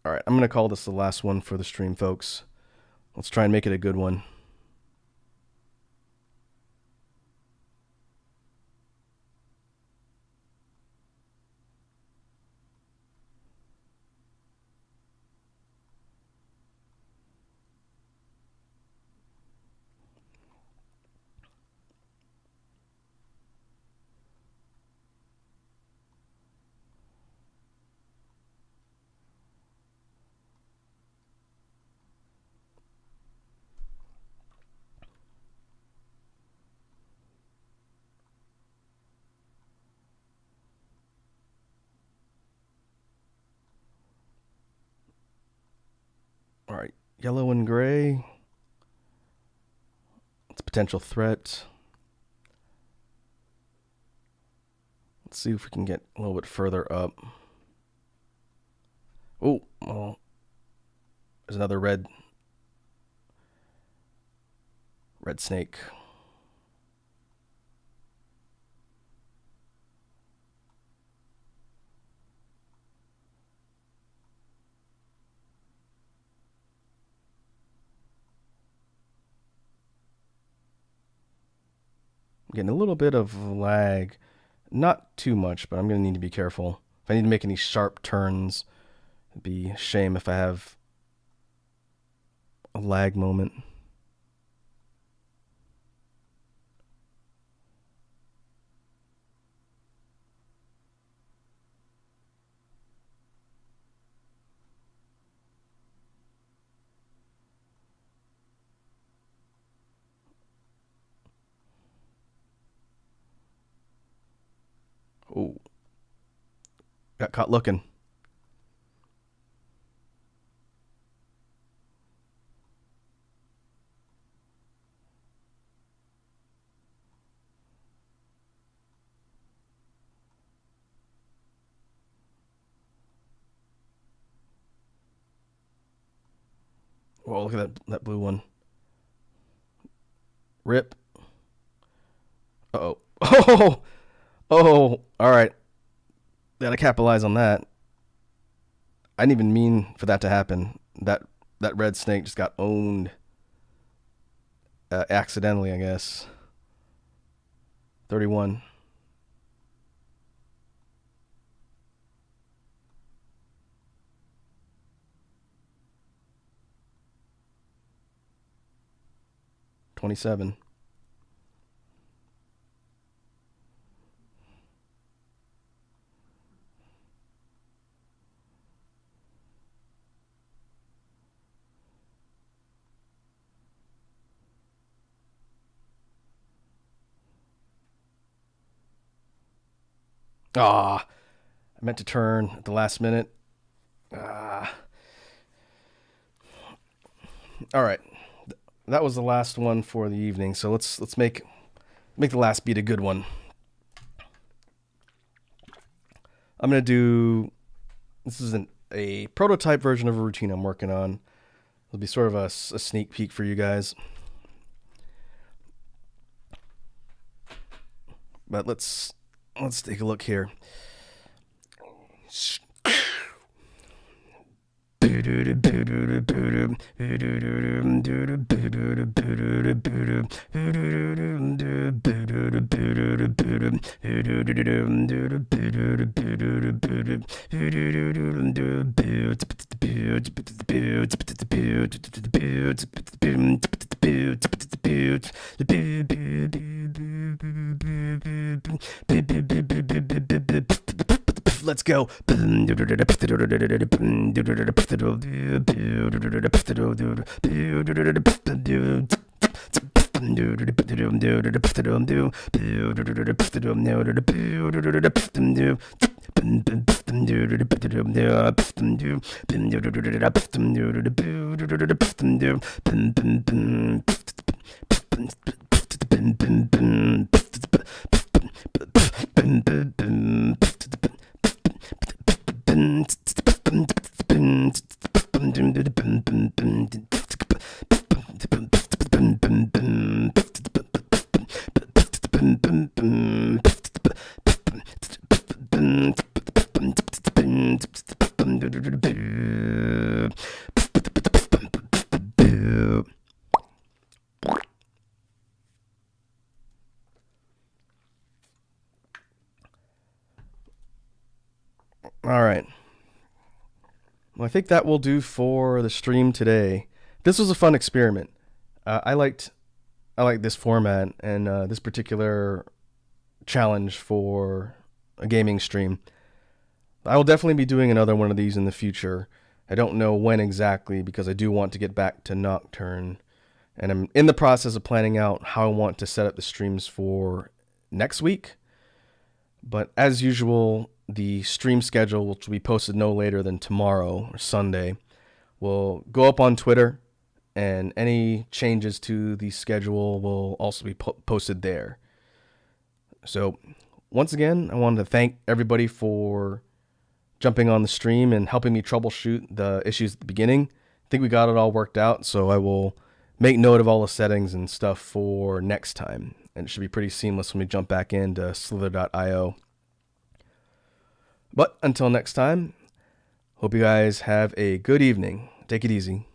S1: All right, I'm going to call this the last one for the stream, folks. Let's try and make it a good one. All right, yellow and gray. It's a potential threat. Let's see if we can get a little bit further up. Oh, well, There's another red snake. I'm getting a little bit of lag. Not too much, but I'm going to need to be careful. If I need to make any sharp turns, it'd be a shame if I have a lag moment. Oh, got caught looking. Whoa, look at that blue one. Rip. Uh-oh. Oh, oh, all right. Gotta capitalize on that. I didn't even mean for that to happen. That red snake just got owned accidentally, I guess. 31. $27. Ah, I meant to turn at the last minute. Ah. All right. That was the last one for the evening. So let's make the last beat a good one. I'm going to do this is a prototype version of a routine I'm working on. It'll be sort of a sneak peek for you guys. But let's take a look here. Let's go. All right. Well, I think that will do for the stream today. This was a fun experiment. I liked this format and this particular challenge for a gaming stream. I will definitely be doing another one of these in the future. I don't know when exactly because I do want to get back to Nocturne, and I'm in the process of planning out how I want to set up the streams for next week. But as usual, the stream schedule, which will be posted no later than tomorrow or Sunday, will go up on Twitter, and any changes to the schedule will also be posted there. So once again, I wanted to thank everybody for jumping on the stream and helping me troubleshoot the issues at the beginning. think we got it all worked out, so I will make note of all the settings and stuff for next time. And it should be pretty seamless when we jump back into slither.io. But until next time, hope you guys have a good evening. Take it easy.